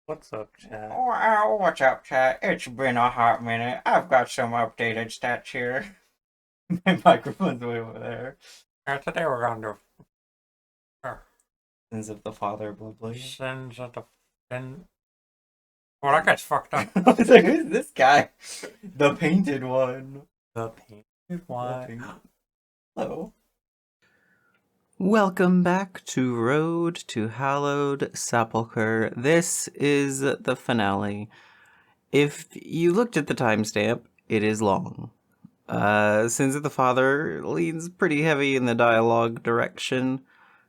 What's up, chat? What's up, chat? It's been a hot minute. I've got some updated stats here. My microphone's way over there. Today we're going to uh, Sins of the father, blah blah. sins of the sin. Well, that guy's fucked up. I was like, who's this guy? The painted one. The painted The one. paint- Hello. Welcome back to Road to Hallowed Sepulchre. This is the finale. If you looked at the timestamp, it is long. Sins of the Father leans pretty heavy in the dialogue direction,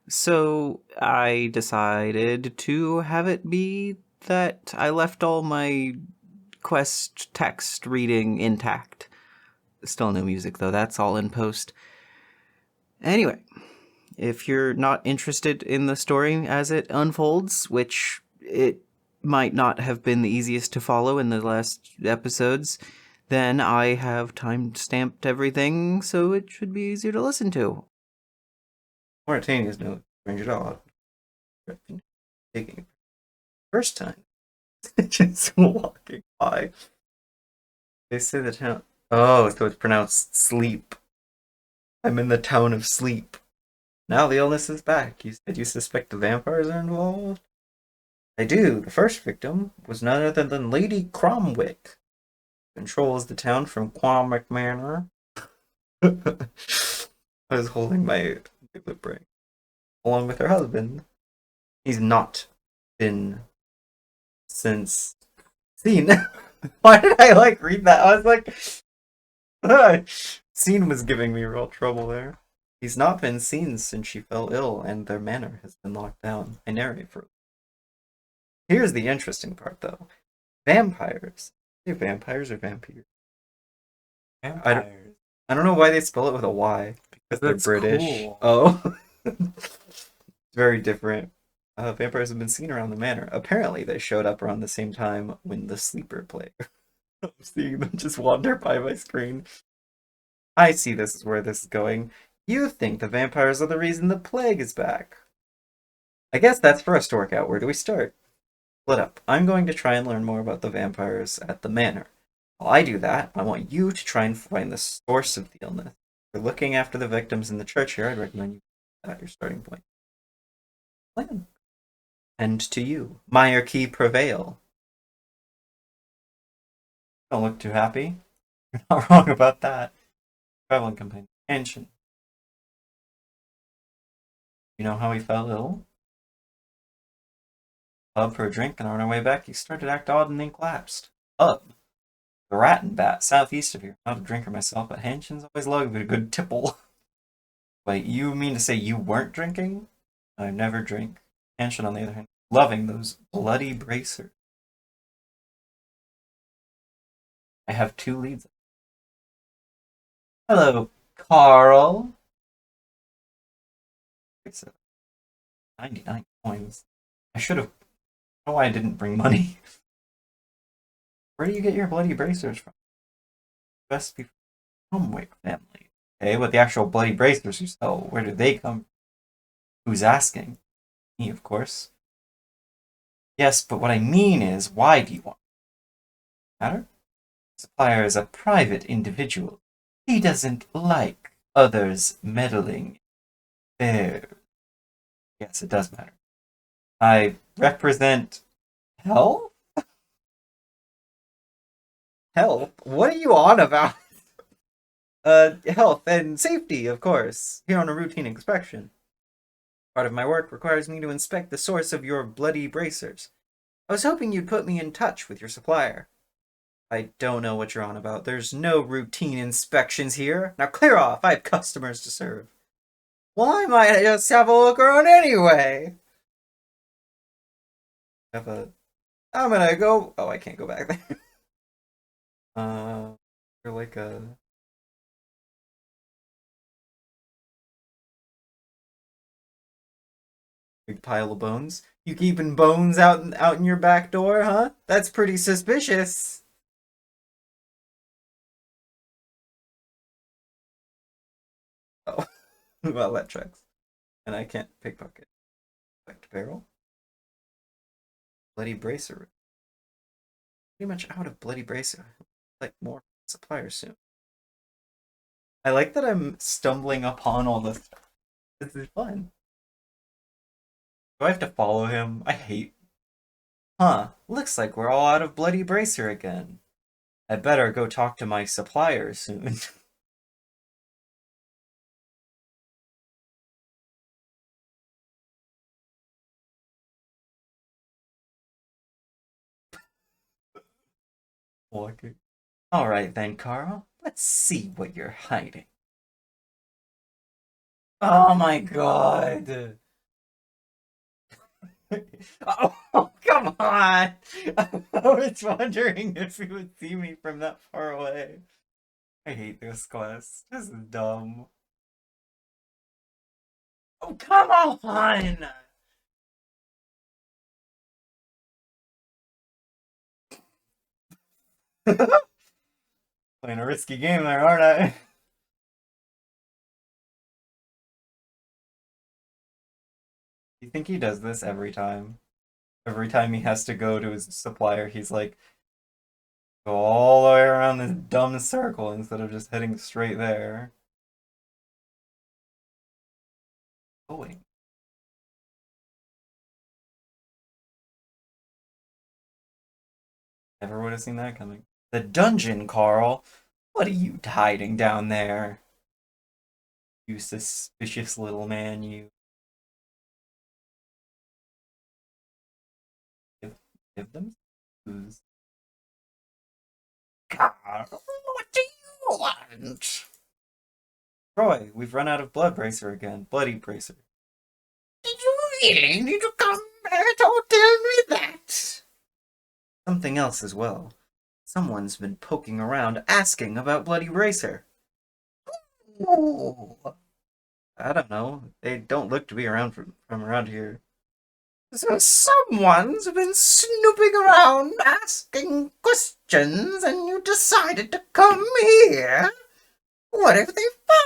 so I decided to have it be that I left all my quest text reading intact. Still no music though, that's all in post. Anyway, if you're not interested in the story as it unfolds, which it might not have been the easiest to follow in the last episodes, then I have time stamped everything so it should be easier to listen to. Mauritania's no strange at all. Taking first time. Just walking by. They say the town. Oh, so it's pronounced sleep. I'm in the town of sleep. Now the illness is back. You said you suspect the vampires are involved? I do. The first victim was none other than Lady Cromwick. Controls the town from Quamick Manor. I was holding my lip ring. Along with her husband. He's not been since seen. Why did I read that? I was like scene was giving me real trouble there. He's not been seen since she fell ill and their manor has been locked down. I narrate for. Here's the interesting part though. Vampires. Are they vampires or vampires? Vampires. I don't know why they spell it with a Y. Because they're That's British. cool. Oh. It's very different. Vampires have been seen around the manor. Apparently, they showed up around the same time when the Sleeper played. I'm seeing them just wander by my screen. I see this is where this is going. You think the vampires are the reason the plague is back. I guess that's for us to work out. Where do we start? Split up. I'm going to try and learn more about the vampires at the manor. While I do that, I want you to try and find the source of the illness. For looking after the victims in the church here, I'd recommend you at your starting point. Plan. And to you, Meyer Key prevail. Don't look too happy. You're not wrong about that. Traveling companion. Ancient. You know how he fell ill? Pub for a drink, and on our way back, he started to act odd and then collapsed. Pub. The Rat and Bat, southeast of here. Not a drinker myself, but Hanshin's always loved a good tipple. Wait, you mean to say you weren't drinking? I never drink. Hanshin, on the other hand, loving those bloody bracers. I have two leads. Hello, Carl. It's 99 coins. I should have. I don't know why I didn't bring money. Where do you get your bloody bracers from? Best be from Wick family. Okay, but the actual bloody bracers you sell, where do they come from? Who's asking? Me, of course. Yes, but what I mean is, why do you want matter? Supplier is a private individual. He doesn't like others meddling there. Yes, it does matter. I represent health? Health? What are you on about? Health and safety, of course. Here on a routine inspection. Part of my work requires me to inspect the source of your bloody bracers. I was hoping you'd put me in touch with your supplier. I don't know what you're on about. There's no routine inspections here. Now clear off. I have customers to serve. Well, I might just have a look around anyway. I'm gonna go. Oh, I can't go back there. You're like a. Big pile of bones. You keeping bones out in your back door, huh? That's pretty suspicious. Oh, well that checks. And I can't pickpocket. Back to barrel. Bloody Bracer. Pretty much out of Bloody Bracer. Like more suppliers soon. I like that I'm stumbling upon all this stuff. This is fun. Do I have to follow him? I hate. Huh, looks like we're all out of Bloody Bracer again. I better go talk to my suppliers soon. Walking. Alright then, Carl. Let's see what you're hiding. Oh my god! Oh, come on! I was wondering if he would see me from that far away. I hate this quest. This is dumb. Oh, come on! Playing a risky game there, aren't I? You think he does this every time? Every time he has to go to his supplier, he's like, go all the way around this dumb circle instead of just heading straight there. Going. Never would have seen that coming. The dungeon, Carl! What are you hiding down there? You suspicious little man, you. Give them booze. Carl, what do you want? Troy, we've run out of Blood Bracer again. Bloody Bracer. Did you really need to come back to tell me that? Something else as well. Someone's been poking around asking about Bloody Bracer. Ooh. I don't know. They don't look to be around from around here. So someone's been snooping around asking questions and you decided to come here? What if they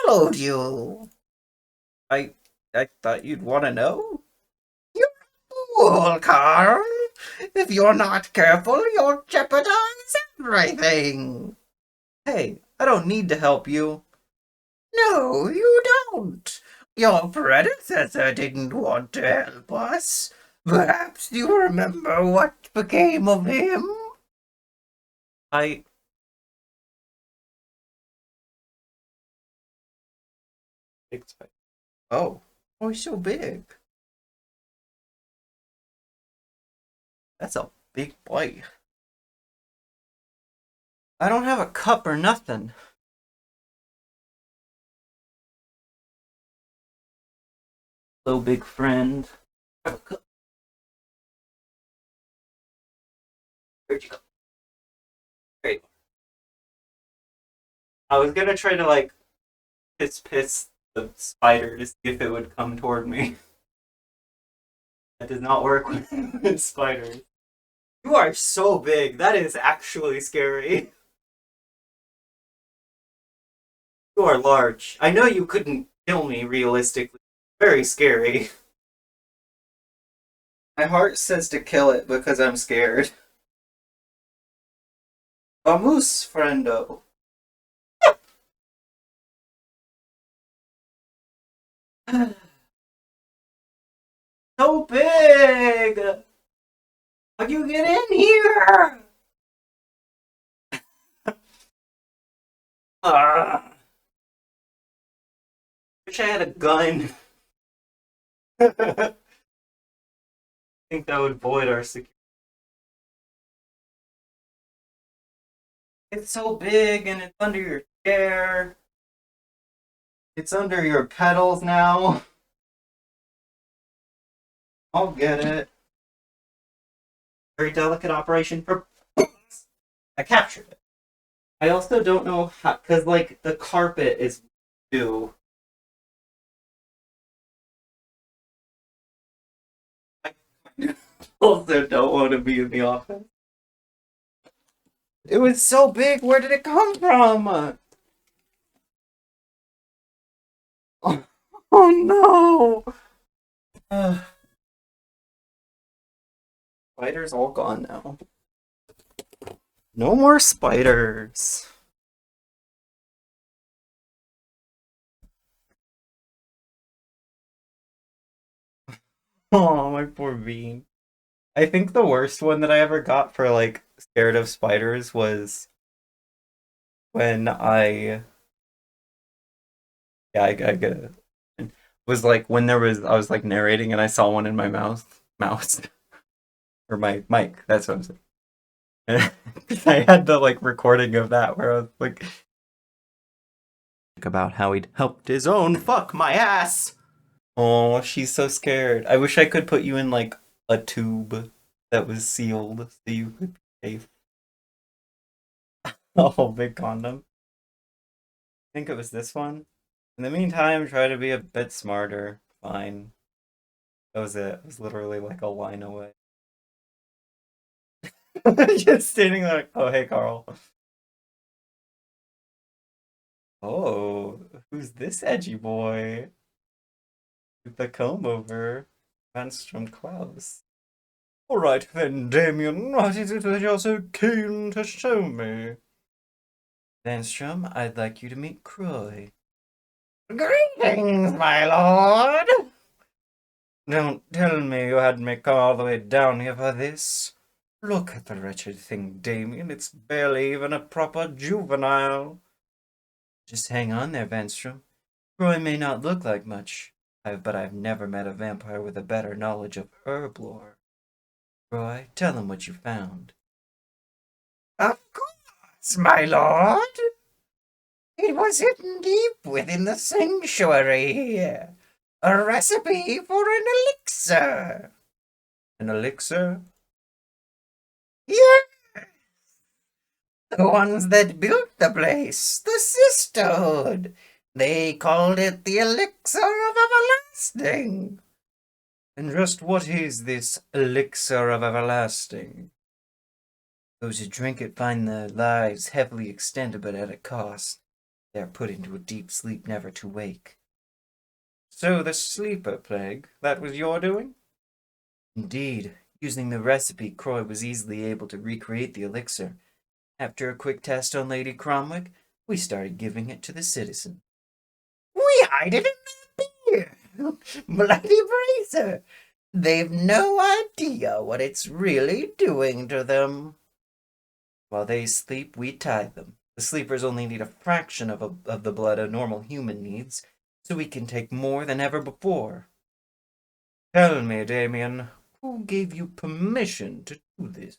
followed you? I thought you'd want to know? You fool, Carl! If you're not careful, you'll jeopardize everything! Hey, I don't need to help you. No, you don't. Your predecessor didn't want to help us. Perhaps you remember what became of him? Big spider. Oh, he's so big. That's a big boy. I don't have a cup or nothing. Hello, big friend. Have a cup. Where'd you go? There you go. I was gonna try to like piss the spider to see if it would come toward me. That does not work with spiders. You are so big. That is actually scary. You are large. I know you couldn't kill me realistically. Very scary. My heart says to kill it because I'm scared. Vamos, friendo. So big! How'd you get in here? Wish I had a gun. I think that would void our security. It's so big and it's under your chair. It's under your pedals now. I'll get it. Very delicate operation for. I captured it. I also don't know how, because like the carpet is new. I also don't want to be in the office. It was so big. Where did it come from? Oh no! Spiders all gone now. No more spiders. Oh, my poor bean. I think the worst one that I ever got for like scared of spiders was when I get it. Was like when I was like narrating and I saw one in my mouse or my mic. That's what I'm saying. I had the like recording of that where I was like About how he'd helped his own fuck my ass. oh, she's so scared. I wish I could put you in like a tube that was sealed so you could be safe. Oh, big condom. I think it was this one. In the meantime, try to be a bit smarter. Fine. That was it. It was literally like a line away. Just standing there like, oh, hey, Carl. Oh, who's this edgy boy? With the comb over. Manstrom Klaus. Alright then, Damien, what is it that you're so keen to show me? Manstrom, I'd like you to meet Croy. Greetings, my lord! Don't tell me you had me come all the way down here for this. Look at the wretched thing, Damien. It's barely even a proper juvenile. Just hang on there, Vanstrom. Croy may not look like much, but I've never met a vampire with a better knowledge of herb lore. Croy, tell him what you found. Of course, my lord. It was hidden deep within the sanctuary here. A recipe for an elixir. An elixir? Yeah, the ones that built the place, the sisterhood. They called it the elixir of everlasting. And just what is this elixir of everlasting? Those who drink it find their lives heavily extended, but at a cost. They are put into a deep sleep, never to wake. So the sleeper plague, that was your doing? Indeed. Using the recipe, Croy was easily able to recreate the elixir. After a quick test on Lady Cromwick, we started giving it to the citizen. We hide it in the beer! Bloody bracer! They've no idea what it's really doing to them. While they sleep, we tide them. The sleepers only need a fraction of the blood a normal human needs, so we can take more than ever before. Tell me, Damien, who gave you permission to do this?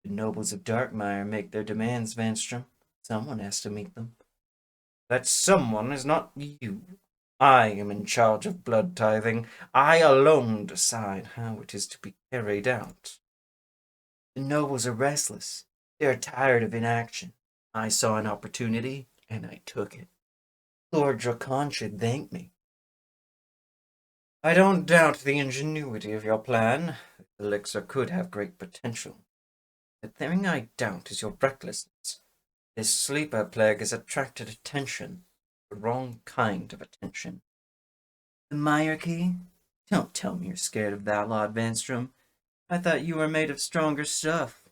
The nobles of Darkmeyer make their demands, Vanstrom. Someone has to meet them. That someone is not you. I am in charge of blood tithing. I alone decide how it is to be carried out. The nobles are restless. They are tired of inaction. I saw an opportunity, and I took it. Lord Drakon should thank me. I don't doubt the ingenuity of your plan. The elixir could have great potential. The thing I doubt is your recklessness. This sleeper plague has attracted attention. The wrong kind of attention. The Myarchy? Don't tell me you're scared of that, Lord Vanstrom. I thought you were made of stronger stuff.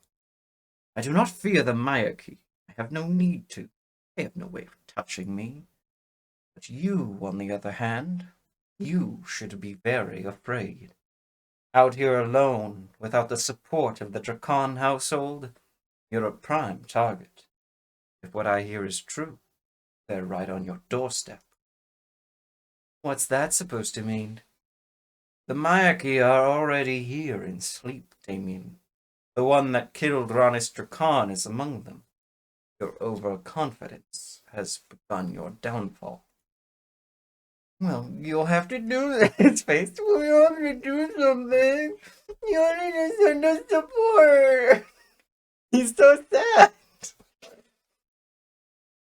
I do not fear the Myarchy. I have no need to. They have no way of touching me. But you, on the other hand, you should be very afraid. Out here alone, without the support of the Drakon household, you're a prime target. If what I hear is true, they're right on your doorstep. What's that supposed to mean? The Myarchy are already here in sleep, Damien. The one that killed Ronis Drakon is among them. Your overconfidence has begun your downfall. Well, you'll have to do this, Face. You'll have to do something. You'll need to send us support. He's so sad.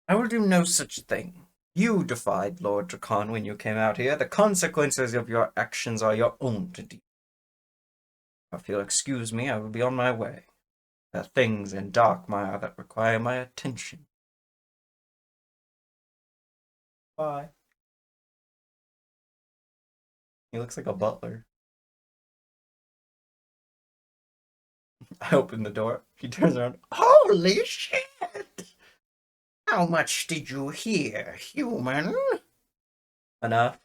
I will do no such thing. You defied Lord Drakon when you came out here. The consequences of your actions are your own to deal. If you'll excuse me, I will be on my way. There are things in Darkmeyer that require my attention. Bye. He looks like a butler. I open the door. He turns around. Holy shit! How much did you hear, human? Enough.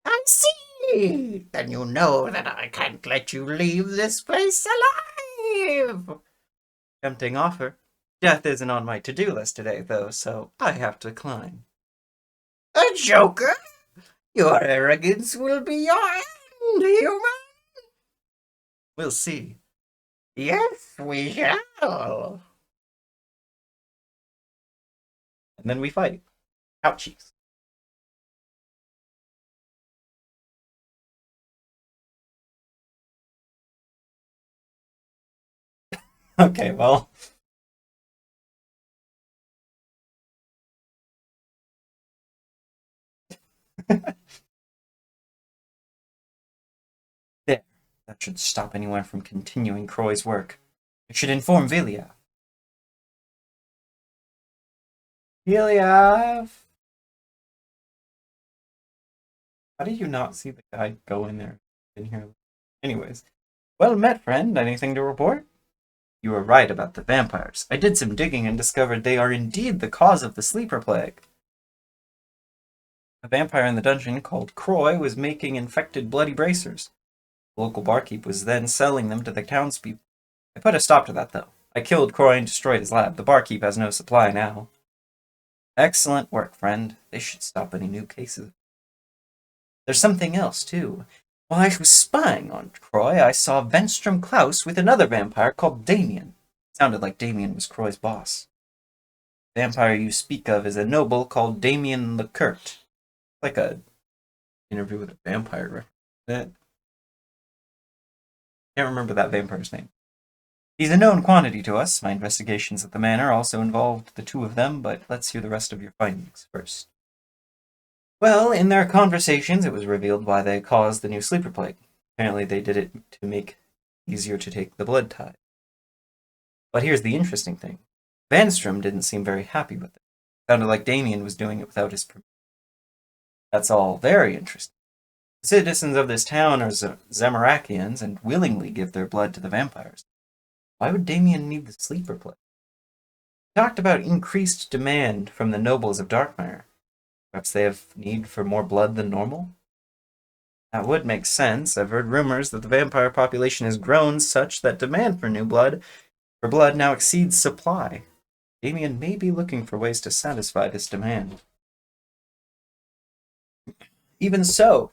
I see! Then you know that I can't let you leave this place alive! Tempting offer. Death isn't on my to-do list today, though, so I have to decline. A joker? Your arrogance will be your end, human! We'll see. Yes, we shall. And then we fight. Ouchies. Okay, well. There. That should stop anyone from continuing Croy's work. I should inform Vilya. Vilya! How did you not see the guy go in there? In here. Anyways. Well met, friend. Anything to report? You were right about the vampires. I did some digging and discovered they are indeed the cause of the sleeper plague. A vampire in the dungeon called Croy was making infected bloody bracers. The local barkeep was then selling them to the townspeople. I put a stop to that, though. I killed Croy and destroyed his lab. The barkeep has no supply now. Excellent work, friend. They should stop any new cases. There's something else, too. While I was spying on Croy, I saw Venstrom Klaus with another vampire called Damien. It sounded like Damien was Croy's boss. The vampire you speak of is a noble called Damien Lecourt. Like a interview with a vampire. Can't remember that vampire's name. He's a known quantity to us. My investigations at the manor also involved the two of them, but let's hear the rest of your findings first. Well, in their conversations, it was revealed why they caused the new sleeper plague. Apparently they did it to make it easier to take the blood tithe. But here's the interesting thing. Vanstrom didn't seem very happy with it. It sounded like Damien was doing it without his permission. That's all very interesting. The citizens of this town are Zamarakians and willingly give their blood to the vampires. Why would Damien need the sleeper plague? He talked about increased demand from the nobles of Darkmeyer. Perhaps they have need for more blood than normal? That would make sense. I've heard rumors that the vampire population has grown such that demand for blood now exceeds supply. Damien may be looking for ways to satisfy this demand. Even so,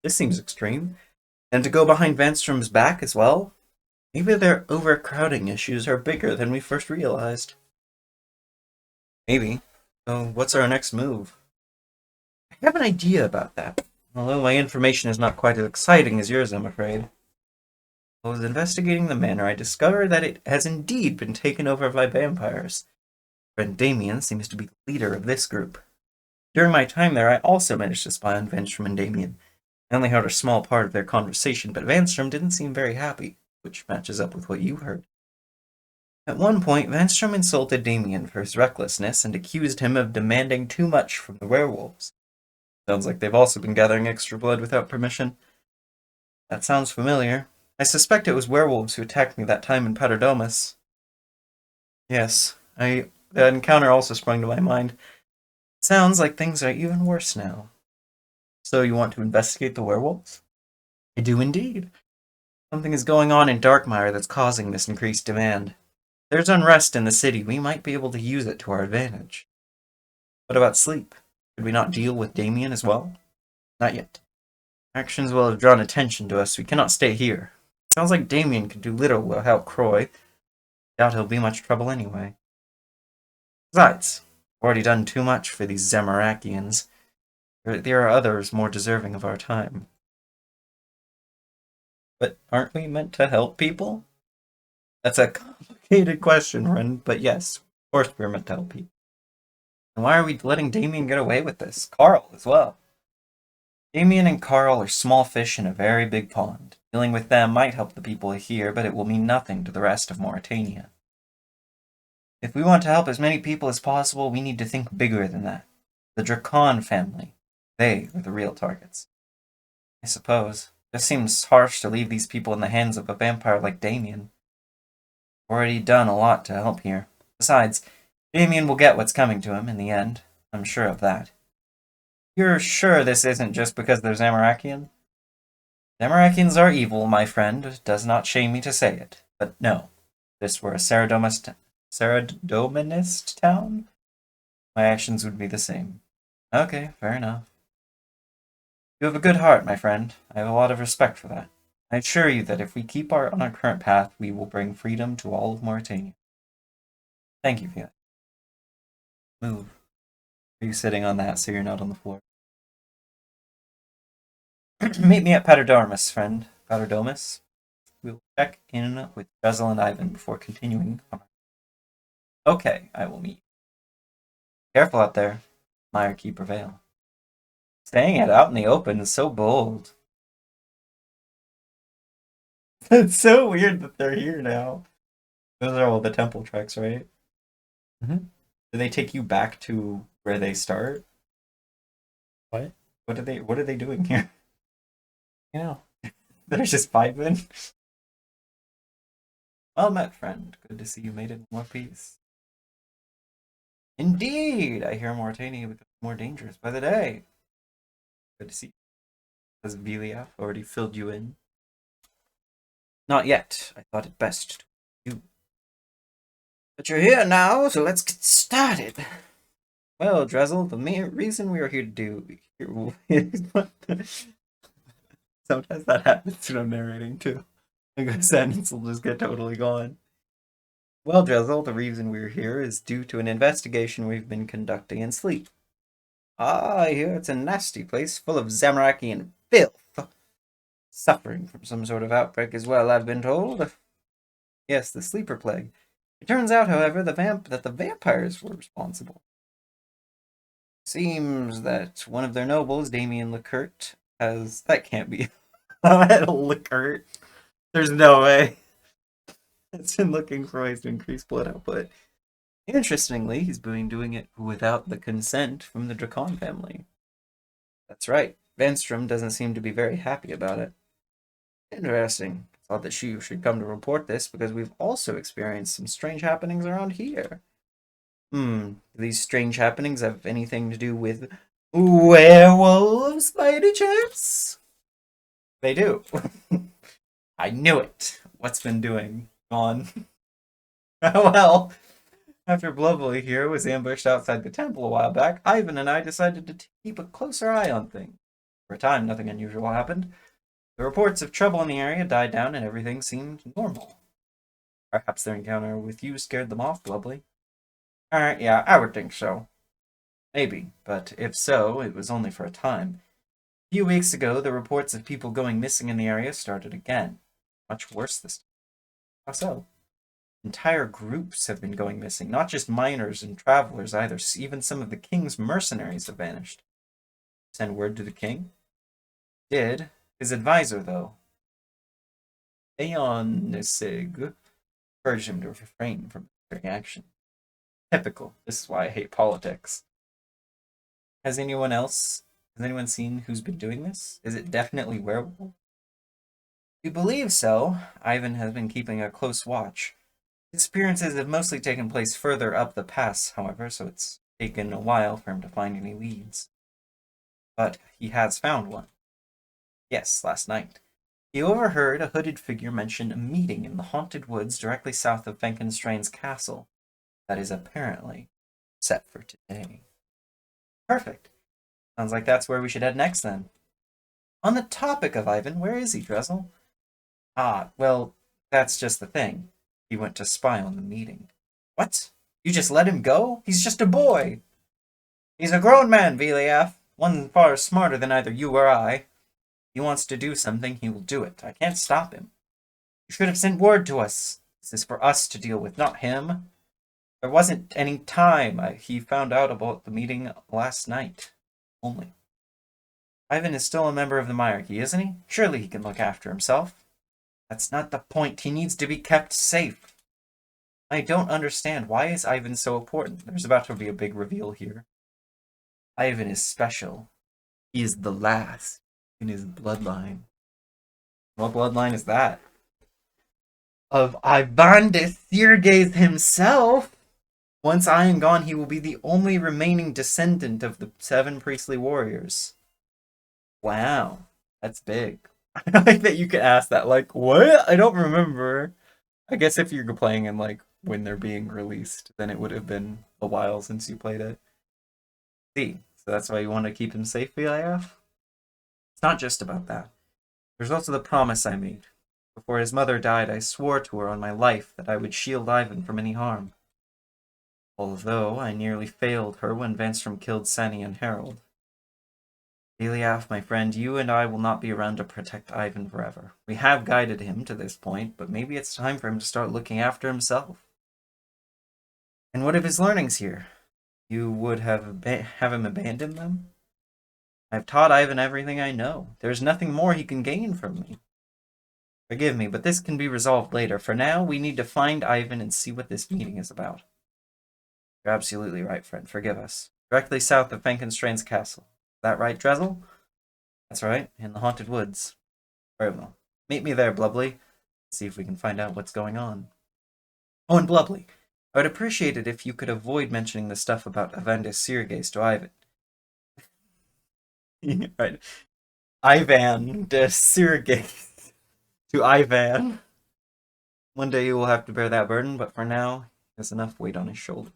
this seems extreme. And to go behind Vanstrom's back as well? Maybe their overcrowding issues are bigger than we first realized. Maybe. So what's our next move? I have an idea about that, although my information is not quite as exciting as yours, I'm afraid. While I was investigating the manor, I discovered that it has indeed been taken over by vampires. Friend Damien seems to be the leader of this group. During my time there, I also managed to spy on Vanstrom and Damien. I only heard a small part of their conversation, but Vanstrom didn't seem very happy, which matches up with what you heard. At one point, Vanstrom insulted Damien for his recklessness and accused him of demanding too much from the werewolves. Sounds like they've also been gathering extra blood without permission. That sounds familiar. I suspect it was werewolves who attacked me that time in Paterdomus. Yes, the encounter also sprung to my mind. Sounds like things are even worse now. So you want to investigate the werewolves? I do indeed. Something is going on in Darkmeyer that's causing this increased demand. There's unrest in the city. We might be able to use it to our advantage. What about sleep? Could we not deal with Damien as well? Not yet. Actions will have drawn attention to us. We cannot stay here. Sounds like Damien could do little without Croy. Doubt he'll be much trouble anyway. Besides, we've already done too much for these Zamarakians. There are others more deserving of our time. But aren't we meant to help people? That's a complicated question, friend, but yes, of course we're meant to help people. And why are we letting Damien get away with this? Carl as well. Damien and Carl are small fish in a very big pond. Dealing with them might help the people here, but it will mean nothing to the rest of Mauritania. If we want to help as many people as possible, we need to think bigger than that. The Dracon family. They are the real targets. I suppose. It just seems harsh to leave these people in the hands of a vampire like Damien. already done a lot to help here. Besides, Damien will get what's coming to him in the end. I'm sure of that. You're sure this isn't just because they're Zamorakian? Zamarakians are evil, my friend. It does not shame me to say it. But no, if this were a Saradominist town, my actions would be the same. Okay, fair enough. You have a good heart, my friend. I have a lot of respect for that. I assure you that if we keep on our current path, we will bring freedom to all of Mauritania. Thank you, Fiat. Move. Are you sitting on that so you're not on the floor? Meet me at Paterdomus, friend. Paterdomus. We'll check in with Bezel and Ivan before continuing. Okay, I will meet you. Careful out there. Meyer key prevail. Saying it out in the open is so bold. It's so weird that they're here now. Those are all the temple treks, right? Mm-hmm. Do they take you back to where they start? What? What are they doing here? You know. They're just vibing. Well met, friend. Good to see you made it in one piece. Indeed, I hear Mauritania becomes more dangerous by the day. Good to see you. Has Viliaf already filled you in? Not yet. I thought it best to you. But you're here now, so let's get started. Well, Drezel, the main reason we are here to do... Sometimes that happens when I'm narrating, too. Like a sentence will just get totally gone. Well, Drezel, the reason we're here is due to an investigation we've been conducting in sleep. Ah, I hear it's a nasty place full of Zamorakian filth. Suffering from some sort of outbreak as well, I've been told. Yes, the sleeper plague. It turns out, however, that the vampires were responsible. Seems that one of their nobles, Damien Lecurt, has... That can't be... Lecurt. There's no way. It's been looking for ways to increase blood output. Interestingly, he's been doing it without the consent from the Dracon family. That's right. Vanstrom doesn't seem to be very happy about it. Interesting. Thought that she should come to report this because we've also experienced some strange happenings around here. Do these strange happenings have anything to do with werewolves by any chance? They do. I knew it. What's been doing? Gone. Well, after Blubbley here was ambushed outside the temple a while back, Ivan and I decided to keep a closer eye on things. For a time, nothing unusual happened. The reports of trouble in the area died down and everything seemed normal. Perhaps their encounter with you scared them off, Blubbley. Yeah, I would think so. Maybe, but if so, it was only for a time. A few weeks ago, the reports of people going missing in the area started again. Much worse this time. How so? Entire groups have been going missing, not just miners and travelers either. Even some of the king's mercenaries have vanished. Send word to the king? Did. His advisor, though, Aeonisig, urged him to refrain from taking action. Typical. This is why I hate politics. Has anyone seen who's been doing this? Is it definitely werewolf? We believe so. Ivan has been keeping a close watch. Disappearances have mostly taken place further up the pass, however, so it's taken a while for him to find any leads. But he has found one. Yes, last night. He overheard a hooded figure mention a meeting in the haunted woods directly south of Venkenstrain's castle. That is apparently set for today. Perfect. Sounds like that's where we should head next, then. On the topic of Ivan, where is he, Drezel? Ah, well, that's just the thing. He went to spy on the meeting. What? You just let him go? He's just a boy. He's a grown man, Viliaf. One far smarter than either you or I. He wants to do something, he will do it. I can't stop him. You should have sent word to us. This is for us to deal with, not him. There wasn't any time. He found out about the meeting last night. Only. Ivan is still a member of the monarchy, isn't he? Surely he can look after himself. That's not the point. He needs to be kept safe. I don't understand. Why is Ivan so important? There's about to be a big reveal here. Ivan is special. He is the last in his bloodline. What bloodline is that? of Ivan de Sirges himself. Once I am gone, he will be the only remaining descendant of the 7 priestly warriors. Wow, that's big. I like that you could ask that. Like, what? I don't remember. I guess if you're playing in, like, when they're being released, then it would have been a while since you played it. See, so that's why you want to keep him safe, VIF? It's not just about that. There's also the promise I made. Before his mother died, I swore to her on my life that I would shield Ivan from any harm. Although I nearly failed her when Vanstrom killed Sani and Harold. Eliaf, my friend, you and I will not be around to protect Ivan forever. We have guided him to this point, but maybe it's time for him to start looking after himself. And what of his learnings here? You would have him abandon them? I've taught Ivan everything I know. There's nothing more he can gain from me. Forgive me, but this can be resolved later. For now, we need to find Ivan and see what this meeting is about. You're absolutely right, friend. Forgive us. Directly south of Frankenstein's castle. Is that right, Drezel? That's right, in the haunted woods. Very well. Meet me there, Blubbly. See if we can find out what's going on. Oh, and Blubbly, I would appreciate it if you could avoid mentioning the stuff about Evander Sirges to Ivan. Right. Ivan de Sirges to Ivan. One day you will have to bear that burden, but for now, he has enough weight on his shoulder.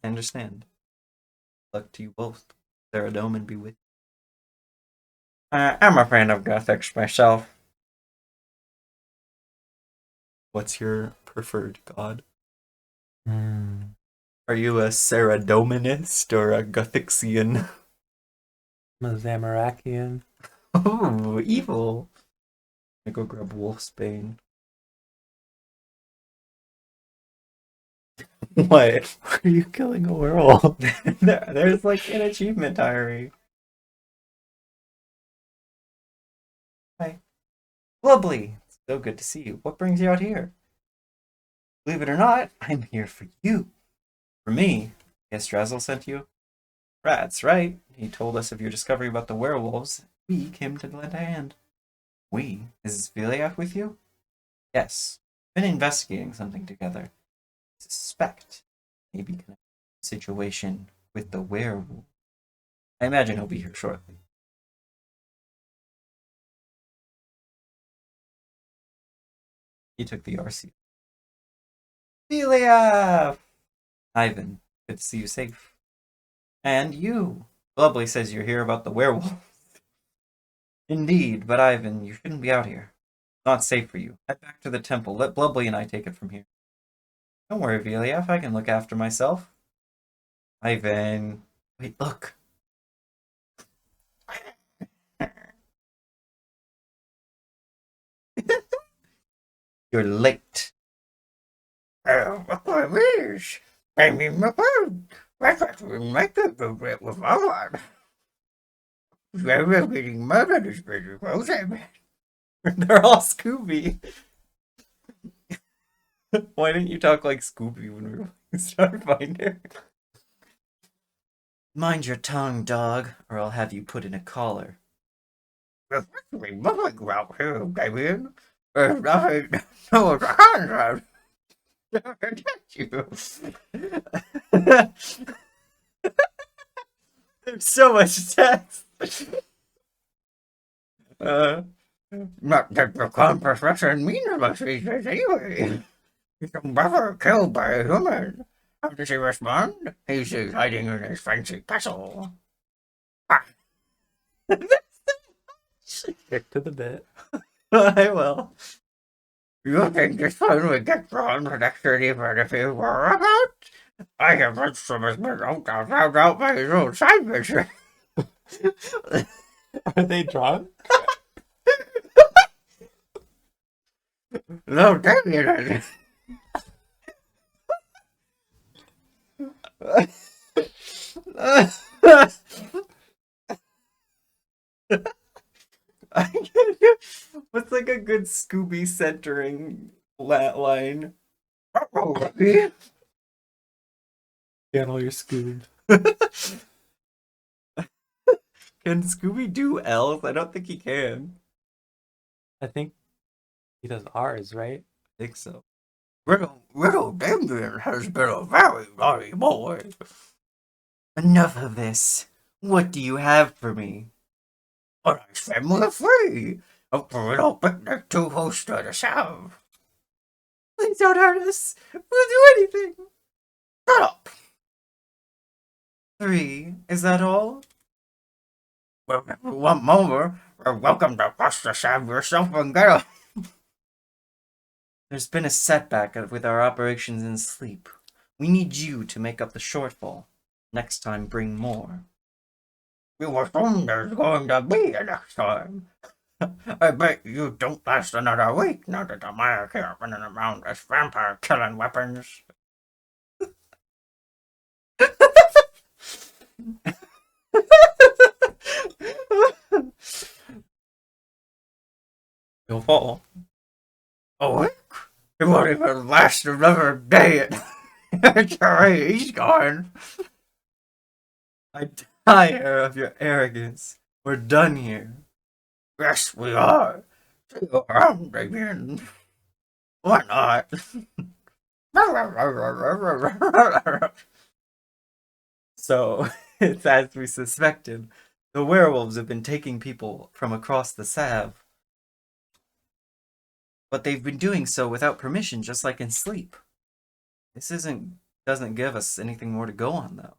I understand. Luck to you both. Saradomin be with you. I'm a fan of Gothics myself. What's your preferred god? Are you a Saradominist or a Gothixian? I'm a Zamarakian. Oh, evil. I go grab Wolfsbane. What? Are you killing a werewolf? There's like an achievement diary. Hi. Lovely. It's so good to see you. What brings you out here? Believe it or not, I'm here for you. For me? Guess Drazel sent you? That's right. He told us of your discovery about the werewolves. We came to lend a hand. We? Is Viliath with you? Yes. Been investigating something together. Suspect. Maybe connect the situation with the werewolf. I imagine he'll be here shortly. He took the RC. Viliath! Ivan, good to see you safe. And you. Blubbly says you're here about the werewolf. Indeed, but Ivan, you shouldn't be out here. It's not safe for you. Head back to the temple. Let Blubbly and I take it from here. Don't worry, Viliath. I can look after myself. Ivan. Wait, look. You're late. What is? I mean, my phone. That's what we make it with my one. They're getting murdered is pretty close. They're all Scooby. Why didn't you talk like Scooby when we were playing Starfinder? Mind your tongue, dog, or I'll have you put in a collar. There's actually nothing out here, Damien. There's nothing. No one's hands to protect you. There's so much text. Not that the confrontation means much these days anyway. He's a brother killed by a human. How does he respond? He's hiding in his fancy castle. Ah. Stick to the bit. I will. You think this one would get drawn to next to even if he were about? I have read from his mental found out by his own side mission. Are they drunk? No, Damien. What's like a good Scooby centering line? Channel your Scooby. Can Scooby do L's? I don't think he can. I think He does ours, right? I think so. Little Damien has been a very naughty boy. Enough of this. What do you have for me? A nice family free. A little picnic to host at a Sav. Please don't hurt us. We'll do anything. Shut up. 3. Is that all? Well, if you want more, you're welcome to bust the Sav yourself and get a... There's been a setback with our operations in sleep. We need you to make up the shortfall. Next time, bring more. You assume there's going to be a next time. I bet you don't last another week now that the Meyer are running around as vampire killing weapons. You'll fall. A week? It won't even last another day. It's alright, he's gone. I tire of your arrogance. We're done here. Yes, we are. See you around, Damien. Why not? So, it's as we suspected. The werewolves have been taking people from across the Sav. But they've been doing so without permission, just like in sleep. This doesn't give us anything more to go on, though.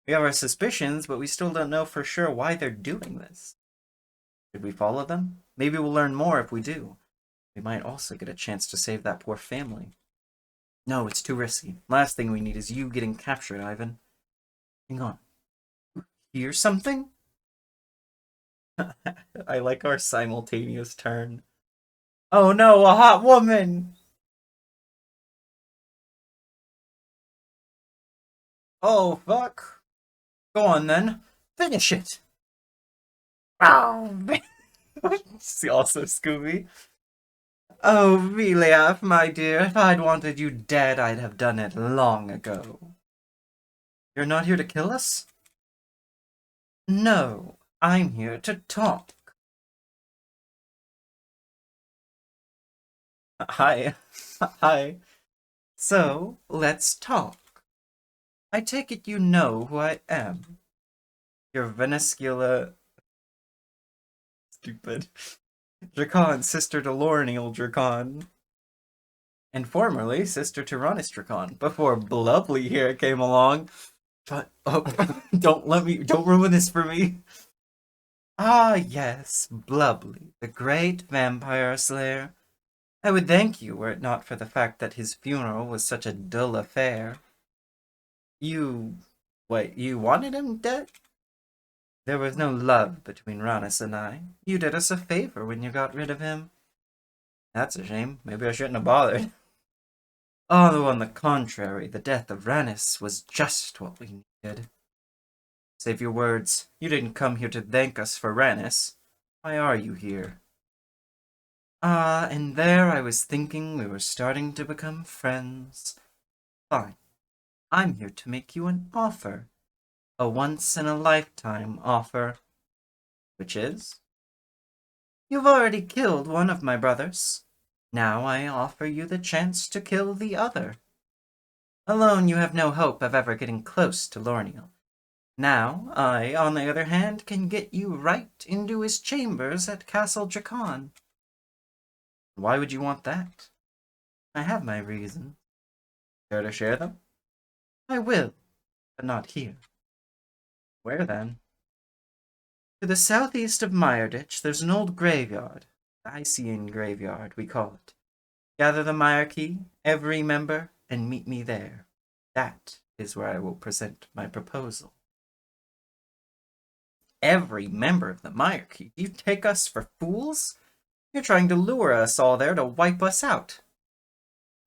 We have our suspicions, but we still don't know for sure why they're doing this. Should we follow them? Maybe we'll learn more if we do. We might also get a chance to save that poor family. No, it's too risky. Last thing we need is you getting captured, Ivan. Hang on. Hear something? I like our simultaneous turn. Oh no, a hot woman! Oh, fuck. Go on then. Finish it. Oh, See, also Scooby. Oh, Viliaf, my dear, if I'd wanted you dead, I'd have done it long ago. You're not here to kill us? No, I'm here to talk. Hi. Hi. So, let's talk. I take it you know who I am. You're Venescula... Stupid. Dracan, sister to Lorneal Dracan. And formerly sister to Ronis Dracan, before Blubbly here came along. But, oh, don't ruin this for me. Ah, yes, Blubbly, the great vampire slayer. I would thank you were it not for the fact that his funeral was such a dull affair. You wanted him dead? There was no love between Ronis and I. You did us a favor when you got rid of him. That's a shame. Maybe I shouldn't have bothered. Although, on the contrary, the death of Ranis was just what we needed. Save your words. You didn't come here to thank us for Ranis. Why are you here? Ah, and there I was thinking we were starting to become friends. Fine. I'm here to make you an offer. A once-in-a-lifetime offer. Which is? You've already killed one of my brothers. Now I offer you the chance to kill the other. Alone you have no hope of ever getting close to Lorneal. Now I, on the other hand, can get you right into his chambers at Castle Dracan. Why would you want that? I have my reasons. Care to share them? I will, but not here. Where then? To the southeast of Meyerditch, there's an old graveyard. The Icyene Graveyard, we call it. Gather the Meyer key, every member, and meet me there. That is where I will present my proposal. Every member of the Meyer key? You take us for fools? You're trying to lure us all there to wipe us out.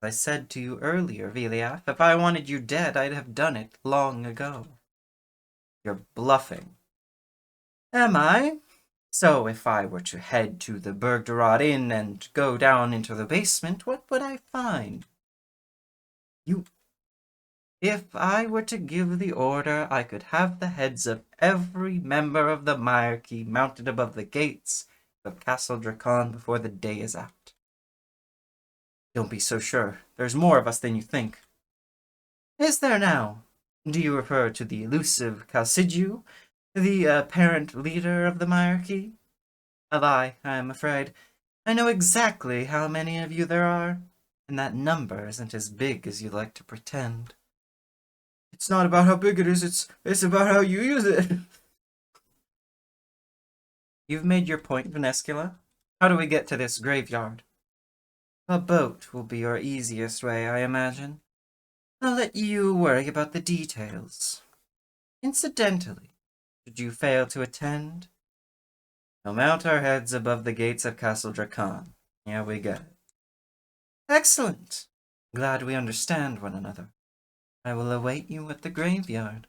As I said to you earlier, Viliaf, if I wanted you dead, I'd have done it long ago. You're bluffing. Am I? So if I were to head to the Bergdorad Inn and go down into the basement, what would I find? If I were to give the order, I could have the heads of every member of the Meyerky mounted above the gates of Castle Dracan before the day is out. Don't be so sure. There's more of us than you think. Is there now? Do you refer to the elusive Chalcidiu, the apparent leader of the monarchy? A lie, I am afraid. I know exactly how many of you there are, and that number isn't as big as you like to pretend. It's not about how big it is, it's about how you use it. You've made your point, Venescula. How do we get to this graveyard? A boat will be your easiest way, I imagine. I'll let you worry about the details. Incidentally, should you fail to attend, we'll mount our heads above the gates of Castle Dracan. Yeah, we get it. Excellent. Glad we understand one another. I will await you at the graveyard.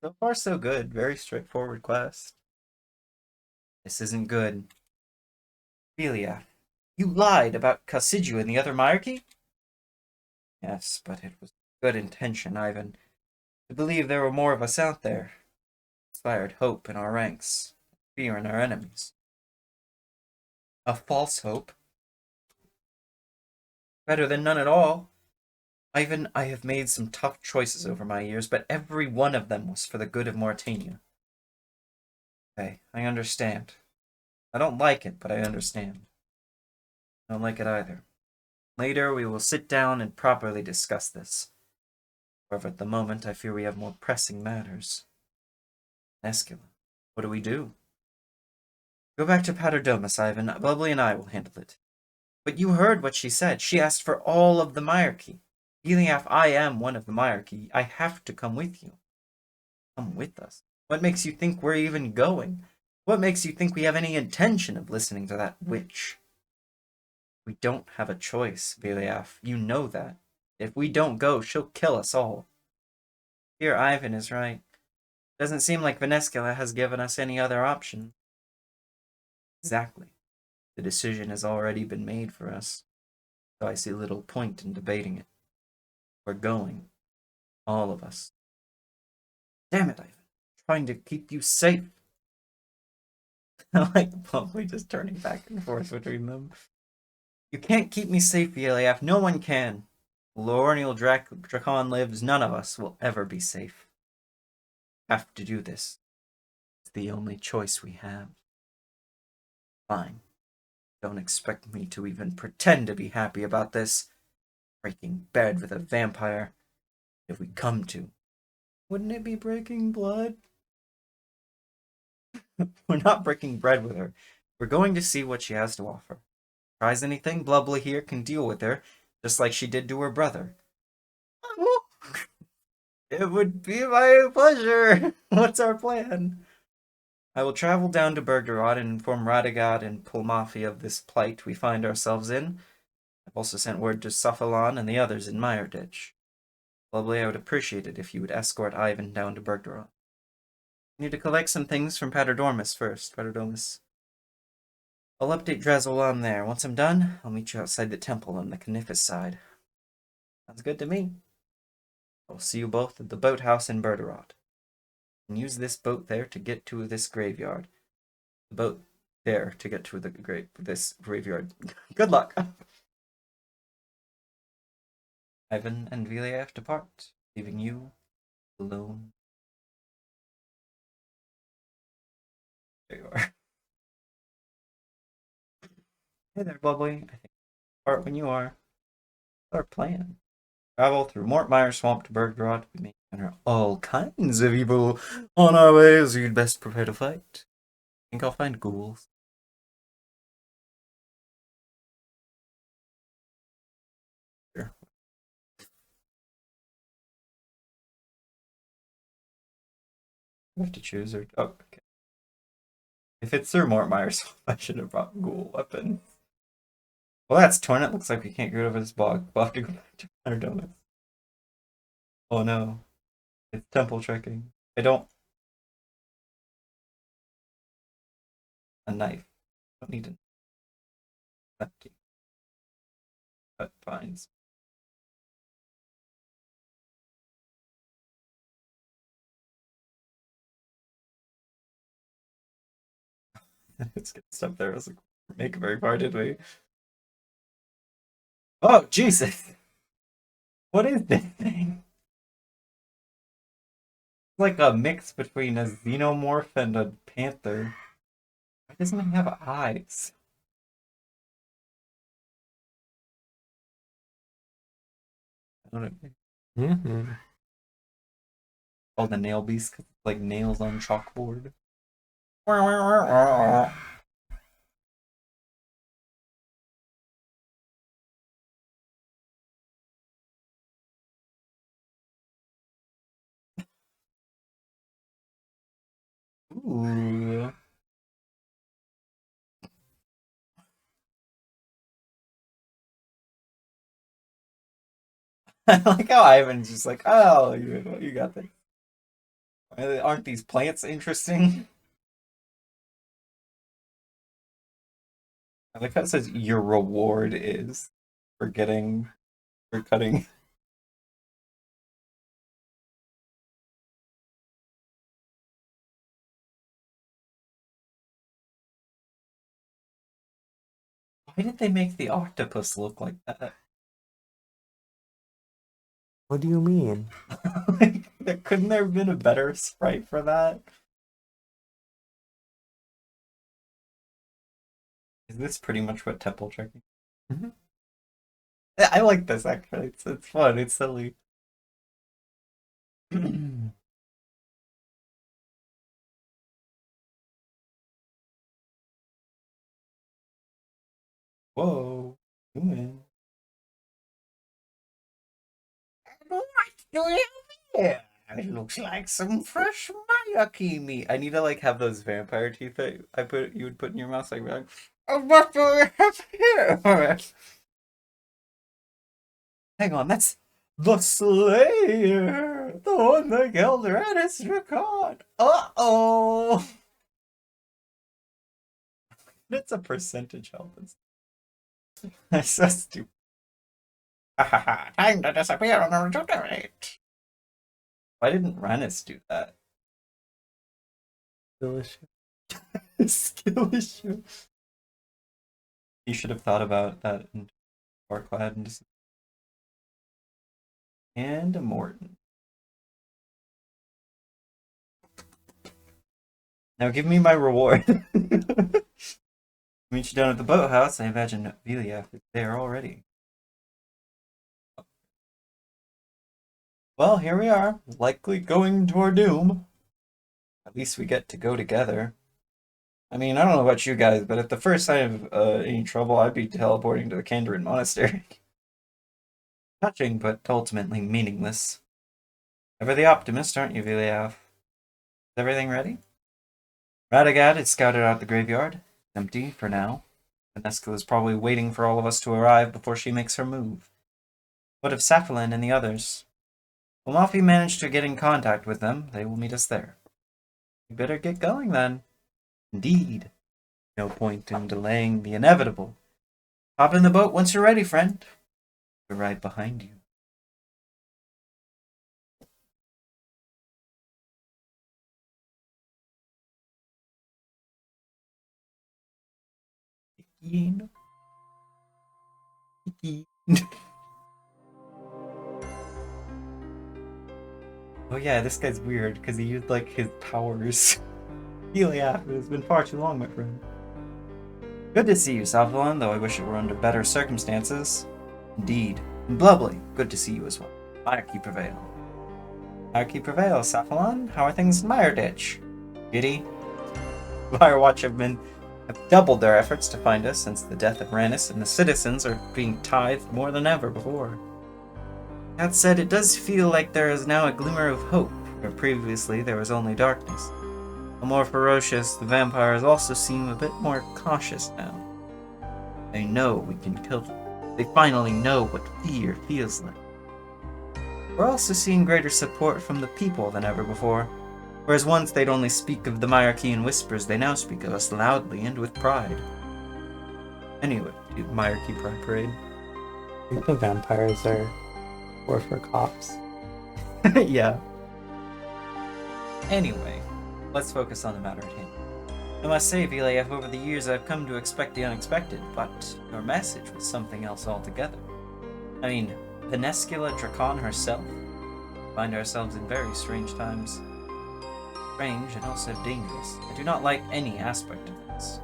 So far, so good. Very straightforward quest. This isn't good. Philia, you lied about Chalcidiu and the other monarchy? Yes, but it was good intention, Ivan. To believe there were more of us out there. Inspired hope in our ranks, fear in our enemies. A false hope? Better than none at all. Ivan, I have made some tough choices over my years, but every one of them was for the good of Mauritania. Okay, I understand. I don't like it, but I understand. I don't like it either. Later, we will sit down and properly discuss this. However, at the moment, I fear we have more pressing matters. Escula, what do we do? Go back to Paterdomus, Ivan. Bubbly and I will handle it. But you heard what she said. She asked for all of the monarchy. Eliaf, I am one of the monarchy. I have to come with you. Come with us? What makes you think we're even going? What makes you think we have any intention of listening to that witch? We don't have a choice, Beliaf. You know that. If we don't go, she'll kill us all. Here, Ivan is right. Doesn't seem like Venescula has given us any other option. Exactly. The decision has already been made for us, so I see little point in debating it. We're going. All of us. Damn it, Ivan. I'm trying to keep you safe. I like Plumley just turning back and forth between them. You can't keep me safe, Eliaf. No one can. Lornial Dracon lives, none of us will ever be safe. Have to do this. It's the only choice we have. Fine. Don't expect me to even pretend to be happy about this. Breaking bed with a vampire. If we come to. Wouldn't it be breaking blood? We're not breaking bread with her. We're going to see what she has to offer. Tries anything, Blubbly here can deal with her, just like she did to her brother. It would be my pleasure. What's our plan? I will travel down to Bergeraud and inform Radagad and Pulmafi of this plight we find ourselves in. I've also sent word to Sufalon and the others in Meyerditch. Lovely, I would appreciate it if you would escort Ivan down to Bergeraud. I need to collect some things from Paterdomus first. Paterdomus. I'll update Drazel while I'm there. Once I'm done, I'll meet you outside the temple on the Canifus side. Sounds good to me. I'll see you both at the boathouse in Bergeraud. And use this boat there to get to this graveyard. The boat there to get to this graveyard. Good luck. Ivan and Viliav depart, leaving you alone. There you are. Hey there, Bubbly. I think depart when you are. What's our plan? Travel through Mortmire Swamp to Bergeraud. We may encounter all kinds of evil on our way, as you'd best prepare to fight. I think I'll find ghouls. Sure. I have to choose or oh, okay. If it's through Mortmire Swamp, I should have brought ghoul weapon. Well, that's torn. It looks like we can't get over this bog. We'll have to go back to our donuts. Oh no. It's temple trekking. I don't. A knife. I don't need a knife. Cut vines. It's getting stuff there as a make it very far, did we? Oh, Jesus! What is this thing? It's like a mix between a xenomorph and a panther. Why doesn't it have eyes? I don't know. Mm-hmm. Oh, the nail beast, 'cause it's like nails on chalkboard. Ooh. I like how Ivan's just like, oh, you got this. Aren't these plants interesting? I like how it says your reward is for cutting. Why did they make the octopus look like that? What do you mean? Couldn't there have been a better sprite for that? Is this pretty much what Temple checking? Mhm. I like this actually. It's fun. It's silly. Whoa. Human. What do you mean? It looks like some fresh Mayaki meat. I need to like have those vampire teeth that you would put in your mouth like that. What do we have here? Hang on, that's the Slayer, the one that killed Radis Ricard. Uh-oh. It's a percentage help. That's so stupid. Time to disappear and rejuvenate. Why didn't Rannis do that? Delicious. Skill issue. He should have thought about that in Barclad and Morton. Now give me my reward. Meet you down at the boathouse. I imagine Viliath is there already. Well, here we are, likely going to our doom. At least we get to go together. I mean, I don't know about you guys, but at the first sign of any trouble, I'd be teleporting to the Kandarin Monastery. Touching, but ultimately meaningless. Ever the optimist, aren't you, Viliath? Is everything ready? Radagad is scouted out the graveyard. Empty for now. Veneska is probably waiting for all of us to arrive before she makes her move. What of Saphalin and the others? Will Mafi manage to get in contact with them? They will meet us there. We better get going then. Indeed. No point in delaying the inevitable. Hop in the boat once you're ready, friend. We're right behind you. Icyene. Oh yeah, this guy's weird because he used like his powers. Heliath, it has been far too long, my friend. Good to see you, Saphalin, though I wish it were under better circumstances. Indeed. And Blubbly, good to see you as well. Monarchy prevail. Monarchy prevail, Saphalin. How are things in Mireditch? Giddy? Firewatch have doubled their efforts to find us since the death of Rannis, and the citizens are being tithed more than ever before. That said, it does feel like there is now a glimmer of hope, where previously there was only darkness. The more ferocious, the vampires also seem a bit more cautious now. They know we can kill them. They finally know what fear feels like. We're also seeing greater support from the people than ever before. Whereas once they'd only speak of the Myarchy in whispers, they now speak of us loudly and with pride. Anyway, Myarchy Pride Parade. I think the vampires are for cops. Yeah. Anyway, let's focus on the matter at hand. I must say, Vilaf, over the years I've come to expect the unexpected, but your message was something else altogether. I mean, Penescula Dracon herself? We find ourselves in very strange times. Strange and also dangerous. I do not like any aspect of this.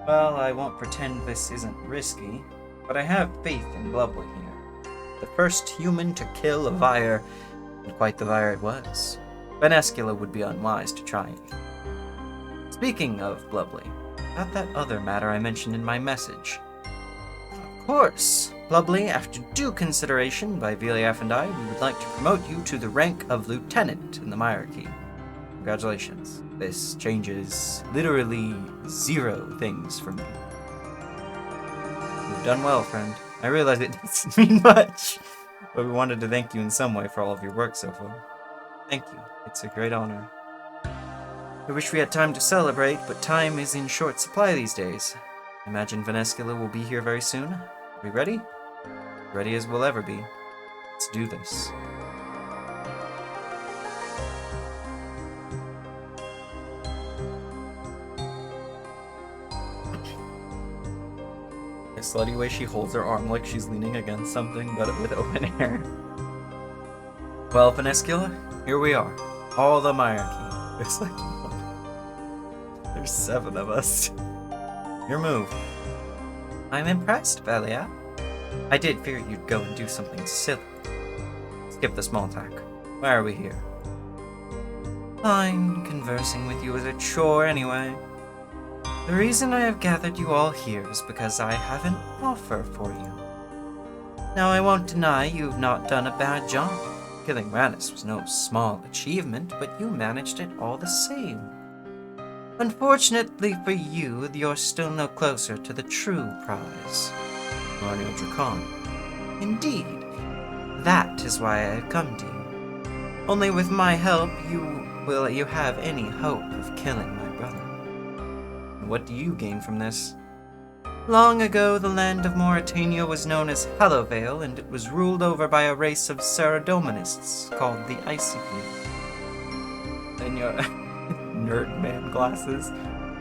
Well, I won't pretend this isn't risky, but I have faith in Blubbly here. The first human to kill a Vire, and quite the Vire it was. Penescula would be unwise to try it. Speaking of Blubbly, about that other matter I mentioned in my message. Of course, Blubbly, after due consideration by Viliaf and I, we would like to promote you to the rank of Lieutenant in the hierarchy. Congratulations. This changes literally 0 things for me. You've done well, friend. I realize it doesn't mean much, but we wanted to thank you in some way for all of your work so far. Thank you. It's a great honor. I wish we had time to celebrate, but time is in short supply these days. I imagine Venescula will be here very soon. Are we ready? Ready as we'll ever be. Let's do this. The slutty way she holds her arm like she's leaning against something, but with open air. Well, Venescula, here we are. All the hierarchy. There's like... There's 7 of us. Your move. I'm impressed, Velia. I did fear you'd go and do something silly. Skip the small talk. Why are we here? Fine, conversing with you is a chore anyway. The reason I have gathered you all here is because I have an offer for you. Now, I won't deny you've not done a bad job. Killing Rannis was no small achievement, but you managed it all the same. Unfortunately for you, you're still no closer to the true prize. Marnil Dracon. Indeed. That is why I have come to you. Only with my help will you have any hope of killing my brother. What do you gain from this? Long ago, the land of Mauritania was known as Hallowed, and it was ruled over by a race of Ceradomanists called the Icyene. Then your nerd man glasses.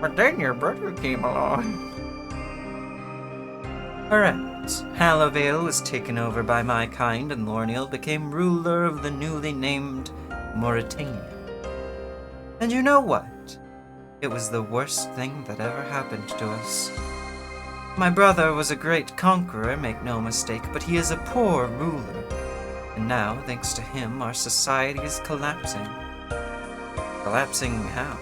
But then your brother came along. Correct. Hallowed was taken over by my kind, and Lorniel became ruler of the newly named Mauritania. And you know what? It was the worst thing that ever happened to us. My brother was a great conqueror, make no mistake, but he is a poor ruler. And now, thanks to him, our society is collapsing. Collapsing how?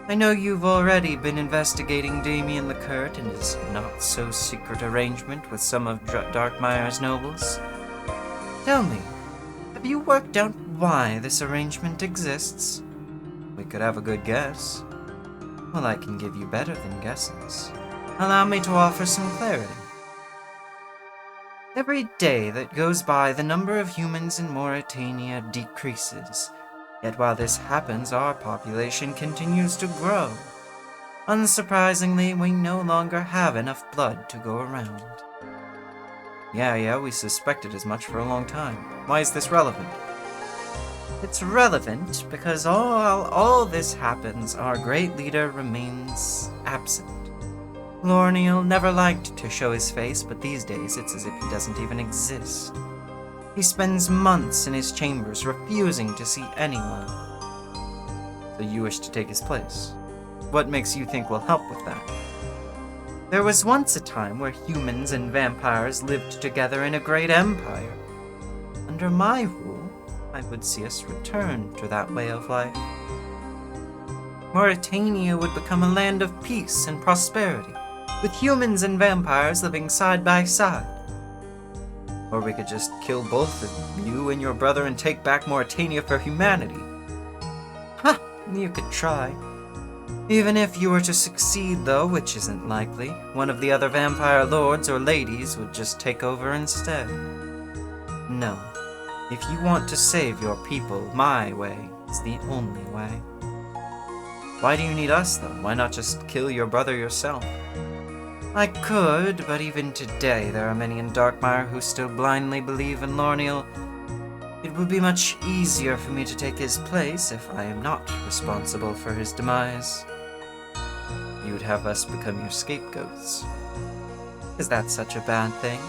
I know you've already been investigating Damien Lecurt and his not-so-secret arrangement with some of Darkmeyer's nobles. Tell me, have you worked out why this arrangement exists? We could have a good guess. Well, I can give you better than guesses. Allow me to offer some clarity. Every day that goes by, the number of humans in Mauritania decreases. Yet while this happens, our population continues to grow. Unsurprisingly, we no longer have enough blood to go around. Yeah, we suspected as much for a long time. Why is this relevant? It's relevant because all this happens, our great leader remains absent. Lorniel never liked to show his face, but these days it's as if he doesn't even exist. He spends months in his chambers, refusing to see anyone. So you wish to take his place? What makes you think will help with that? There was once a time where humans and vampires lived together in a great empire. Under my rule, I would see us return to that way of life. Mauritania would become a land of peace and prosperity, with humans and vampires living side by side. Or we could just kill both of you and your brother and take back Mauritania for humanity. Ha! You could try. Even if you were to succeed, though, which isn't likely, one of the other vampire lords or ladies would just take over instead. No. If you want to save your people, my way is the only way. Why do you need us, though? Why not just kill your brother yourself? I could, but even today there are many in Darkmeyer who still blindly believe in Lorniel. It would be much easier for me to take his place if I am not responsible for his demise. You'd have us become your scapegoats. Is that such a bad thing?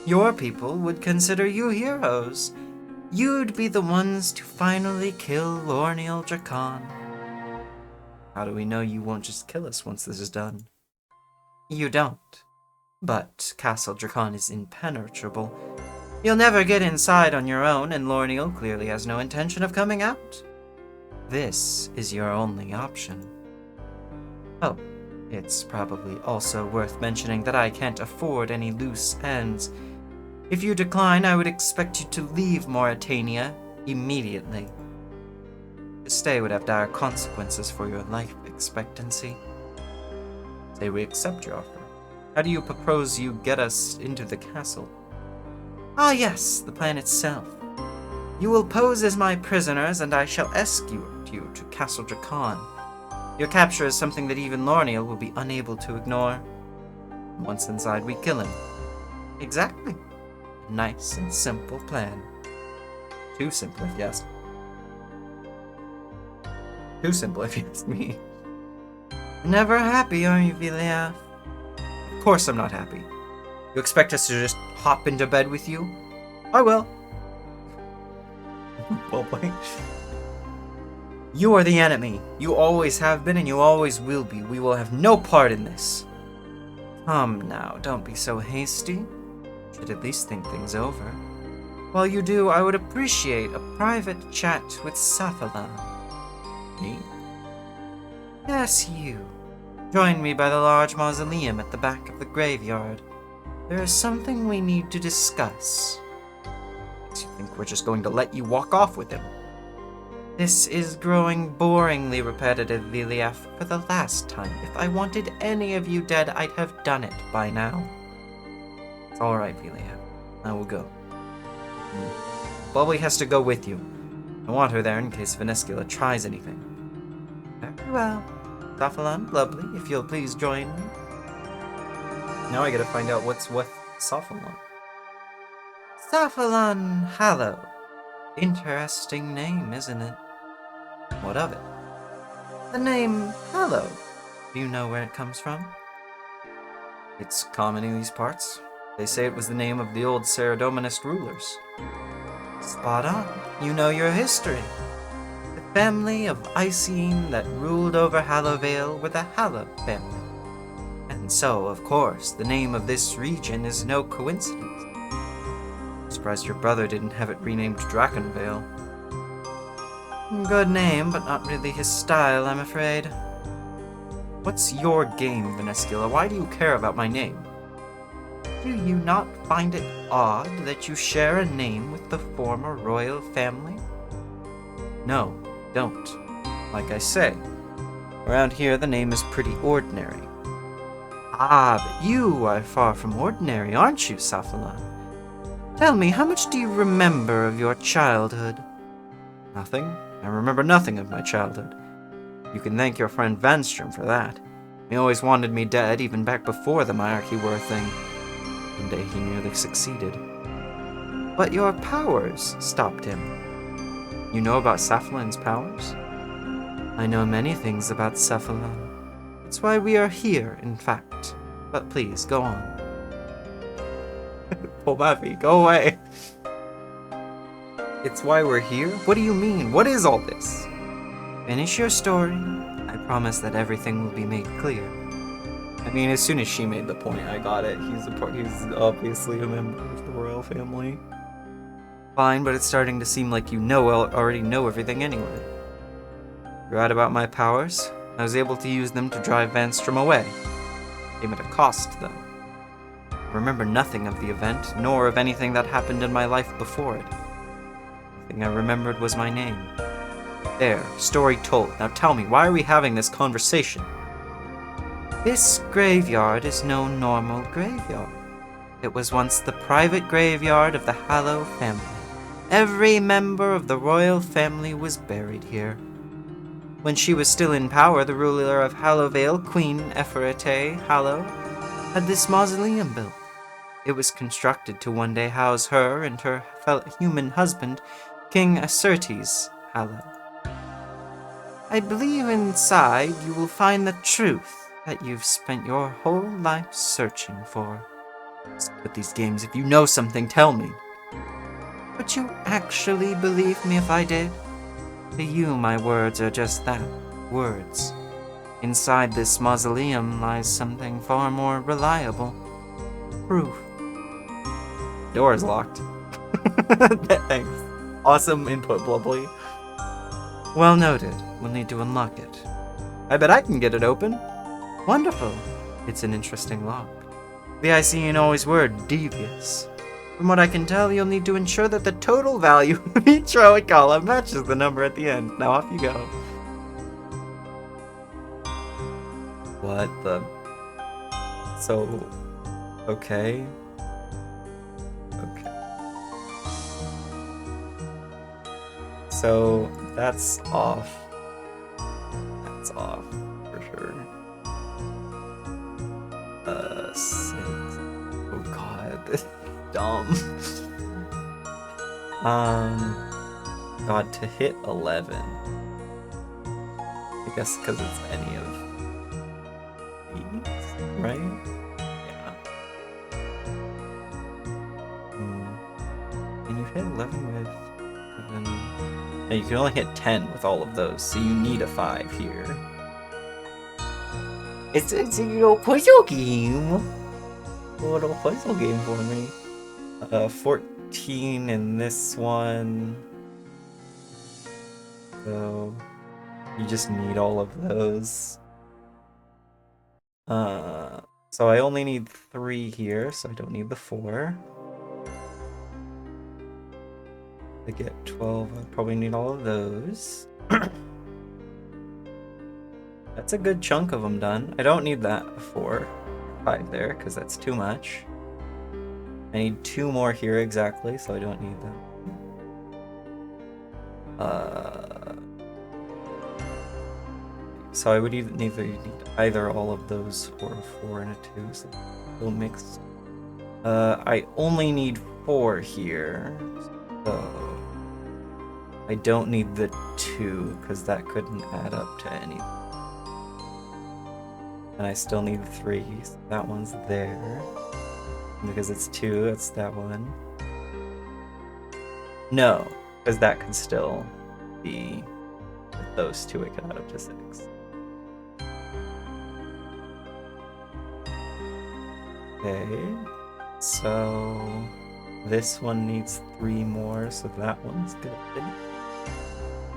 Your people would consider you heroes. You'd be the ones to finally kill Lorneal Dracan. How do we know you won't just kill us once this is done? You don't. But Castle Dracan is impenetrable. You'll never get inside on your own, and Lorneal clearly has no intention of coming out. This is your only option. Oh, it's probably also worth mentioning that I can't afford any loose ends. If you decline, I would expect you to leave Mauritania immediately. To stay would have dire consequences for your life expectancy. Say we accept your offer. How do you propose you get us into the castle? Ah yes, the plan itself. You will pose as my prisoners, and I shall escort you to Castle Dracan. Your capture is something that even Lorneal will be unable to ignore. Once inside, we kill him. Exactly. A nice and simple plan. Too simple, if you ask. Too simple, if you ask me. Never happy, are you, Villiaf? Of course I'm not happy. You expect us to just hop into bed with you? I will. Well played. You are the enemy. You always have been and you always will be. We will have no part in this. Come now, don't be so hasty. Should at least think things over. While you do, I would appreciate a private chat with Saphalan. Me? Yes, you. Join me by the large mausoleum at the back of the graveyard. There is something we need to discuss. Do you think we're just going to let you walk off with him? This is growing boringly repetitive, Villiaf, for the last time. If I wanted any of you dead, I'd have done it by now. It's alright, Villiaf. I will go. Bubbly has to go with you. I want her there in case Venescula tries anything. Very well. Saphalan, lovely, if you'll please join me. Now I gotta find out what's with Saphalan. Saphalan Hallowed. Interesting name, isn't it? What of it? The name Hallowed. Do you know where it comes from? It's common in these parts. They say it was the name of the old Ceradominist rulers. Spot on. You know your history. The family of Icyene that ruled over Hallowvale were the Hallowed family. And so, of course, the name of this region is no coincidence. I'm surprised your brother didn't have it renamed Drakenvale. Good name, but not really his style, I'm afraid. What's your game, Venescula? Why do you care about my name? Do you not find it odd that you share a name with the former royal family? No, don't. Like I say, around here the name is pretty ordinary. Ah, but you are far from ordinary, aren't you, Saphalan? Tell me, how much do you remember of your childhood? Nothing. I remember nothing of my childhood. You can thank your friend Vanstrom for that. He always wanted me dead, even back before the monarchy were a thing. One day he nearly succeeded. But your powers stopped him. You know about Saphalan's powers? I know many things about Saphalan. That's why we are here, in fact. But please, go on. Pomavi, go away. It's why we're here? What do you mean? What is all this? Finish your story. I promise that everything will be made clear. I mean, as soon as she made the point, I got it. He's obviously a member of the royal family. Fine, but it's starting to seem like you already know everything anyway. You're right about my powers. I was able to use them to drive Vanstrom away. Came at a cost, though. I remember nothing of the event, nor of anything that happened in my life before it. The thing I remembered was my name. There, story told. Now tell me, why are we having this conversation? This graveyard is no normal graveyard. It was once the private graveyard of the Hallowed family. Every member of the royal family was buried here. When she was still in power, the ruler of Hallowvale, Queen Eferete Hallowed, had this mausoleum built. It was constructed to one day house her and her fellow human husband, King Acertes Hallowed. I believe inside you will find the truth that you've spent your whole life searching for. With these games, if you know something, tell me. Would you actually believe me if I did? To you, my words are just that, words. Inside this mausoleum lies something far more reliable. Proof. Door is locked. Thanks. Awesome input, Blubbly. Well noted. We'll need to unlock it. I bet I can get it open. Wonderful. It's an interesting lock. The Icyene always were devious. From what I can tell, you'll need to ensure that the total value of each row and column matches the number at the end. Now off you go. What the... So... Okay. Okay. So, that's off. That's off, for sure. 6. Oh god, this is dumb. God, to hit 11. I guess because it's any of these, right? Yeah. And you hit 11 with... No, you can only hit 10 with all of those, so you need a 5 here. It's a little puzzle game. A little puzzle game for me. 14 in this one. So you just need all of those. So I only need 3 here, so I don't need the 4. To get 12, I probably need all of those. That's a good chunk of them done. I don't need that 4, 5 there, because that's too much. I need 2 more here exactly, so I don't need that. So I would either need either all of those or a 4 and a 2, so they'll mix. I only need 4 here, so I don't need the 2, because that couldn't add up to anything. And I still need 3, so that one's there. And because it's 2, it's that one. No, because that could still be with those 2, it could add up to 6. Okay, so this one needs 3 more, so that one's good.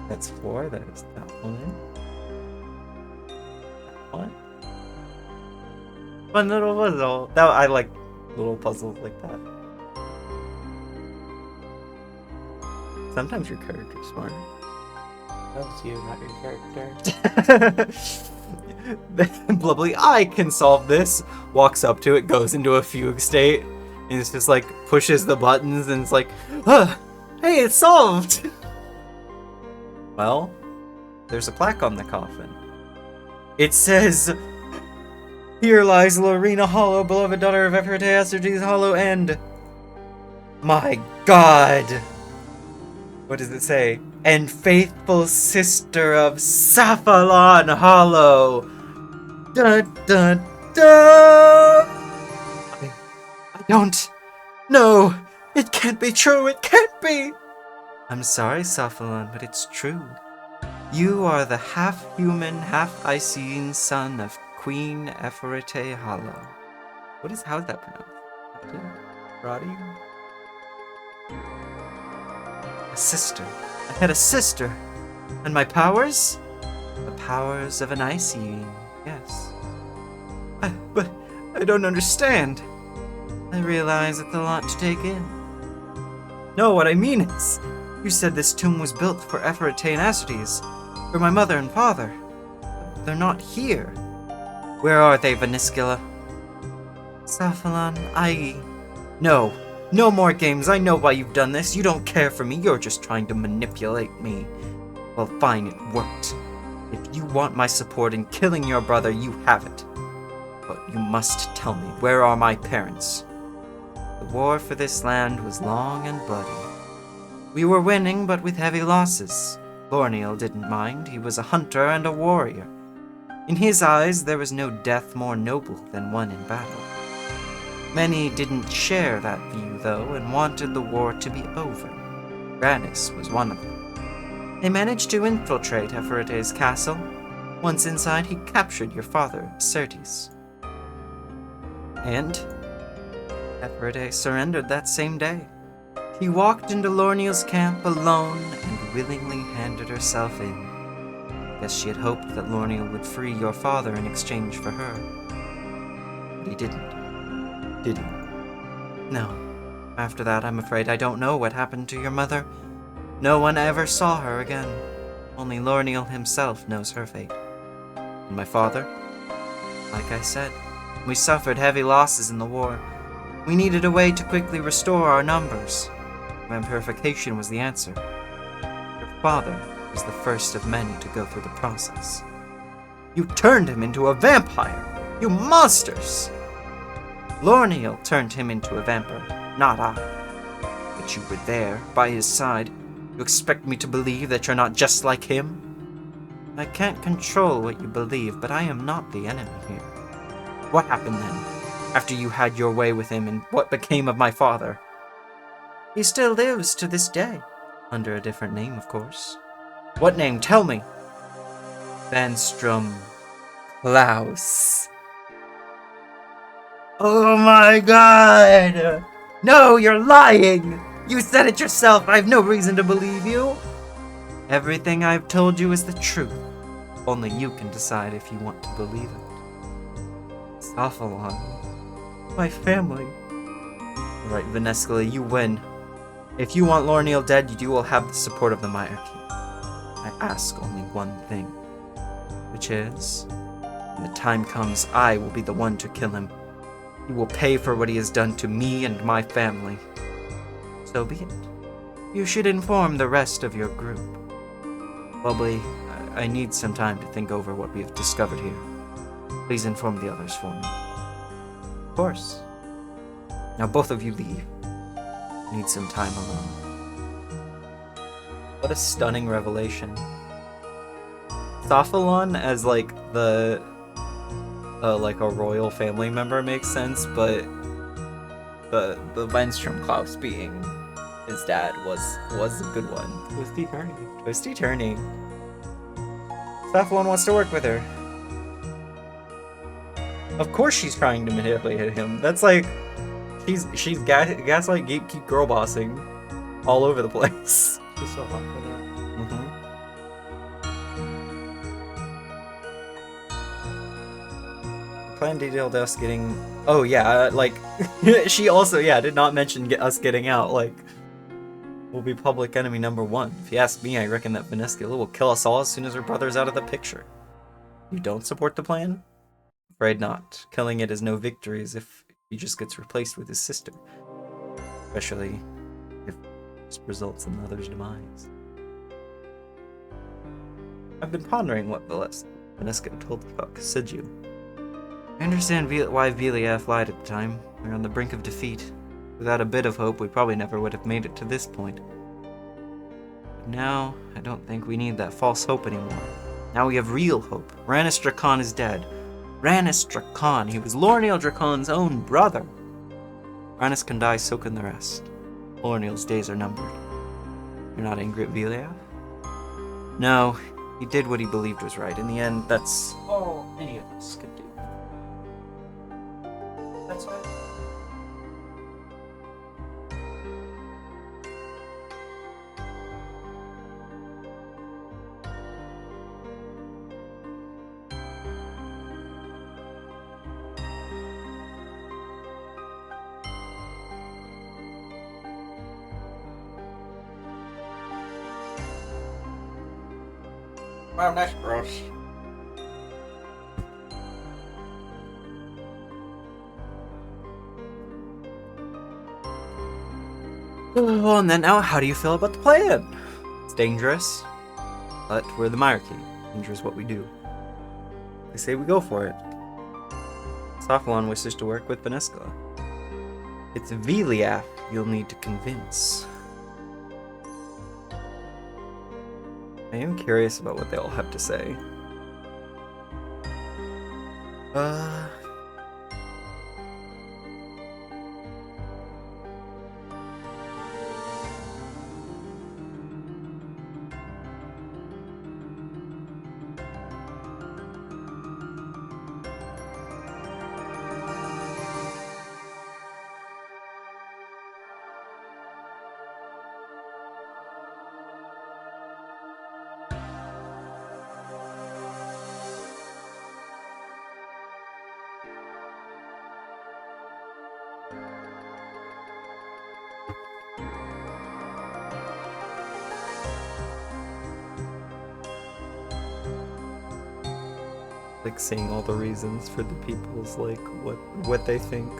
That's 4, there's that one. That one. Fun little puzzle. That, I like little puzzles like that. Sometimes your character's smart. That was you, not your character. Blubbly, I can solve this. Walks up to it, goes into a fugue state, and it's just like pushes the buttons, and it's like, hey, it's solved. Well, there's a plaque on the coffin. It says, "Here lies Lorena Hollow, beloved daughter of Ephrata Acertes Hollow, and my God." What does it say? "And faithful sister of Saphalon Hollow." Dun dun dun! I don't. No! It can't be true! It can't be! I'm sorry, Saphalon, but it's true. You are the half-human, half-Icyene son of Queen Ephrata Hollow. How is that pronounced? Roddy? A sister. I had a sister. And my powers? The powers of an Icyene, yes. But I don't understand. I realize it's a lot to take in. No, what I mean is, you said this tomb was built for Ephrata and Acertes, for my mother and father. They're not here. Where are they, Vaniscula? Saphalon, No. No more games. I know why you've done this. You don't care for me. You're just trying to manipulate me. Well, fine, it worked. If you want my support in killing your brother, you have it. But you must tell me, where are my parents? The war for this land was long and bloody. We were winning, but with heavy losses. Lorniel didn't mind. He was a hunter and a warrior. In his eyes, there was no death more noble than one in battle. Many didn't share that view, though, and wanted the war to be over. Granis was one of them. They managed to infiltrate Hepheride's castle. Once inside, he captured your father, Certes. And Hepheride surrendered that same day. He walked into Lorniel's camp alone and willingly handed herself in. Guess she had hoped that Lorniel would free your father in exchange for her. But he didn't. Did he? No. After that, I'm afraid I don't know what happened to your mother. No one ever saw her again. Only Lorniel himself knows her fate. And my father? Like I said, we suffered heavy losses in the war. We needed a way to quickly restore our numbers. Vampirification was the answer. Your father was the first of many to go through the process. You turned him into a vampire! You monsters! Lorniel turned him into a vampire, not I. But you were there, by his side. You expect me to believe that you're not just like him? I can't control what you believe, but I am not the enemy here. What happened then, after you had your way with him, and what became of my father? He still lives to this day. Under a different name, of course. What name? Tell me! Vanstrom Klaus. Oh my god! No, you're lying! You said it yourself! I have no reason to believe you! Everything I've told you is the truth. Only you can decide if you want to believe it. Sophalon. My family. Right, Venescula, you win. If you want Lorniel dead, you will have the support of the Meyer King. I ask only one thing, which is, when the time comes, I will be the one to kill him. He will pay for what he has done to me and my family. So be it. You should inform the rest of your group. Bubbly, I need some time to think over what we have discovered here. Please inform the others for me. Of course. Now both of you leave. I need some time alone. What a stunning revelation. Sophalon as like the like a royal family member makes sense, but the Weinstrom Klaus being his dad was a good one. Twisty turny. Twisty turny. Sophalon wants to work with her. Of course she's trying to manipulate him. That's like she's gaslight gatekeep girl bossing all over the place. She's so hot for that. Plan detailed us getting. Oh yeah, like she also did not mention us getting out. Like we'll be public enemy number 1. If you ask me, I reckon that Venescula will kill us all as soon as her brother's out of the picture. You don't support the plan? Afraid not. Killing it is no victories if he just gets replaced with his sister. Especially if this results in the other's demise. I've been pondering what Venesca told us about Kasidju. I understand why Viliath lied at the time. We were on the brink of defeat. Without a bit of hope, we probably never would have made it to this point. But now, I don't think we need that false hope anymore. Now we have real hope. Rannis Drakon is dead. Rannis Drakon, he was Lorniel Drakon's own brother. Rannis can die, so can the rest. Lorniel's days are numbered. You're not angry at Viliath? No, he did what he believed was right. In the end, that's all any of us could do. That's right. Wow, that's gross. Well, and then now, how do you feel about the plan? It's dangerous, but we're the monarchy. Dangerous what we do. I say we go for it. Sophalon wishes to work with Venescula. It's Viliath you'll need to convince. I am curious about what they all have to say. Like seeing all the reasons for the people's like what they think.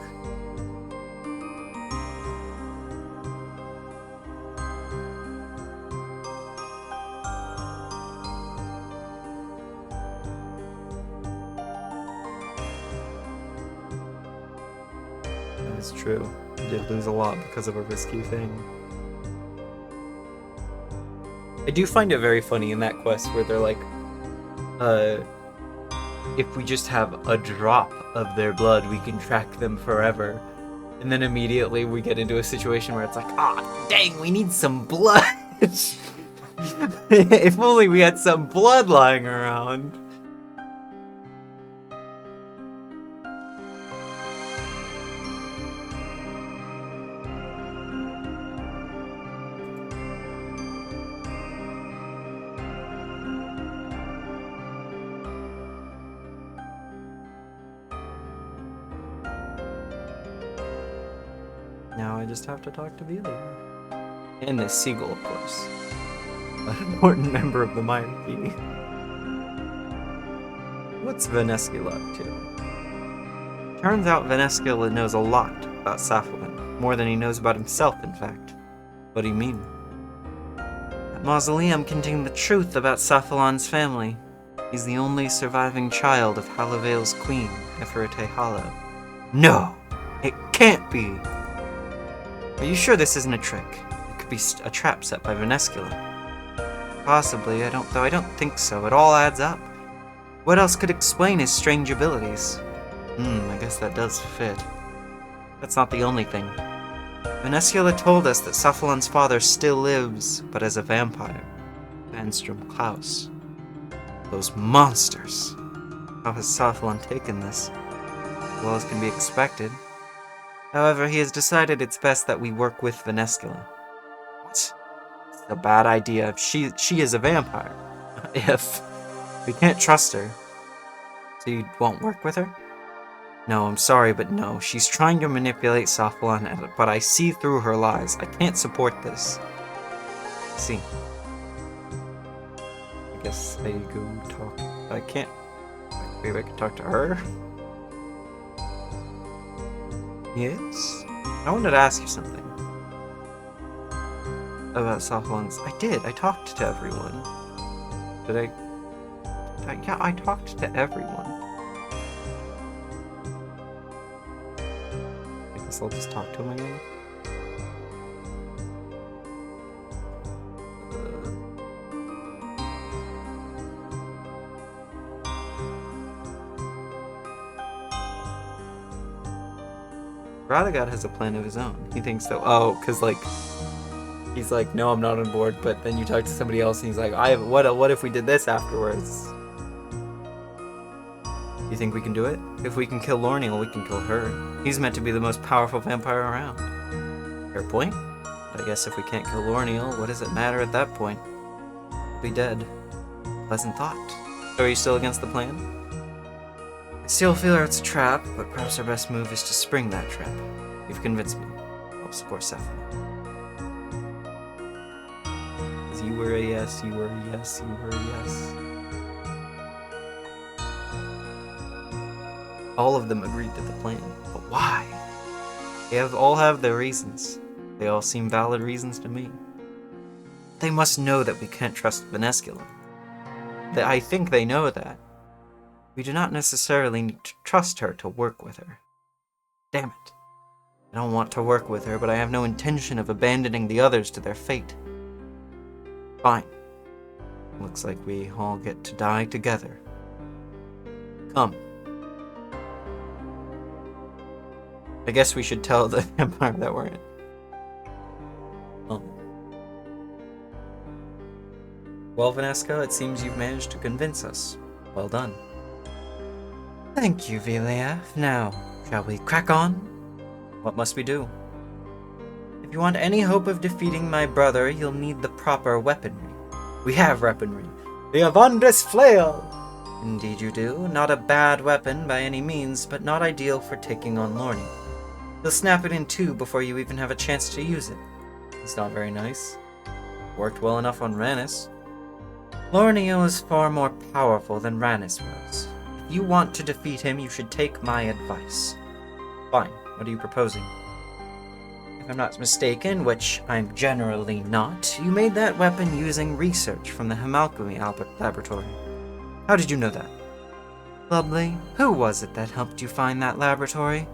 That is true. You did lose a lot because of a risky thing. I do find it very funny in that quest where they're like, if we just have a drop of their blood, we can track them forever. And then immediately we get into a situation where it's like, ah, dang, we need some blood. If only we had some blood lying around. Now I just have to talk to Velia. And this seagull, of course. An important member of the monarchy. What's Veneskula up to? Turns out Veneskula knows a lot about Sapphilan. More than he knows about himself, in fact. What do you mean? That mausoleum contained the truth about Sapphilan's family. He's the only surviving child of Hallowd's queen, Nefertiti Hollow. No! It can't be! Are you sure this isn't a trick? It could be a trap set by Veneskula. Possibly, though I don't think so. It all adds up. What else could explain his strange abilities? I guess that does fit. That's not the only thing. Veneskula told us that Sapphilan's father still lives, but as a vampire. Vanstrom Klaus. Those monsters! How has Sapphilan taken this? Well as can be expected. However, he has decided it's best that we work with Veneskula. What? It's a bad idea. She is a vampire. If. We can't trust her. So you won't work with her? No, I'm sorry, but no. She's trying to manipulate Sapphilan, but I see through her lies. I can't support this. See. I guess I go talk. I can't. Maybe I can talk to her? Yes? I wanted to ask you something. About Sapphilan's. I did. I talked to everyone. Did I? Yeah, I talked to everyone. I guess I'll just talk to him again. Radagast has a plan of his own. He thinks that, because, like, he's like, no, I'm not on board, but then you talk to somebody else and he's like, what if we did this afterwards? You think we can do it? If we can kill Lorniel, we can kill her. He's meant to be the most powerful vampire around. Fair point. But I guess if we can't kill Lorniel, what does it matter at that point? We'll be dead. Pleasant thought. So are you still against the plan? I still feel it's a trap, but perhaps our best move is to spring that trap. You've convinced me. I'll support Sapphilan. You were a yes, you were a yes, you were a yes. All of them agreed to the plan, but why? They all have their reasons. They all seem valid reasons to me. They must know that we can't trust Veneskula. I think they know that. We do not necessarily need to trust her to work with her. Damn it. I don't want to work with her, but I have no intention of abandoning the others to their fate. Fine. Looks like we all get to die together. Come. I guess we should tell the Empire that we're in. Oh. Well, Vanessa, it seems you've managed to convince us. Well done. Thank you, Vilea. Now, shall we crack on? What must we do? If you want any hope of defeating my brother, you'll need the proper weaponry. We have weaponry. The Avandris Flail! Indeed you do. Not a bad weapon by any means, but not ideal for taking on Lorne. You'll snap it in two before you even have a chance to use it. It's not very nice. Worked well enough on Rannis. Lorneal is far more powerful than Rannis was. If you want to defeat him, you should take my advice. Fine. What are you proposing? If I'm not mistaken, which I'm generally not, you made that weapon using research from the Hemalchemy laboratory. How did you know that? Lovely. Who was it that helped you find that laboratory?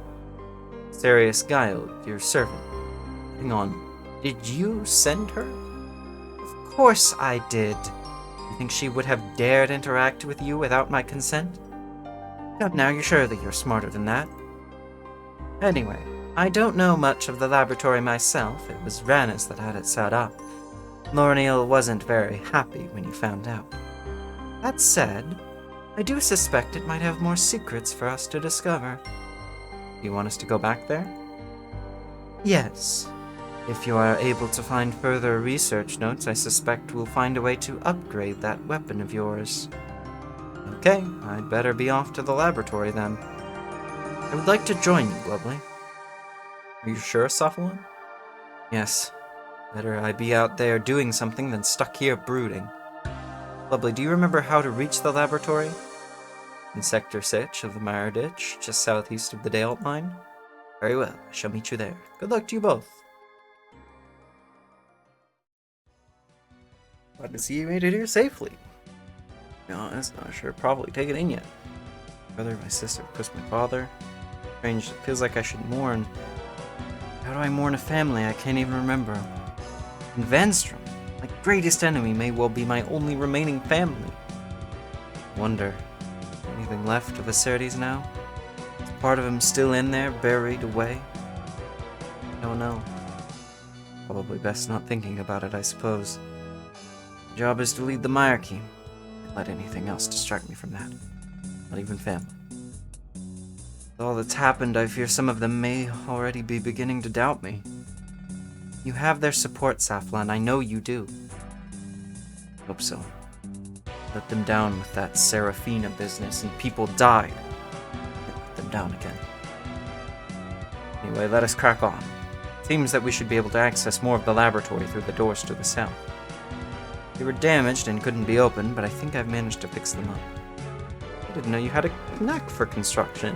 Sirius Guile, your servant. Hang on. Did you send her? Of course I did. You think she would have dared interact with you without my consent? Come now, you're sure that you're smarter than that. Anyway, I don't know much of the laboratory myself. It was Rannis that had it set up. Lorneal wasn't very happy when he found out. That said, I do suspect it might have more secrets for us to discover. You want us to go back there? Yes. If you are able to find further research notes, I suspect we'll find a way to upgrade that weapon of yours. Okay, I'd better be off to the laboratory then. I would like to join you, Lovely. Are you sure, Cephalon? Yes. Better I be out there doing something than stuck here brooding. Lovely, do you remember how to reach the laboratory? In Sector 6 of the Mire Ditch, just southeast of the Dale Mine? Very well, I shall meet you there. Good luck to you both. Glad to see you made it here safely. No, that's not sure. Probably take it in yet. My brother, my sister, of course my father. Strange, it feels like I should mourn. How do I mourn a family I can't even remember? And Vanstrom, my greatest enemy, may well be my only remaining family. Wonder, anything left of Acertes now? Is part of him still in there, buried away? I don't know. Probably best not thinking about it, I suppose. My job is to lead the Myarchy. Can't let anything else distract me from that. Not even family. With all that's happened, I fear some of them may already be beginning to doubt me. You have their support, Saflan. I know you do. Hope so. Let them down with that Seraphina business, and people died. Let them down again. Anyway, let us crack on. Seems that we should be able to access more of the laboratory through the doors to the south. They were damaged and couldn't be opened, but I think I've managed to fix them up. I didn't know you had a knack for construction.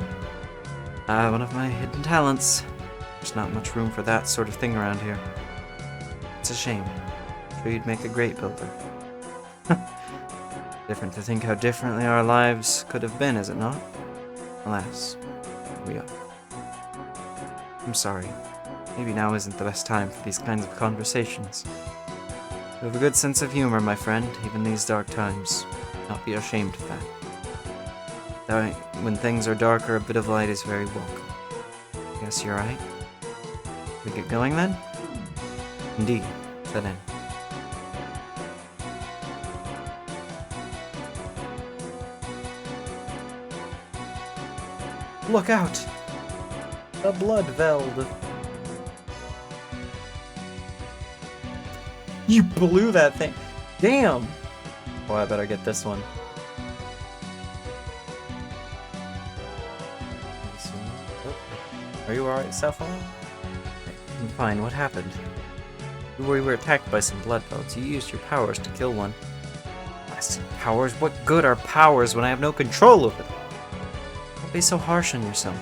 One of my hidden talents. There's not much room for that sort of thing around here. It's a shame. I'm sure you'd make a great builder. Different to think how differently our lives could have been, is it not? Alas, here we are. I'm sorry. Maybe now isn't the best time for these kinds of conversations. You have a good sense of humor, my friend, even these dark times. Not be ashamed of that. Though when things are darker, a bit of light is very welcome. Guess you're right. We get going then? Indeed, set in. Look out! The blood veld. You blew that thing. Damn! Boy, I better get this one. Are you alright, Cephalon? I'm fine. What happened? We were attacked by some blood velds. You used your powers to kill one. Blasted powers? What good are powers when I have no control over them? Don't be so harsh on yourself.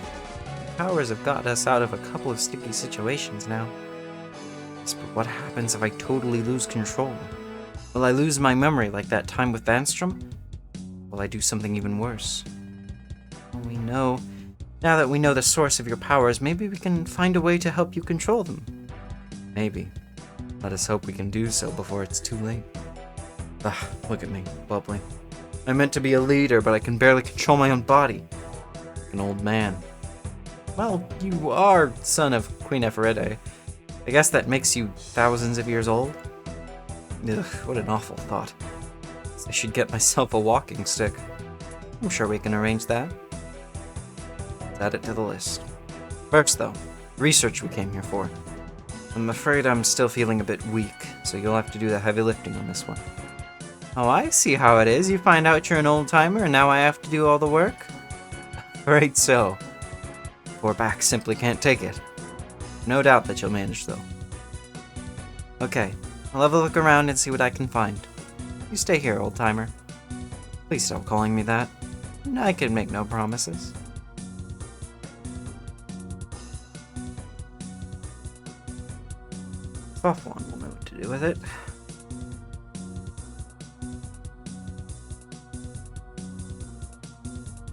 Your powers have got us out of a couple of sticky situations now. Yes, but what happens if I totally lose control? Will I lose my memory like that time with Vanstrom? Will I do something even worse? All we know Now that we know the source of your powers, maybe we can find a way to help you control them. Maybe. Let us hope we can do so before it's too late. Ugh, look at me, bubbly. I meant to be a leader, but I can barely control my own body. Like an old man. Well, you are son of Queen Nefertiti. I guess that makes you thousands of years old? Ugh, what an awful thought. I should get myself a walking stick. I'm sure we can arrange that. Let's add it to the list. First, though, research we came here for. I'm afraid I'm still feeling a bit weak, so you'll have to do the heavy lifting on this one. Oh, I see how it is. You find out you're an old-timer, and now I have to do all the work? Right so. Poor back simply can't take it. No doubt that you'll manage, though. Okay, I'll have a look around and see what I can find. You stay here, old-timer. Please stop calling me that. I can make no promises. Soft one will know what to do with it.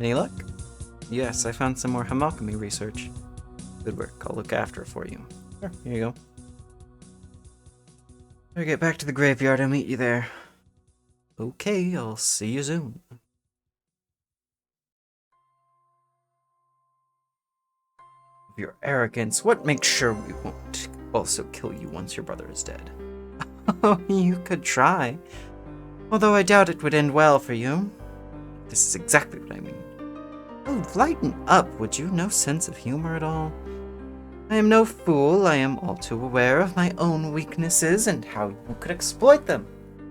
Any luck? Yes, I found some more alchemy research. Good work, I'll look after it for you. Sure, here you go. Better get back to the graveyard and meet you there. Okay, I'll see you soon. Of your arrogance, what makes sure we won't also kill you once your brother is dead? Oh, you could try. Although I doubt it would end well for you. This is exactly what I mean. Oh, lighten up, would you? No sense of humor at all? I am no fool. I am all too aware of my own weaknesses and how you could exploit them.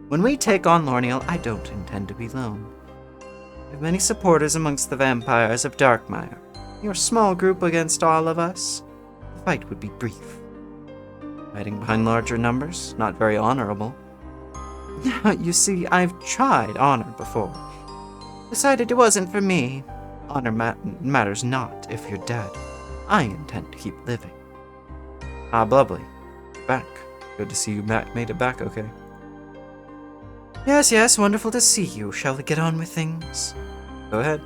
When we take on Lorniel, I don't intend to be alone. I have many supporters amongst the vampires of Darkmeyer. Your small group against all of us? The fight would be brief. Fighting behind larger numbers? Not very honorable. You see, I've tried honor before. Decided it wasn't for me. Honor matters not if you're dead. I intend to keep living. Ah, Blubbly. Back. Good to see you made it back okay. Yes, wonderful to see you. Shall we get on with things? Go ahead.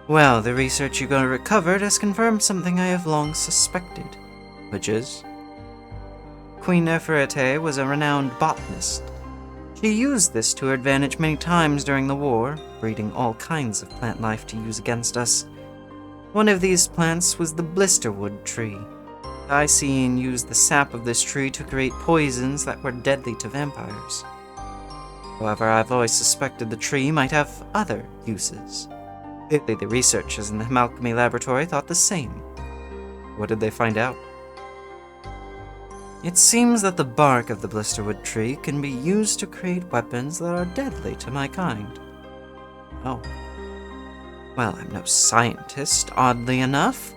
Well, the research you recovered has confirmed something I have long suspected. Which is? Queen Nefertiti was a renowned botanist. She used this to her advantage many times during the war, breeding all kinds of plant life to use against us. One of these plants was the blisterwood tree. Icyene used the sap of this tree to create poisons that were deadly to vampires. However, I've always suspected the tree might have other uses. Clearly, the researchers in the alchemy laboratory thought the same. What did they find out? It seems that the bark of the blisterwood tree can be used to create weapons that are deadly to my kind. Oh. Well, I'm no scientist, oddly enough.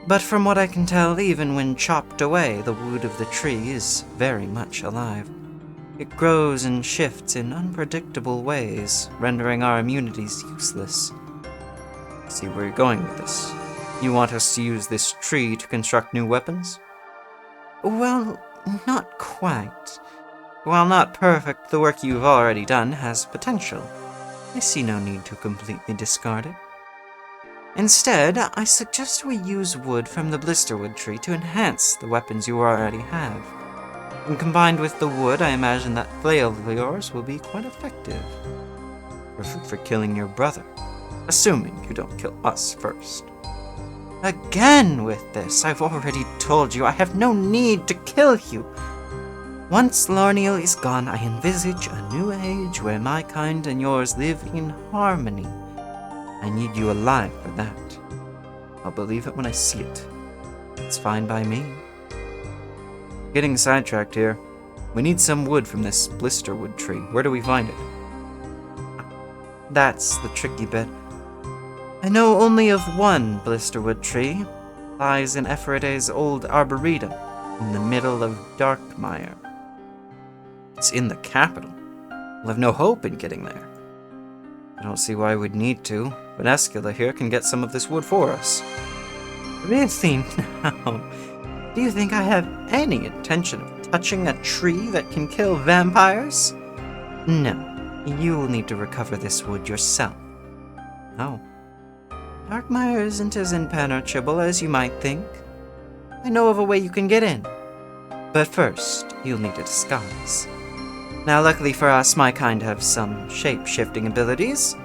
But from what I can tell, even when chopped away, the wood of the tree is very much alive. It grows and shifts in unpredictable ways, rendering our immunities useless. See where you're going with this. You want us to use this tree to construct new weapons? Well, not quite. While not perfect, the work you've already done has potential. I see no need to completely discard it. Instead, I suggest we use wood from the blisterwood tree to enhance the weapons you already have. When combined with the wood, I imagine that flail of yours will be quite effective. Perfect for killing your brother, assuming you don't kill us first. Again with this, I've already told you I have no need to kill you. Once Lorniel is gone, I envisage a new age where my kind and yours live in harmony. I need you alive for that. I'll believe it when I see it. It's fine by me. Getting sidetracked here. We need some wood from this blisterwood tree. Where do we find it? That's the tricky bit. I know only of one blisterwood tree. It lies in Nefertiti's old arboretum, in the middle of Darkmeyer. It's in the capital. We'll have no hope in getting there. I don't see why we'd need to, but Escula here can get some of this wood for us. Really now? Do you think I have any intention of touching a tree that can kill vampires? No, you'll need to recover this wood yourself. Oh. Darkmeyer isn't as impenetrable as you might think. I know of a way you can get in. But first, you'll need a disguise. Now, luckily for us, my kind have some shape-shifting abilities.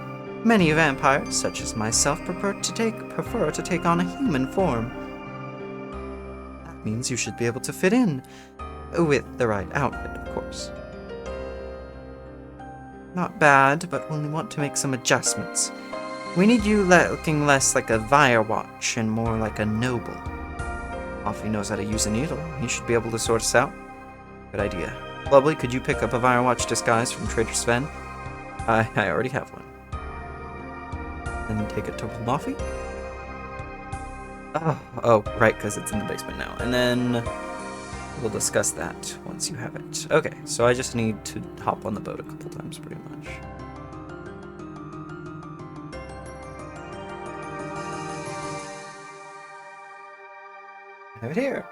Many vampires, such as myself, prefer to take on a human form. That means you should be able to fit in. With the right outfit, of course. Not bad, but we'll want to make some adjustments. We need you looking less like a Firewatch and more like a noble. If he knows how to use a needle, he should be able to sort us out. Good idea. Lovely, could you pick up a Firewatch disguise from Trader Sven? I already have one. And take it to Muffy? Oh, right, because it's in the basement now. And then we'll discuss that once you have it. Okay, so I just need to hop on the boat a couple times, pretty much. I have it here.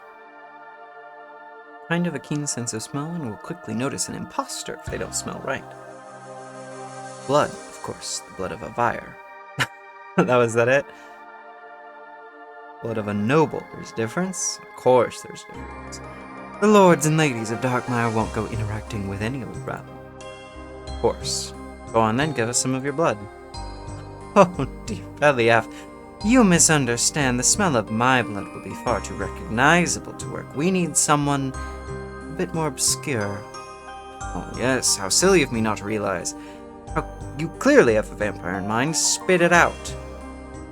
Kind of a keen sense of smell and will quickly notice an imposter if they don't smell right. Blood, of course, the blood of a Vire. Was that it? Blood of a noble. There's difference? Of course there's difference. The lords and ladies of Darkmeyer won't go interacting with any old rabble. Of course. Go on then, give us some of your blood. Oh, dear Beliaf, you misunderstand. The smell of my blood will be far too recognizable to work. We need someone a bit more obscure. Oh yes, how silly of me not to realize. You clearly have a vampire in mind. Spit it out.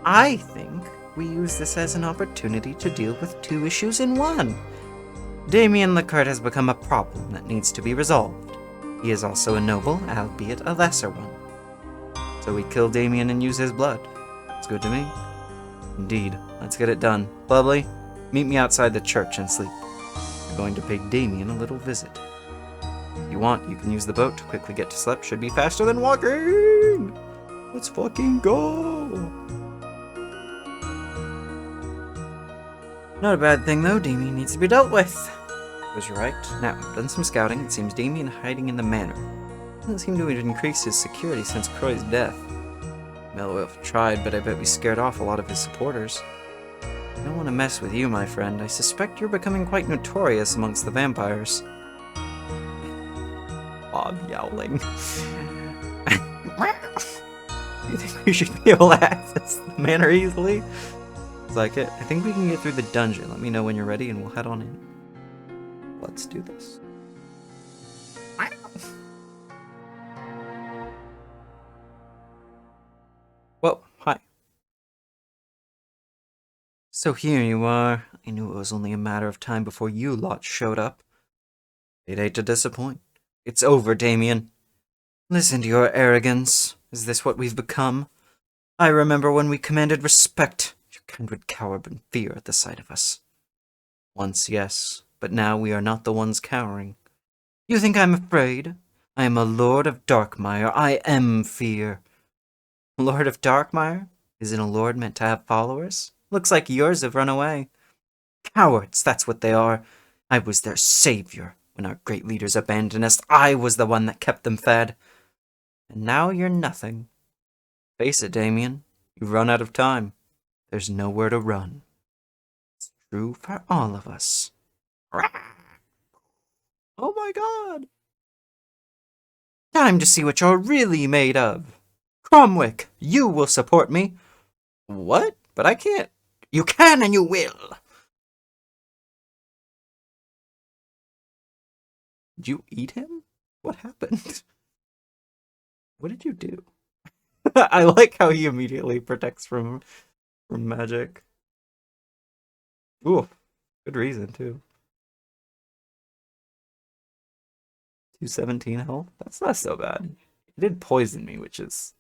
I think we use this as an opportunity to deal with two issues in one. Damien Lecurt has become a problem that needs to be resolved. He is also a noble, albeit a lesser one. So we kill Damien and use his blood. That's good to me. Indeed. Let's get it done. Lovely, meet me outside the church and sleep. We're going to pay Damien a little visit. If you want, you can use the boat to quickly get to sleep. Should be faster than walking! Let's fucking go! Not a bad thing though, Damien needs to be dealt with. Because you're right. Now, I've done some scouting. It seems Damien hiding in the manor. Doesn't seem to have increased his security since Croy's death. Melwolf tried, but I bet we scared off a lot of his supporters. I don't want to mess with you, my friend. I suspect you're becoming quite notorious amongst the vampires. Bob yowling. You think we should be able to access the manor easily? It's like it. I think we can get through the dungeon. Let me know when you're ready and we'll head on in. Let's do this. Whoa, hi. So here you are. I knew it was only a matter of time before you lot showed up. They'd hate to disappoint. It's over, Damien. Listen to your arrogance. Is this what we've become? I remember when we commanded respect. Your kind would cower in fear at the sight of us. Once, yes, but now we are not the ones cowering. You think I'm afraid? I am a Lord of Darkmeyer. I am fear. Lord of Darkmeyer? Isn't a lord meant to have followers? Looks like yours have run away. Cowards, that's what they are. I was their savior. When our great leaders abandoned us, I was the one that kept them fed. And now you're nothing. Face it, Damien. You've run out of time. There's nowhere to run. It's true for all of us. Oh my god! Time to see what you're really made of. Cromwick, you will support me. What? But I can't. You can and you will. Did you eat him? What happened? What did you do? I like how he immediately protects from magic. Ooh, good reason too. 217 health? That's not so bad. It did poison me, which is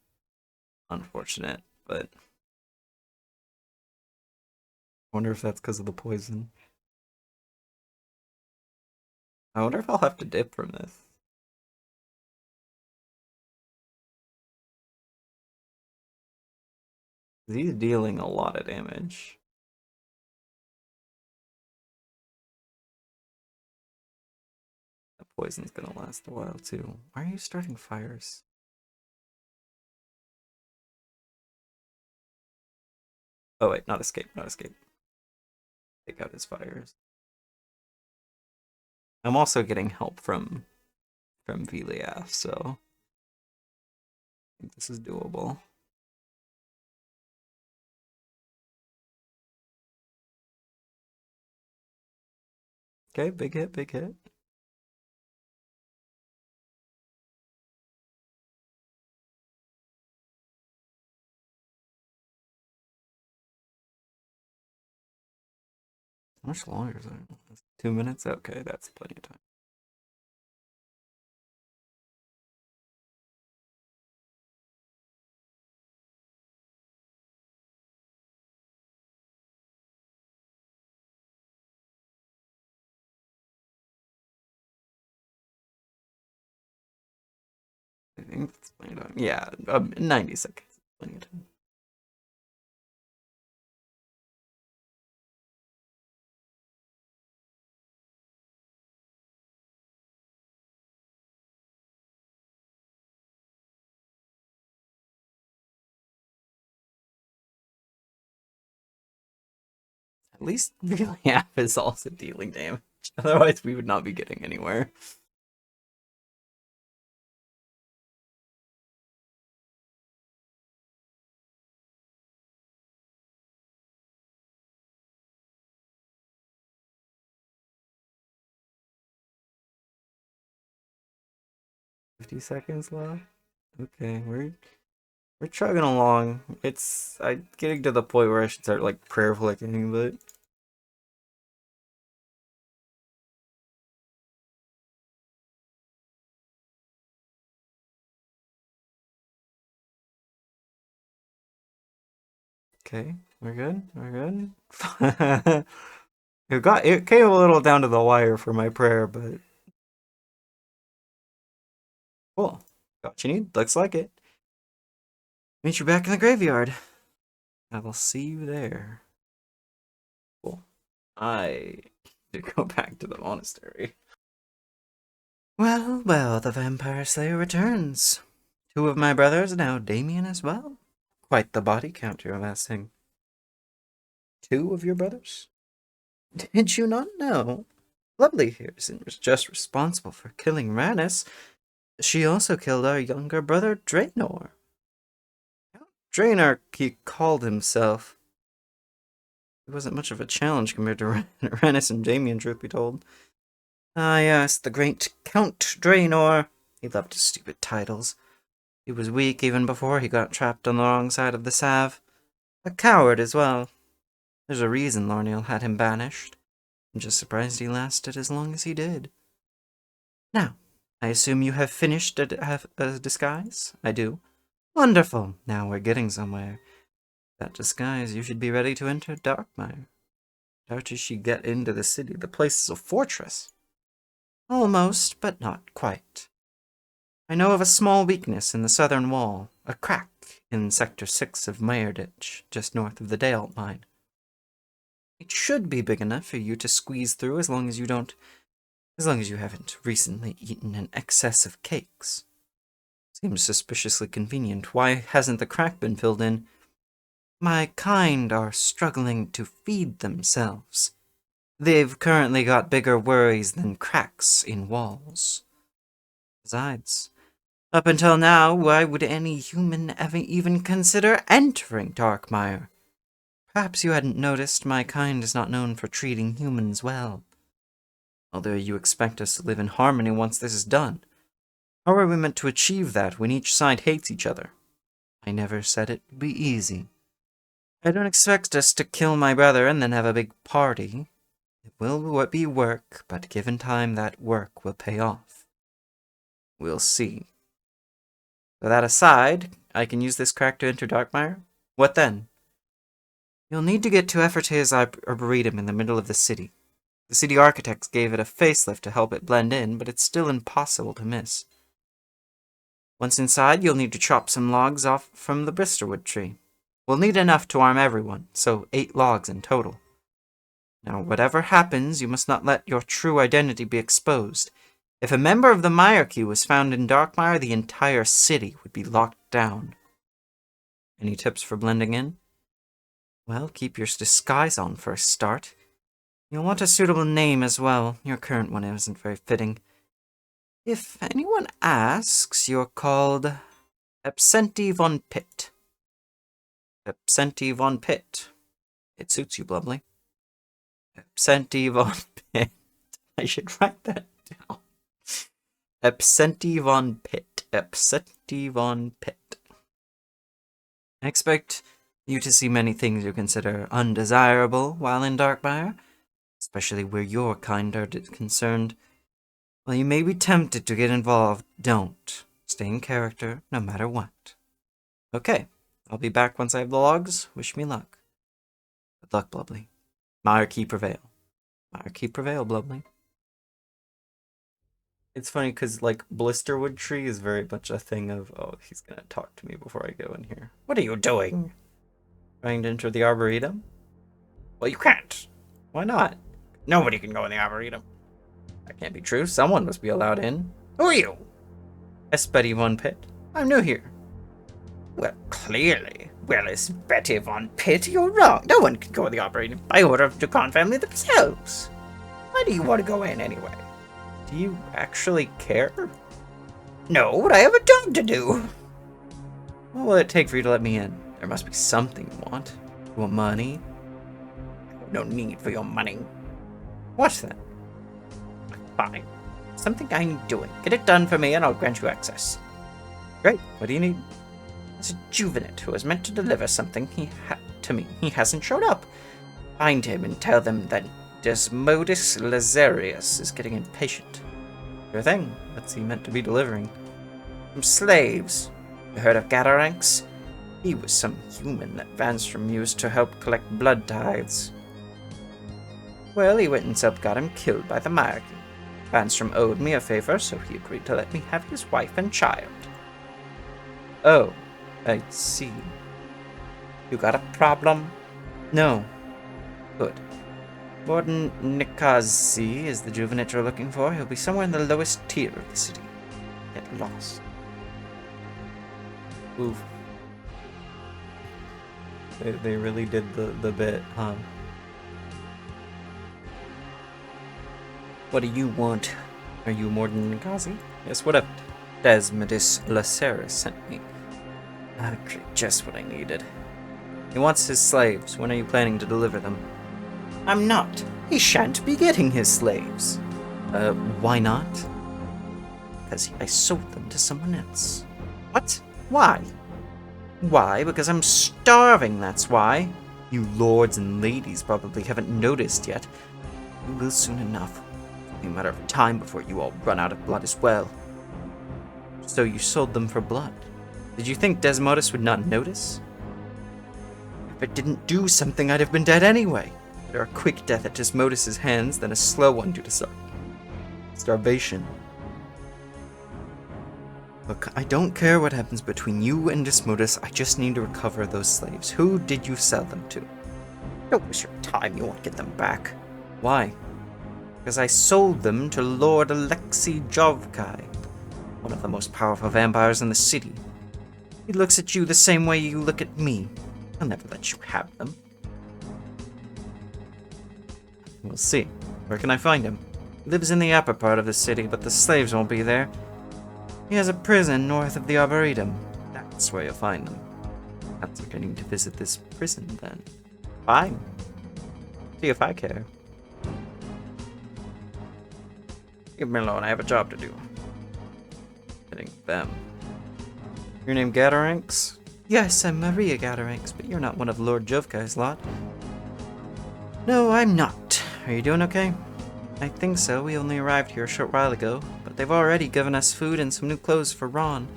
unfortunate, but I wonder if that's because of the poison. I wonder if I'll have to dip from this. He's dealing a lot of damage. That poison's gonna last a while too. Why are you starting fires? Oh wait, not escape, not escape. Take out his fires. I'm also getting help from Viliaf, so I think this is doable. Okay, big hit, big hit. How much longer is it? 2 minutes? Okay, that's plenty of time. I think that's plenty of time. Yeah, 90 seconds. Plenty of time. At least Viliaf is also dealing damage. Otherwise, we would not be getting anywhere. $50 left. Okay, we're chugging along. I'm getting to the point where I should start like prayer flicking, but 'kay, we're good. We're good. It came a little down to the wire for my prayer, but cool. Got what you need. Looks like it. Meet you back in the graveyard. I will see you there. Cool. I need to go back to the monastery. Well, well, the Vampire Slayer returns. 2 of my brothers, now Damien as well. Quite the body count you're amassing. 2 of your brothers? Did you not know? Lovely here was just responsible for killing Rannis. She also killed our younger brother Draenor. Draenor, he called himself. It wasn't much of a challenge compared to Rannis and Damien, truth be told. Ah yes, the great Count Draenor. He loved his stupid titles. He was weak even before he got trapped on the wrong side of the salve. A coward as well. There's a reason Lorneal had him banished. I'm just surprised he lasted as long as he did. Now, I assume you have finished a disguise? I do. Wonderful. Now we're getting somewhere. That disguise, you should be ready to enter Darkmeyer. How does she get into the city? The place is a fortress. Almost, but not quite. I know of a small weakness in the southern wall, a crack in Sector 6 of Meyerditch, just north of the Dale mine. It should be big enough for you to squeeze through as long as you haven't recently eaten an excess of cakes. Seems suspiciously convenient. Why hasn't the crack been filled in? My kind are struggling to feed themselves. They've currently got bigger worries than cracks in walls. Besides, up until now, why would any human ever even consider entering Darkmeyer? Perhaps you hadn't noticed my kind is not known for treating humans well. Although you expect us to live in harmony once this is done. How are we meant to achieve that when each side hates each other? I never said it would be easy. I don't expect us to kill my brother and then have a big party. It will be work, but given time, that work will pay off. We'll see. So that aside, I can use this crack to enter Darkmeyer? What then? You'll need to get to Eferte's Arboretum in the middle of the city. The city architects gave it a facelift to help it blend in, but it's still impossible to miss. Once inside, you'll need to chop some logs off from the Bristerwood tree. We'll need enough to arm everyone, so 8 logs in total. Now, whatever happens, you must not let your true identity be exposed. If a member of the Myarchy was found in Darkmeyer, the entire city would be locked down. Any tips for blending in? Well, keep your disguise on for a start. You'll want a suitable name as well. Your current one isn't very fitting. If anyone asks, you're called Absenti von Pitt. Absenti von Pitt. It suits you, Blubbly. Absenti von Pitt. I should write that down. Absenti von Pitt. Absenti von Pitt. I expect you to see many things you consider undesirable while in Darkmeyer, especially where your kind are concerned. While you may be tempted to get involved, don't. Stay in character, no matter what. Okay, I'll be back once I have the logs. Wish me luck. Good luck, Blubbly. Monarchy prevail. Monarchy prevail, Blubbly. It's funny because, like, Blisterwood Tree is very much a thing of, oh, he's gonna talk to me before I go in here. What are you doing? Trying to enter the Arboretum? Well, you can't. Why not? Nobody can go in the Arboretum. That can't be true. Someone must be allowed in. Who are you? Yes, Betty Von Pitt. I'm new here. Well, clearly. Well, as Betty Von Pitt, you're wrong. No one can go in the Arboretum by order of the Ducon family themselves. Why do you want to go in anyway? Do you actually care? No, but I have a job to do. What will it take for you to let me in? There must be something you want. You want money? No need for your money. What then? Fine. Something I need doing. Get it done for me and I'll grant you access. Great. What do you need? There's a juvenate who was meant to deliver something to me. He hasn't showed up. Find him and tell them that Desmodus Lazarius is getting impatient. Sure thing. What's he meant to be delivering? Some slaves. You heard of Gadaranx? He was some human that Vanstrom used to help collect blood tithes. Well, he went and got him killed by the Meyer King. Vanstrom owed me a favor, so he agreed to let me have his wife and child. Oh, I see. You got a problem? No. Good. Warden Nikazi is the juvenate you're looking for. He'll be somewhere in the lowest tier of the city. Get lost. Oof. They really did the bit, huh? What do you want? Are you Warden Nikazi? Yes, what if Desmodus Lazarius sent me? Just what I needed. He wants his slaves. When are you planning to deliver them? I'm not. He shan't be getting his slaves. Why not? Because I sold them to someone else. What? Why? Why? Because I'm starving, that's why. You lords and ladies probably haven't noticed yet. You will soon enough. Only a matter of time before you all run out of blood as well. So you sold them for blood. Did you think Desmodus would not notice? If it didn't do something, I'd have been dead anyway. Better a quick death at Desmodus's hands than a slow one due to starvation. Look, I don't care what happens between you and Desmodus. I just need to recover those slaves. Who did you sell them to? Don't waste your time. You won't get them back. Why? Because I sold them to Lord Alexei Jovkai, one of the most powerful vampires in the city. He looks at you the same way you look at me. I'll never let you have them. We'll see. Where can I find him? He lives in the upper part of the city, but the slaves won't be there. He has a prison north of the Arboretum. That's where you'll find them. Sounds like I need to visit this prison, then. Fine. See if I care. Leave me alone, I have a job to do. Hitting them. Your name Gadaranx? Yes, I'm Maria Gadaranx, but you're not one of Lord Jovkai's lot. No, I'm not. Are you doing okay? I think so. We only arrived here a short while ago, but they've already given us food and some new clothes for Ron.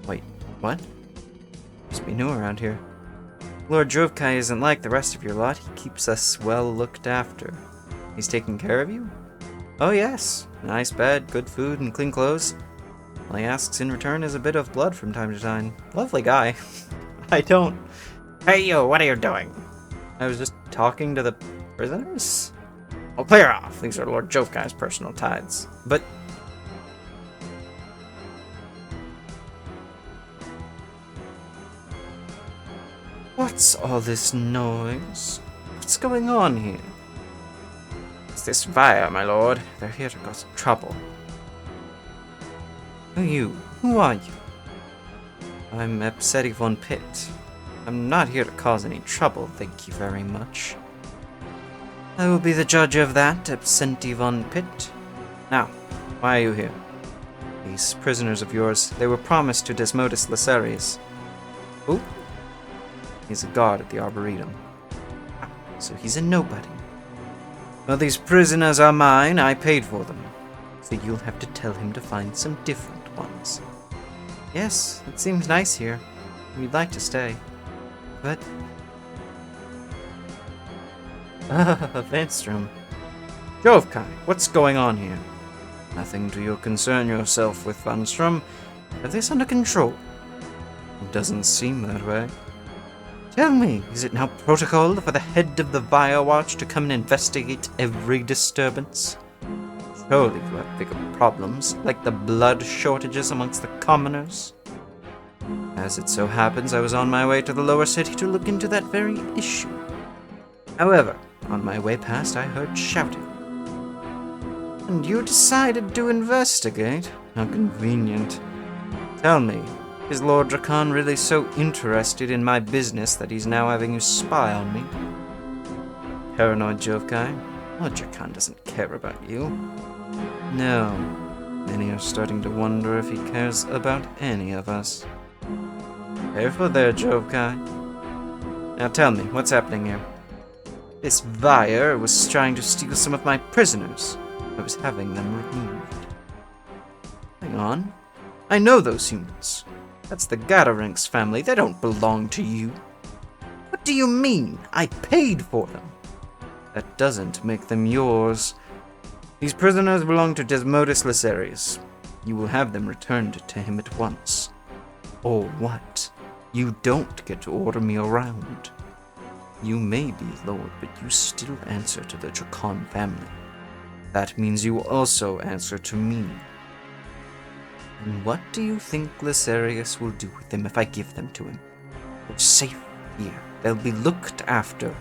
Wait, what? Must be new around here. Lord Jovkai isn't like the rest of your lot. He keeps us well looked after. He's taking care of you? Oh yes. Nice bed, good food, and clean clothes. All he asks in return is a bit of blood from time to time. Lovely guy. I don't... Hey you, what are you doing? I was just talking to the prisoners? Well, clear off. These are Lord Jovkai's personal tithes. But... What What's all this noise? What's going on here? It's this fire, my lord. They're here to cause trouble. Who are you? I'm Icyene von Pitt. I'm not here to cause any trouble, thank you very much. I will be the judge of that, Icyene von Pitt. Now, why are you here? These prisoners of yours, they were promised to Desmodus Lycerius. Who? He's a guard at the Arboretum. Ah, so he's a nobody. Well, these prisoners are mine. I paid for them. So you'll have to tell him to find some different ones. Yes, it seems nice here. We'd like to stay. But... Vanstrom. Jovkai, what's going on here? Nothing to your concern yourself with, Vanstrom. Have this under control? It doesn't seem that way. Tell me, is it now protocol for the head of the Firewatch to come and investigate every disturbance? Surely you have bigger problems, like the blood shortages amongst the commoners. As it so happens, I was on my way to the lower city to look into that very issue. However, on my way past, I heard shouting. And you decided to investigate? How convenient. Tell me, is Lord Drakan really so interested in my business that he's now having you spy on me? Paranoid Jovkai? Lord Drakan doesn't care about you. No. Many are starting to wonder if he cares about any of us. Careful there, Jovkai. Now tell me, what's happening here? This Vire was trying to steal some of my prisoners. I was having them removed. Hang on. I know those humans. That's the Gadarinx family. They don't belong to you. What do you mean? I paid for them. That doesn't make them yours. These prisoners belong to Desmodus Lycerius. You will have them returned to him at once. Or what? You don't get to order me around. You may be Lord, but you still answer to the Drakan family. That means you also answer to me. And what do you think Lycerius will do with them if I give them to him? They're safe here. They'll be looked after.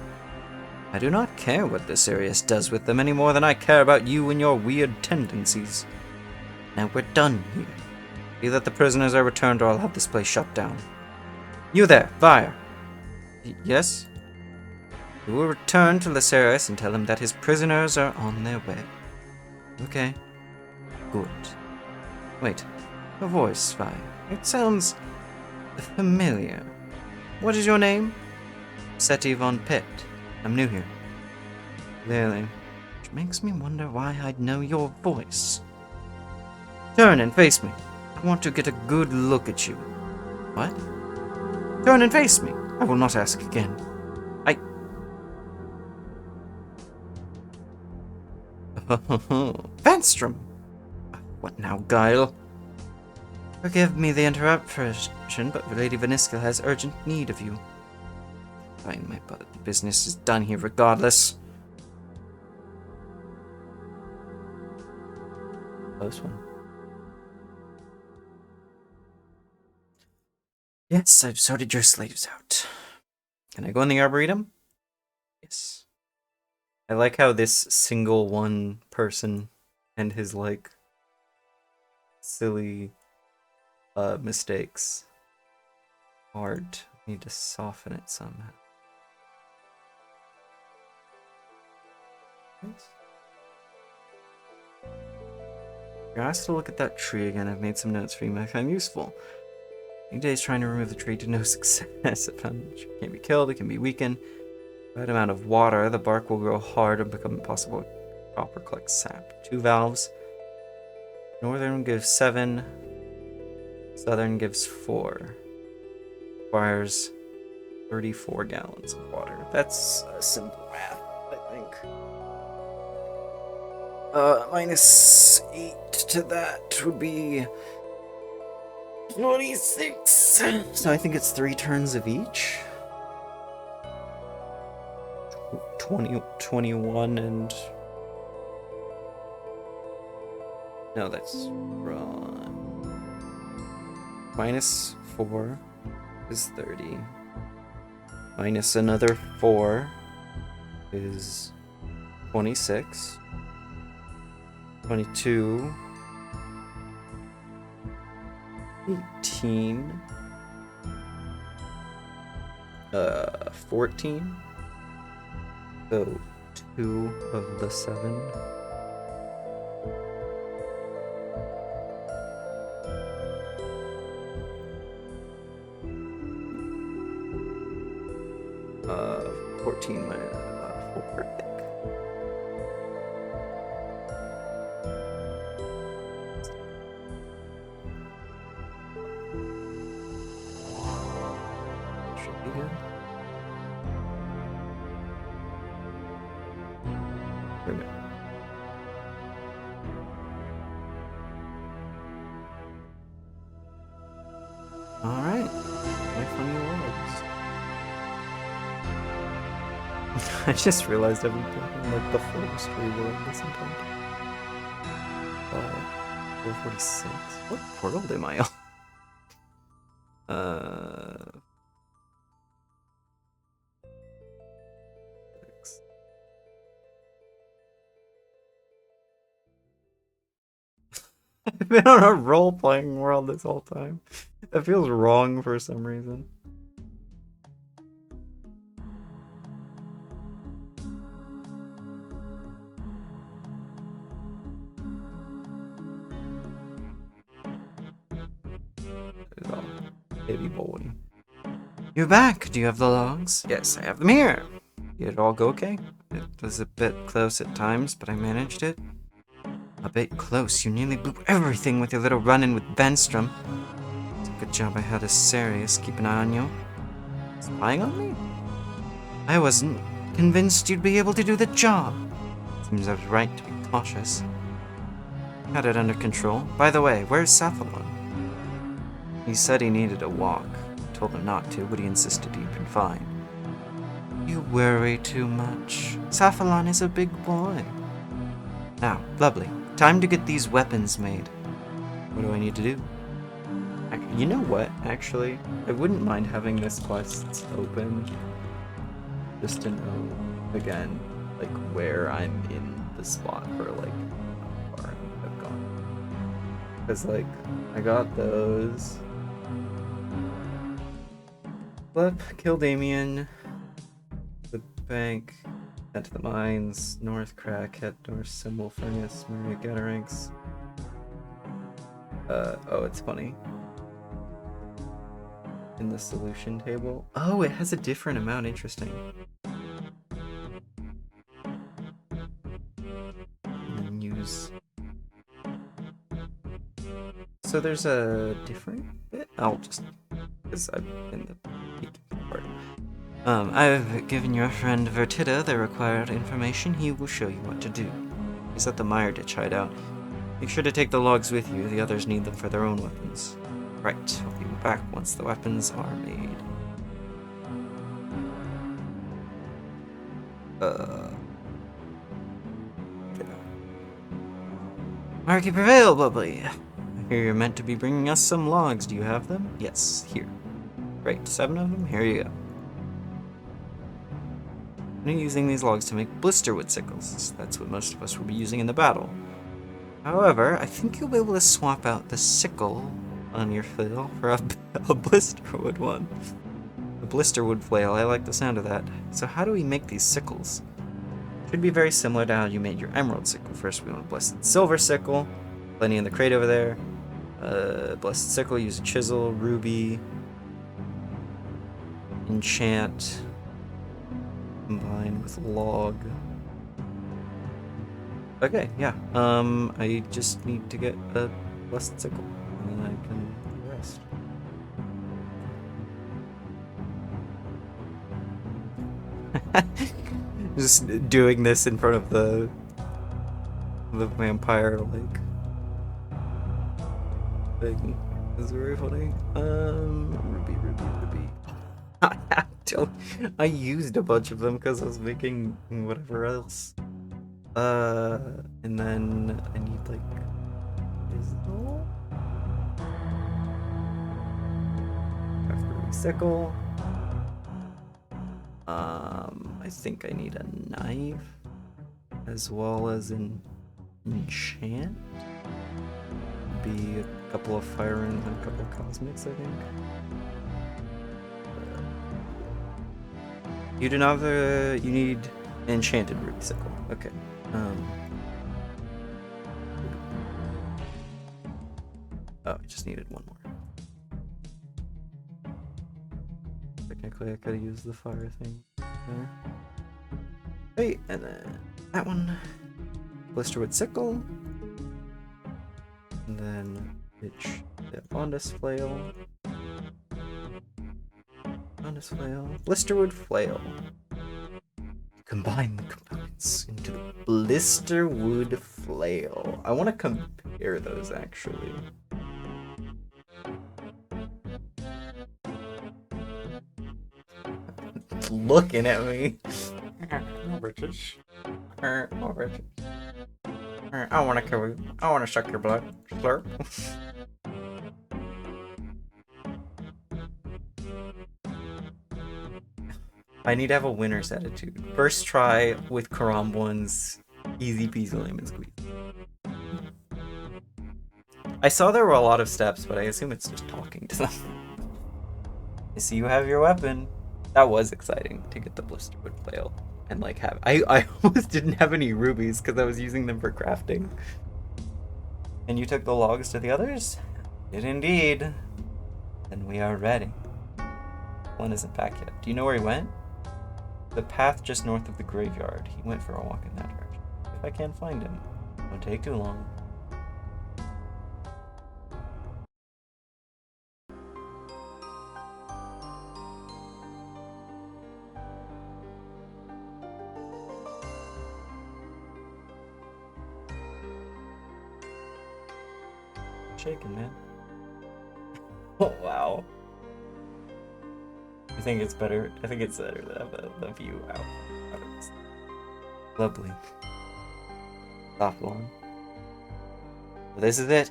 I do not care what Lycerius does with them any more than I care about you and your weird tendencies. Now we're done here. Either the prisoners are returned or I'll have this place shut down. You there, Vire. Yes? You will return to Lycerius and tell him that his prisoners are on their way. Okay. Good. Wait. A voice, Vire. It sounds familiar. What is your name? Icyene von Pitt. I'm new here. Clearly. Which makes me wonder why I'd know your voice. Turn and face me. I want to get a good look at you. What? Turn and face me. I will not ask again. Vanstrom! What now, Guile? Forgive me the interruption, but Lady Vaniska has urgent need of you. Fine, my business is done here regardless. Close one. Yes, I've sorted your slaves out. Can I go in the Arboretum? Yes. I like how this single one person and his, like, silly mistakes. Hard. Need to soften it somehow. You're asked to look at that tree again. I've made some notes for you. I find useful. Any days trying to remove the tree to no success. It can't be killed. It can be weakened. Right amount of water, the bark will grow hard and become impossible to proper collect sap. 2 valves. Northern gives 7. Southern gives 4. Requires 34 gallons of water. That's simple math, I think. Minus 8 to that would be 26. So I think it's 3 turns of each. 21 and... No, that's wrong. Minus 4 is 30. minus another 4 is 26. 22. 18. 14. So 2 of the 7. Uh, 14 minus 4, I think. Should be good. There we go. Alright. My funny logs. I just realized I've been playing like the full story world this entire time. 446. What world am I on? Six. I've been on a role-playing world this whole time. That feels wrong for some reason. It's all heavy bowling. You're back. Do you have the logs? Yes, I have them here. Did it all go okay? It was a bit close at times, but I managed it. A bit close. You nearly blew everything with your little run-in with Venstrom. It's a good job I had a Sirius keep an eye on you. Spying on me? I wasn't convinced you'd be able to do the job. Seems I was right to be cautious. Had it under control. By the way, where's Cephalon? He said he needed a walk. I told him not to, but he insisted he'd been fine. You worry too much. Cephalon is a big boy. Now, lovely. Time to get these weapons made. What do I need to do? You know what, actually? I wouldn't mind having this quest open. Just to know, again, like, where I'm in the spot for, like, how far I've gone. Because, like, I got those. Flip, kill Damien. The bank. Head to the mines. North Crack. Head north. Symbol Furnace. Maria Gatarinx. Oh, it's funny. In the solution table. Oh, it has a different amount. Interesting. And then use. So there's a different bit. I'll just, because I'm in the peeking part. I've given your friend Vertida the required information. He will show you what to do. He's at the Meyer Ditch hideout. Make sure to take the logs with you. The others need them for their own weapons. Right, I'll be back once the weapons are made. Marky Prevail, Bubbly. I hear you're meant to be bringing us some logs. Do you have them? Yes, here. Great, 7 of them? Here you go. I'm using these logs to make blisterwood sickles. That's what most of us will be using in the battle. However, I think you'll be able to swap out the sickle on your flail for a blisterwood one. A blisterwood flail, I like the sound of that. So how do we make these sickles? Should be very similar to how you made your emerald sickle. First we want a blessed silver sickle. Plenty in the crate over there. Blessed sickle, use a chisel, ruby. Enchant. Combine with log. Okay, yeah. I just need to get a blessed sickle. And then I can do the rest. Just doing this in front of the vampire, like, thing. This is very funny. Ruby. I used a bunch of them because I was making whatever else. And then I need, like, chisel. After sickle. I think I need a knife as well as an enchant. Be a couple of fire runes and a couple of cosmics, I think. You do not have you need an enchanted ruby sickle. Okay. Oh, I just needed one more. Technically, I could have used the fire thing there. Hey, and then that one. Blisterwood sickle. And then the Bondus flail. Bondus flail. Blisterwood flail. Combine the components into the Blisterwood flail. I want to compare those actually. Looking at me. No British. Oh, Richard. I want to kill you. I want to suck your blood. Slurp. I need to have a winner's attitude. First try with Karambwan's easy peasy lemon squeeze. I saw there were a lot of steps, but I assume it's just talking to them. I see you have your weapon. That was exciting to get the Blisterwood flail and like have. I almost didn't have any rubies because I was using them for crafting. And you took the logs to the others? Did indeed. Then we are ready. One isn't back yet. Do you know where he went? The path just north of the graveyard. He went for a walk in that direction. If I can't find him, it won't take too long. Shaking, man. Oh, wow. I think it's better to have the view out of this. Lovely. Soft lawn. This is it.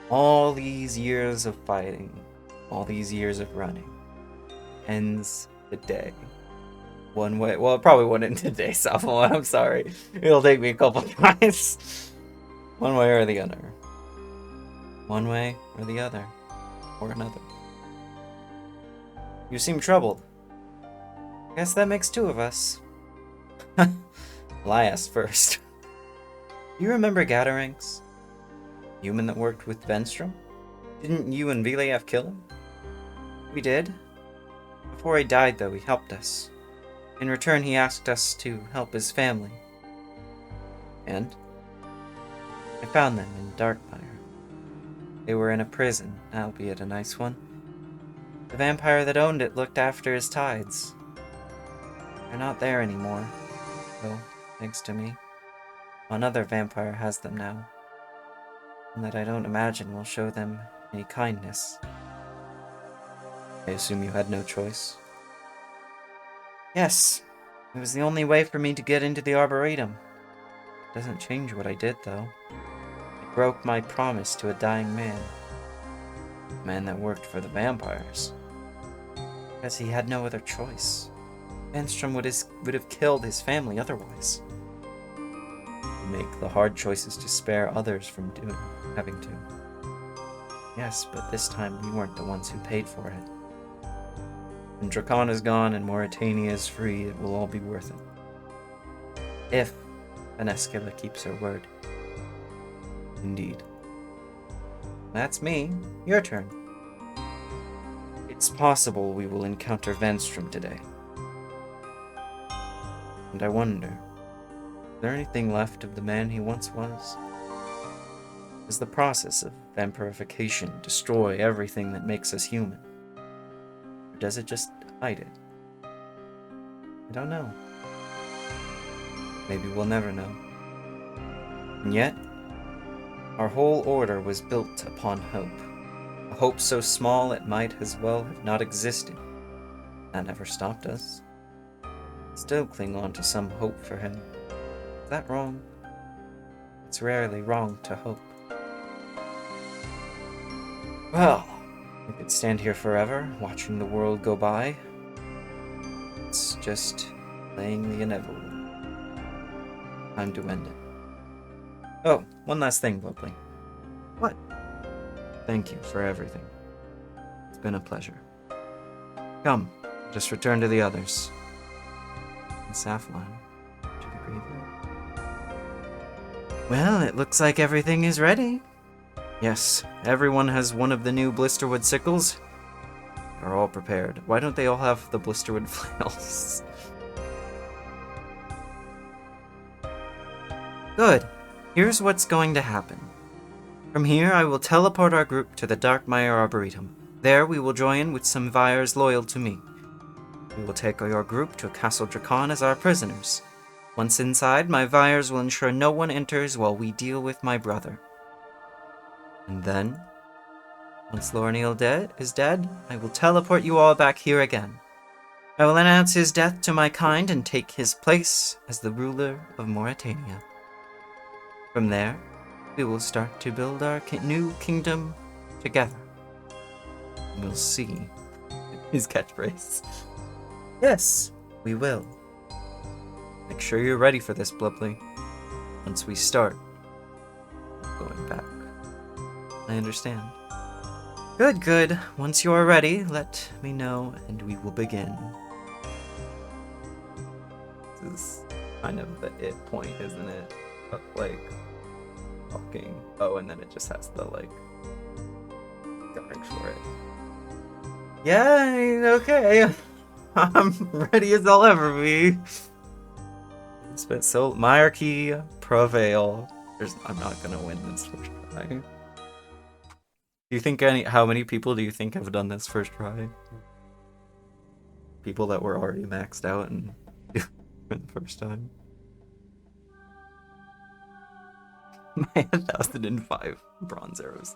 All these years of fighting, all these years of running, ends today. One way. Well, it probably wouldn't today, Soft lawn. I'm sorry. It'll take me a couple tries. One way or the other. One way or the other. Or another. You seem troubled. Guess that makes two of us. Well, I asked first. You remember Gadaranx? Human that worked with Venstrom? Didn't you and Vileaf kill him? We did. Before he died, though, he helped us. In return, he asked us to help his family. And? I found them in Darkmeyer. They were in a prison, albeit a nice one. The vampire that owned it looked after his tides. They're not there anymore, though, thanks to me. Another vampire has them now, and that I don't imagine will show them any kindness. I assume you had no choice? Yes, it was the only way for me to get into the Arboretum. Doesn't change what I did, though. I broke my promise to a dying man. A man that worked for the vampires. Because he had no other choice. Venstrom would have killed his family otherwise. You make the hard choices to spare others from having to. Yes, but this time we weren't the ones who paid for it. When Drakon is gone and Mauritania is free, it will all be worth it. If Vaneskila keeps her word. Indeed. That's me. Your turn. It's possible we will encounter Venstrom today. And I wonder, is there anything left of the man he once was? Does the process of vampirification destroy everything that makes us human? Or does it just hide it? I don't know. Maybe we'll never know. And yet, our whole order was built upon hope. A hope so small it might as well have not existed. That never stopped us. Still cling on to some hope for him. Is that wrong? It's rarely wrong to hope. Well, we could stand here forever, watching the world go by. It's just playing the inevitable. Time to end it. Oh, one last thing, Lovely. What? Thank you for everything. It's been a pleasure. Come, just return to the others. And Saffline, to the graveyard. Well, it looks like everything is ready. Yes, everyone has one of the new Blisterwood sickles. They're all prepared. Why don't they all have the Blisterwood flails? Good. Here's what's going to happen. From here, I will teleport our group to the Darkmeyer Arboretum. There, we will join with some Vyres loyal to me. We will take your group to Castle Drakon as our prisoners. Once inside, my Vyres will ensure no one enters while we deal with my brother. And then, once Lorneal is dead, I will teleport you all back here again. I will announce his death to my kind and take his place as the ruler of Mauritania. From there, we will start to build our new kingdom together. We'll see. His catchphrase. Yes, we will. Make sure you're ready for this, Blubbly. Once we start, I'm going back. I understand. Good, good. Once you're ready, let me know and we will begin. This is kind of the it point, isn't it? Of, like, talking. Oh, and then it just has the, like, going for it. Yeah, okay. I'm ready as I'll ever be. Spent so monarchy prevail. I'm not gonna win this first try. Do you think how many people do you think have done this first try? People that were already maxed out and for the first time. My 1005 bronze arrows.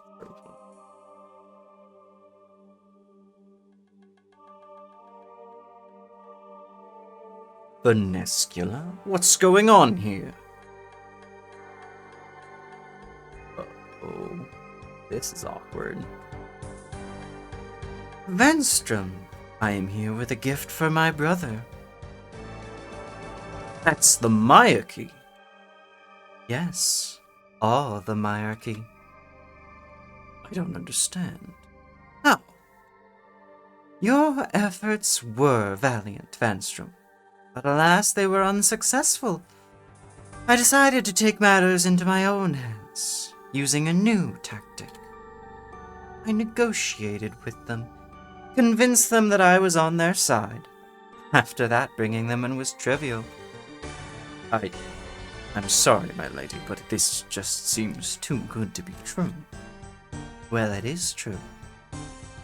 Venescula? What's going on here? Uh-oh. This is awkward. Venstrom, I am here with a gift for my brother. That's the Myarchy. Yes, all the Myarchy. I don't understand. How? Your efforts were valiant, Venstrom. But alas, they were unsuccessful. I decided to take matters into my own hands, using a new tactic. I negotiated with them, convinced them that I was on their side. After that, bringing them in was trivial. I'm sorry, my lady, but this just seems too good to be true. Well, it is true.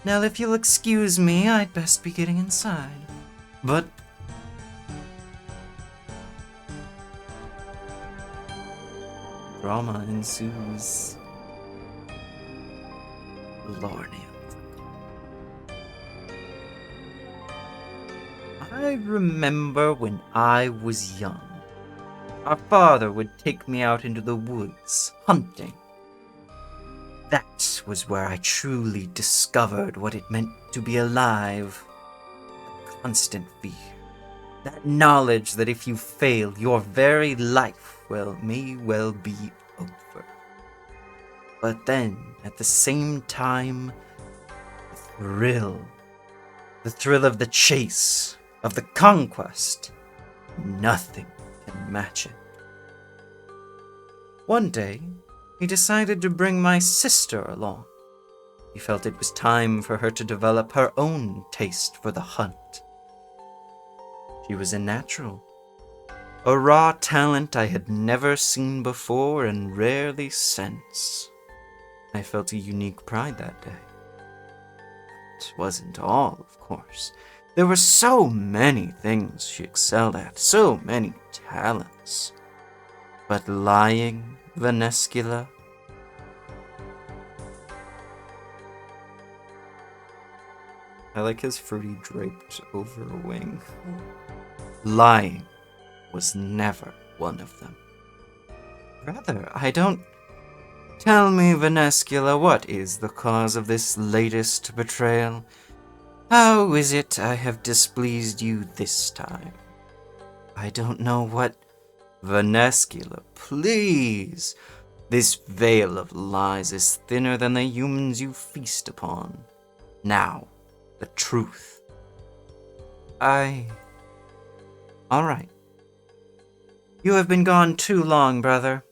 Now, if you'll excuse me, I'd best be getting inside. But drama ensues. Lorneal. I remember when I was young. Our father would take me out into the woods, hunting. That was where I truly discovered what it meant to be alive. The constant fear. That knowledge that if you fail, your very life may well be over. But then, at the same time, the thrill of the chase, of the conquest, nothing can match it. One day, he decided to bring my sister along. He felt it was time for her to develop her own taste for the hunt. She was a natural. A raw talent I had never seen before and rarely since. I felt a unique pride that day. It wasn't all, of course. There were so many things she excelled at, so many talents. But lying, Venescula? I like his fruity draped over a wing. Lying was never one of them. Rather, I don't... Tell me, Venescula, what is the cause of this latest betrayal? How is it I have displeased you this time? I don't know what... Vanescula, please! This veil of lies is thinner than the humans you feast upon. Now, the truth. Alright. You have been gone too long, brother.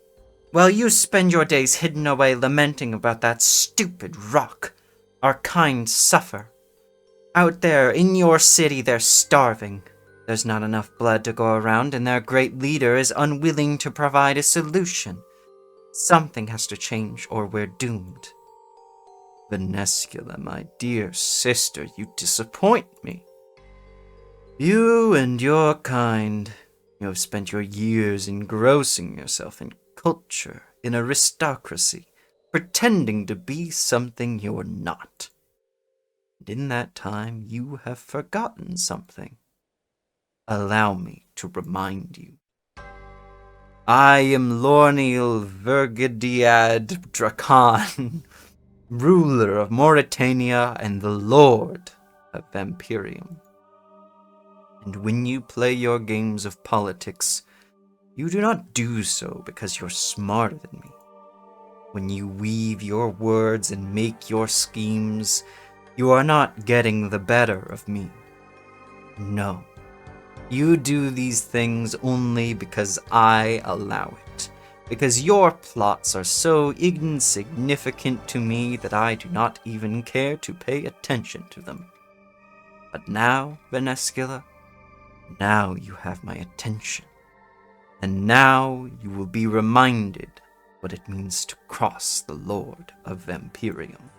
While you spend your days hidden away lamenting about that stupid rock, our kind suffer. Out there, in your city, they're starving. There's not enough blood to go around, and their great leader is unwilling to provide a solution. Something has to change, or we're doomed. Vanescula, my dear sister, you disappoint me. You and your kind, you have spent your years engrossing yourself in culture, in aristocracy, pretending to be something you're not. And in that time, you have forgotten something. Allow me to remind you. I am Lorneal Vergidiad Dracan, ruler of Mauritania and the lord of Vampirium. And when you play your games of politics, you do not do so because you're smarter than me. When you weave your words and make your schemes, you are not getting the better of me. No. You do these things only because I allow it. Because your plots are so insignificant to me that I do not even care to pay attention to them. But now, Vanescula, now you have my attention. And now you will be reminded what it means to cross the Lord of Vampirium.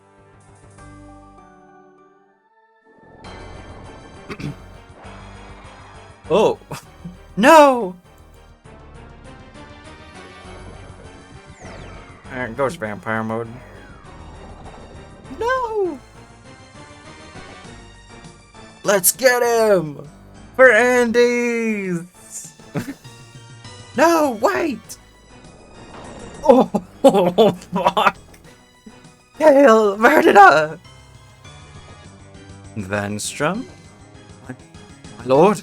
Oh, no! Ghost vampire mode. No! Let's get him! For Andes! No, wait! Oh, fuck! Hail Verdina! Vanstrom? My lord?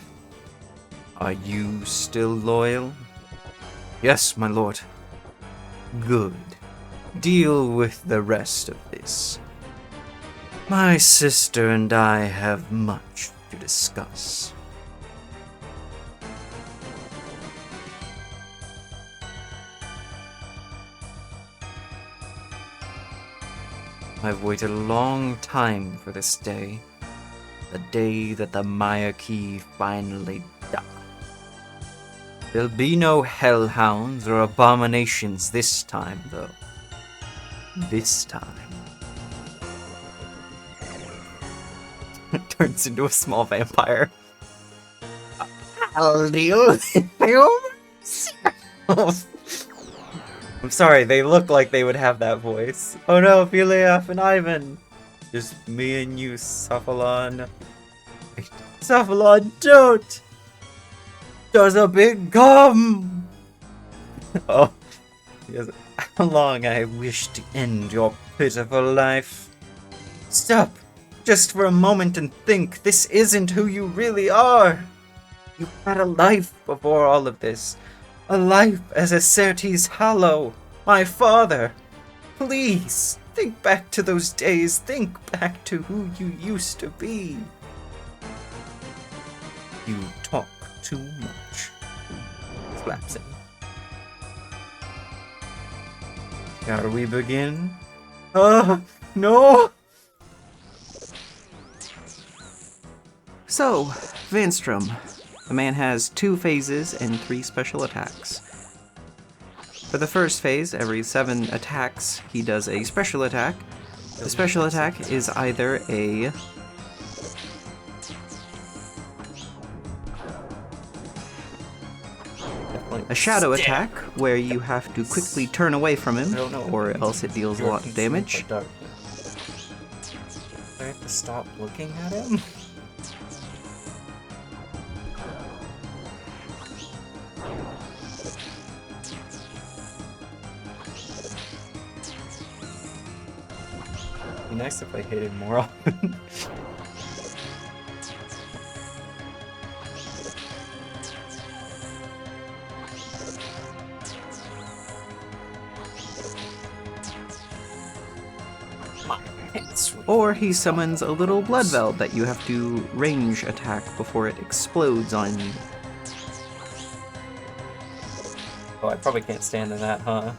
Are you still loyal? Yes, my lord. Good. Deal with the rest of this. My sister and I have much to discuss. I've waited a long time for this day. The day that the Maya key finally died. There'll be no hellhounds or abominations this time, though. This time. It turns into a small vampire. I'll deal with it. I'm sorry, they look like they would have that voice. Oh no, Philiaf and Ivan. Just me and you, Cephalon. Cephalon, don't! There's a big gum! Oh, yes. How long I wish to end your pitiful life. Stop! Just for a moment and think, this isn't who you really are! You had a life before all of this. A life as Acertes Hallow, my father. Please, think back to those days. Think back to who you used to be. You talk too much. Slaps him. Shall we begin? No! So, Vanstrom. The man has 2 phases and 3 special attacks. For the first phase, every 7 attacks, he does a special attack. The special attack is either a shadow attack, where you have to quickly turn away from him, or else it deals a lot of damage. I have to stop looking at him? It'd be nice if I hit him more often. My pants. Or he summons a little blood veld that you have to range attack before it explodes on you. Oh, I probably can't stand in that, huh?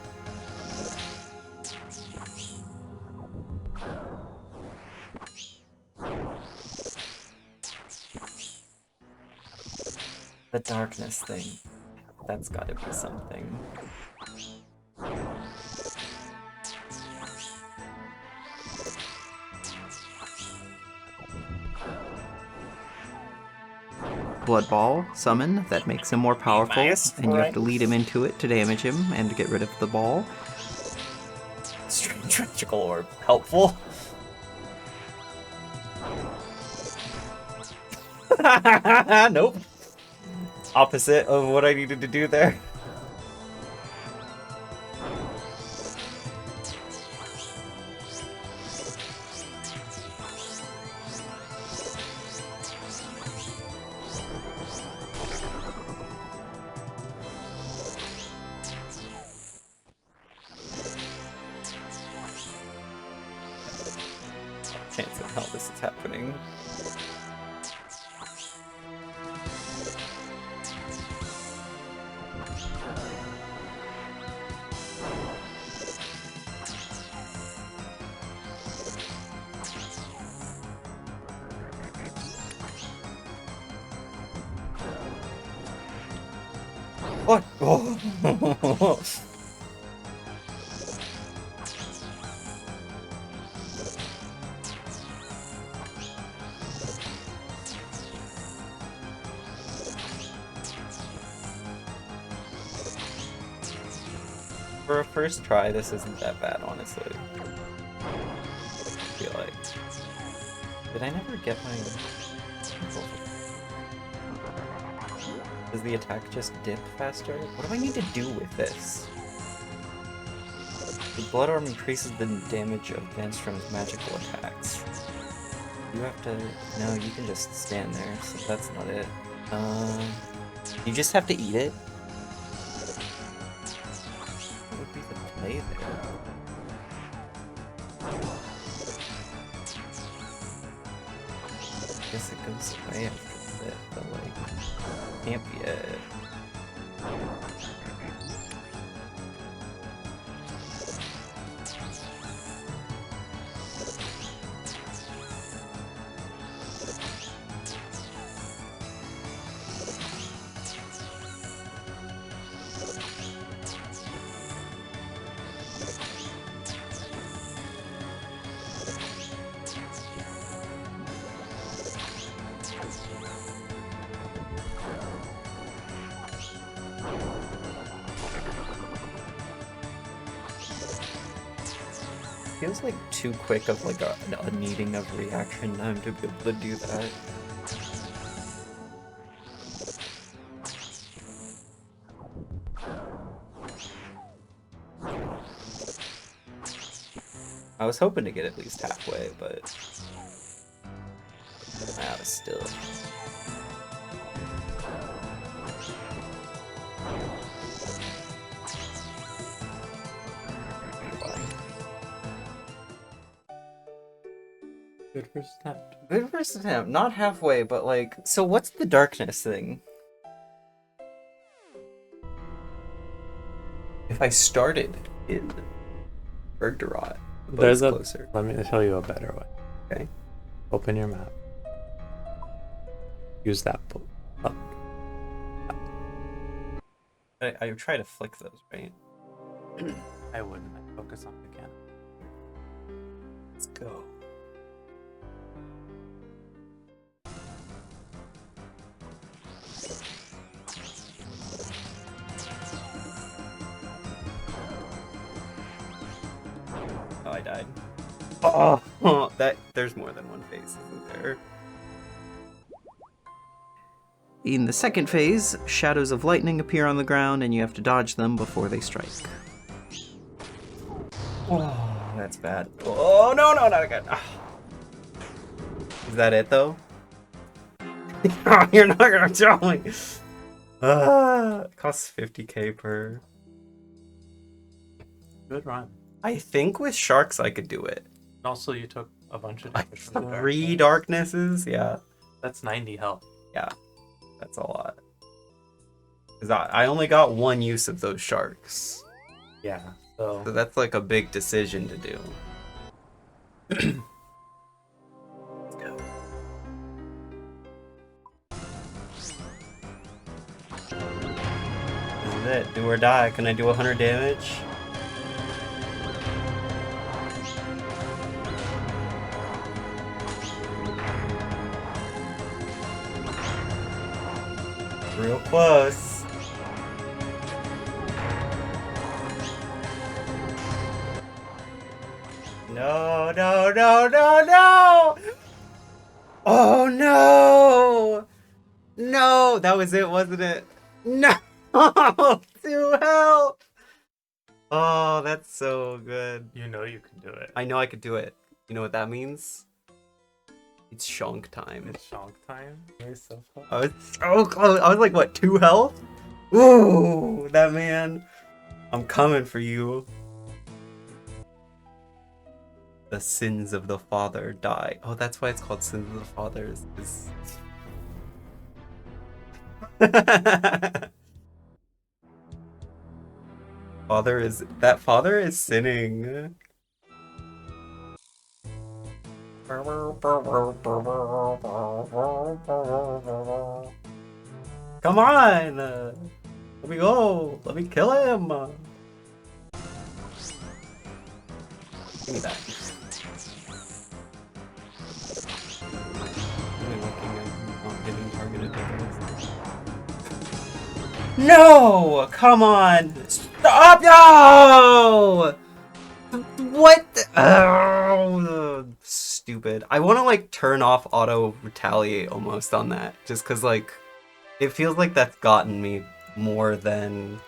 The darkness thing. That's gotta be something. Blood ball summon that makes him more powerful, Nice, and you have to right. lead him into it to damage him and to get rid of the ball. Strange magical orb. Helpful. Nope. Opposite of what I needed to do there. Chance in hell this is happening. What? Oh. For a first try, this isn't that bad, honestly. I feel like. Did I never get my... Does the attack just dip faster? What do I need to do with this? The blood orb increases the damage of Vanstrom's magical attacks. You have to... No, you can just stand there, so that's not it. You just have to eat it? What would be the play there? I guess it goes away after a bit, but like... Can't be it. Feels like too quick of like a needing of reaction time to be able to do that. I was hoping to get at least halfway, but I was still. Good first attempt. Good first attempt, not halfway, but like, so what's the darkness thing? If I started in Bergderot, but There's it's a. closer. Let me tell you a better way. Okay. Open your map. Use that button. I try to flick those, right? I wouldn't. I'd focus on the cannon. Let's go. Oh, I died. Oh, that there's more than one phase, isn't there? In the second phase, shadows of lightning appear on the ground and you have to dodge them before they strike. Oh, that's bad. Oh no, not again. Ah. Is that it though? You're not gonna tell me. It costs 50k per. Good run. I think with sharks I could do it. Also, you took a bunch of damage from the 3 darknesses? Yeah, That's 90 health. that's a lot. Because I only got 1 use of those sharks. Yeah. So So that's like a big decision to do. Let's go. This is it. Do or die. Can I do 100 damage? Real close. No, no, no, no, no! Oh no! No! That was it, wasn't it? No! To hell! Oh, that's so good. you know you can do it. I know I could do it. You know what that means? It's shonk time. It's shonk time. You're so close. I was so close. I was like, what, 2 health? Ooh, that man. I'm coming for you. The sins of the father die. Oh, that's why it's called sins of the fathers. Father is sinning. Come on! Let me go! Let me kill him! Give me that. Really looking at not getting targeted by this. No! Come on! Stop! No! What? Oh, stupid. I want to like turn off auto retaliate almost on that, just because like it feels like that's gotten me more than.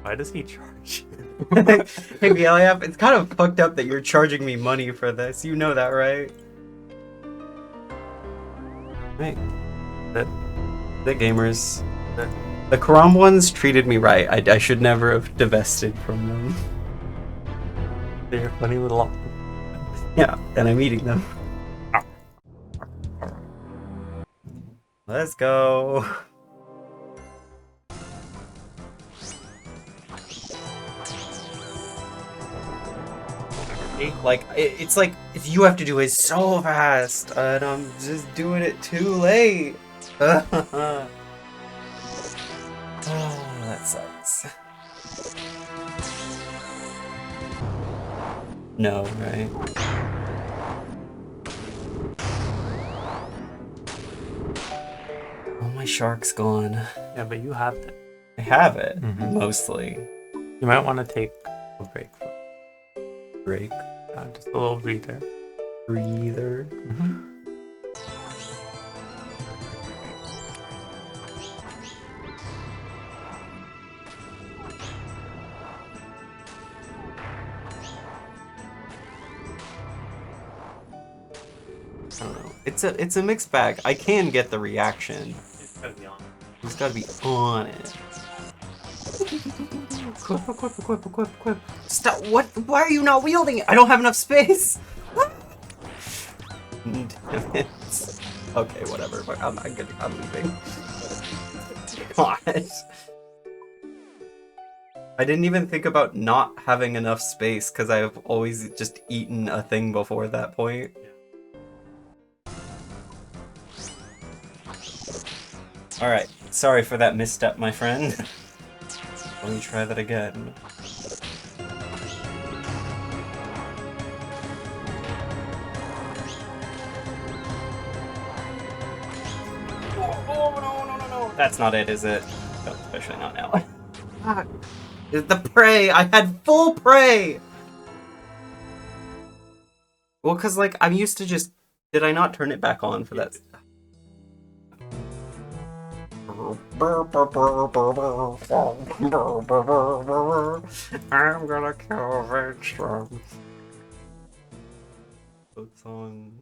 Why does he charge? Hey, BLF, it's kind of fucked up that you're charging me money for this. You know that, right? Right. The gamers. The Karam ones treated me right. I should never have divested from them. They're funny little. Yeah, and I'm eating them. Let's go. Like, it's like, you have to do it so fast, and I'm just doing it too late. Oh, that sucks. No, right? Oh, my shark's gone. Yeah, but you have it. I have it, Mhm. mostly. You might want to take a break. Break. Just a little breather. Breather. I don't know. It's a mixed bag. I can get the reaction. It's gotta be on. He's gotta be on it. Equip. Stop! What? Why are you not wielding it? I don't have enough space! Damn it. Okay, whatever. I'm leaving. God. I didn't even think about not having enough space because I've always just eaten a thing before that point. Alright, sorry for that misstep, my friend. Let me try that again. Oh, no. That's not it, is it? No, especially not now. Fuck. The prey! I had full prey! Well, because, like, I'm used to just... Did I not turn it back on for that? I'm gonna kill Venstrom. Focus on.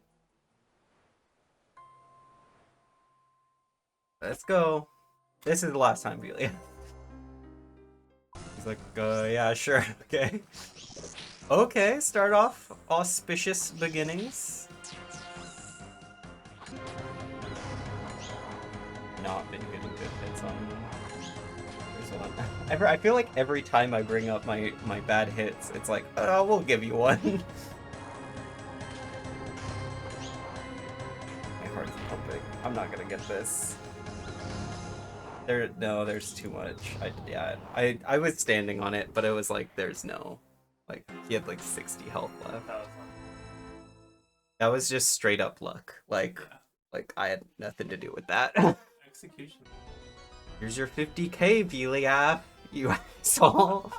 Let's go. This is the last time, Velia. He's like, yeah, sure, okay. Okay, start off auspicious beginnings. Not been getting good hits on them. There's one. I feel like every time I bring up my bad hits, it's like, oh, we'll give you one. My heart's pumping. I'm not gonna get this. No, there's too much. I was standing on it, but it was like, there's no. Like, he had like 60 health left. That was just straight up luck. Like I had nothing to do with that. Execution. Here's your 50k, Velia. You asshole.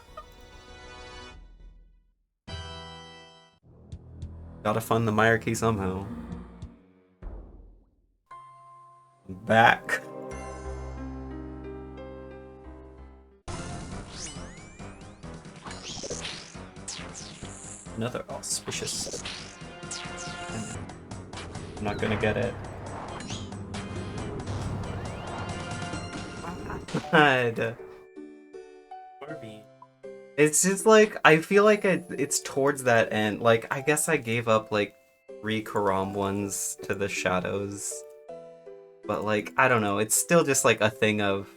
Gotta fund the Meyer key somehow. Back. Another auspicious. I'm not gonna get it. God. Barbie. It's just like, I feel like it's towards that end. Like, I guess I gave up like 3 Karam ones to the shadows. But like, I don't know, it's still just like a thing of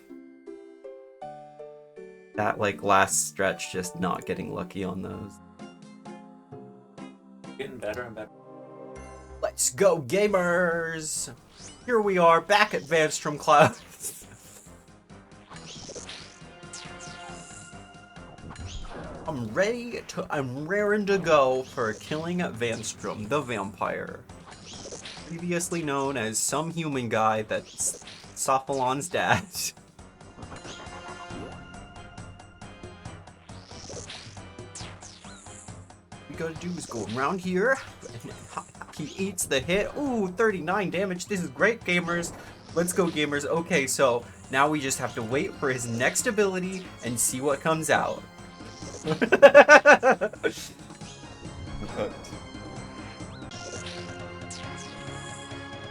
that like last stretch just not getting lucky on those. Getting better and better. Let's go, gamers! Here we are, back at Vanstrom Clouds. I'm raring to go for killing Vanstrom, the vampire. Previously known as some human guy that's Sophalon's dad. What we gotta do is go around here, and he eats the hit. Ooh, 39 damage. This is great, gamers. Let's go, gamers. Okay, so now we just have to wait for his next ability and see what comes out. I'm hooked.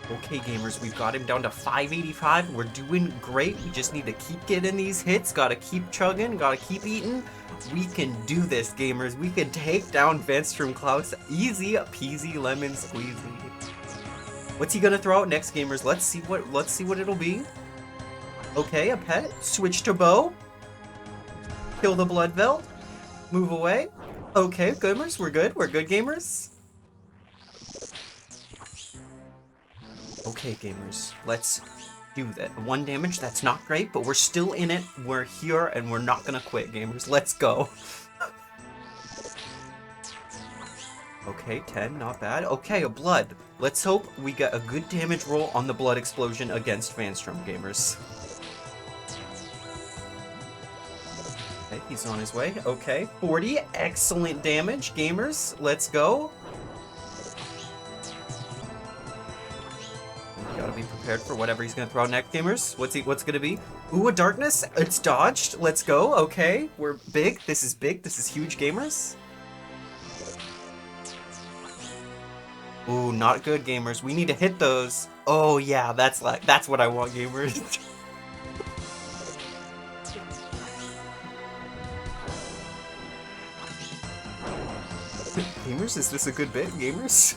Okay, gamers, we've got him down to 585. We're doing great. We just need to keep getting these hits. Gotta keep chugging. Gotta keep eating. We can do this, gamers. We can take down Vanstrom Klaus. Easy peasy lemon squeezy. What's he gonna throw out next, gamers? Let's see what it'll be. Okay, a pet. Switch to bow. Kill the blood veld. Move away. Okay, gamers, we're good. We're good, gamers. Okay, gamers, let's do that. 1 damage, that's not great, but we're still in it. We're here, and we're not gonna quit, gamers. Let's go. Okay, 10, not bad. Okay, a blood. Let's hope we get a good damage roll on the blood explosion against Vanstrom, gamers. Okay, he's on his way. Okay, 40. Excellent damage, gamers. Let's go. Gotta be prepared for whatever he's gonna throw next, gamers. What's gonna be? Ooh, a darkness. It's dodged. Let's go. Okay, we're big. This is big. This is huge, gamers. Ooh, not good, gamers. We need to hit those. Oh yeah, that's what I want, gamers. Gamers, is this a good bit, gamers?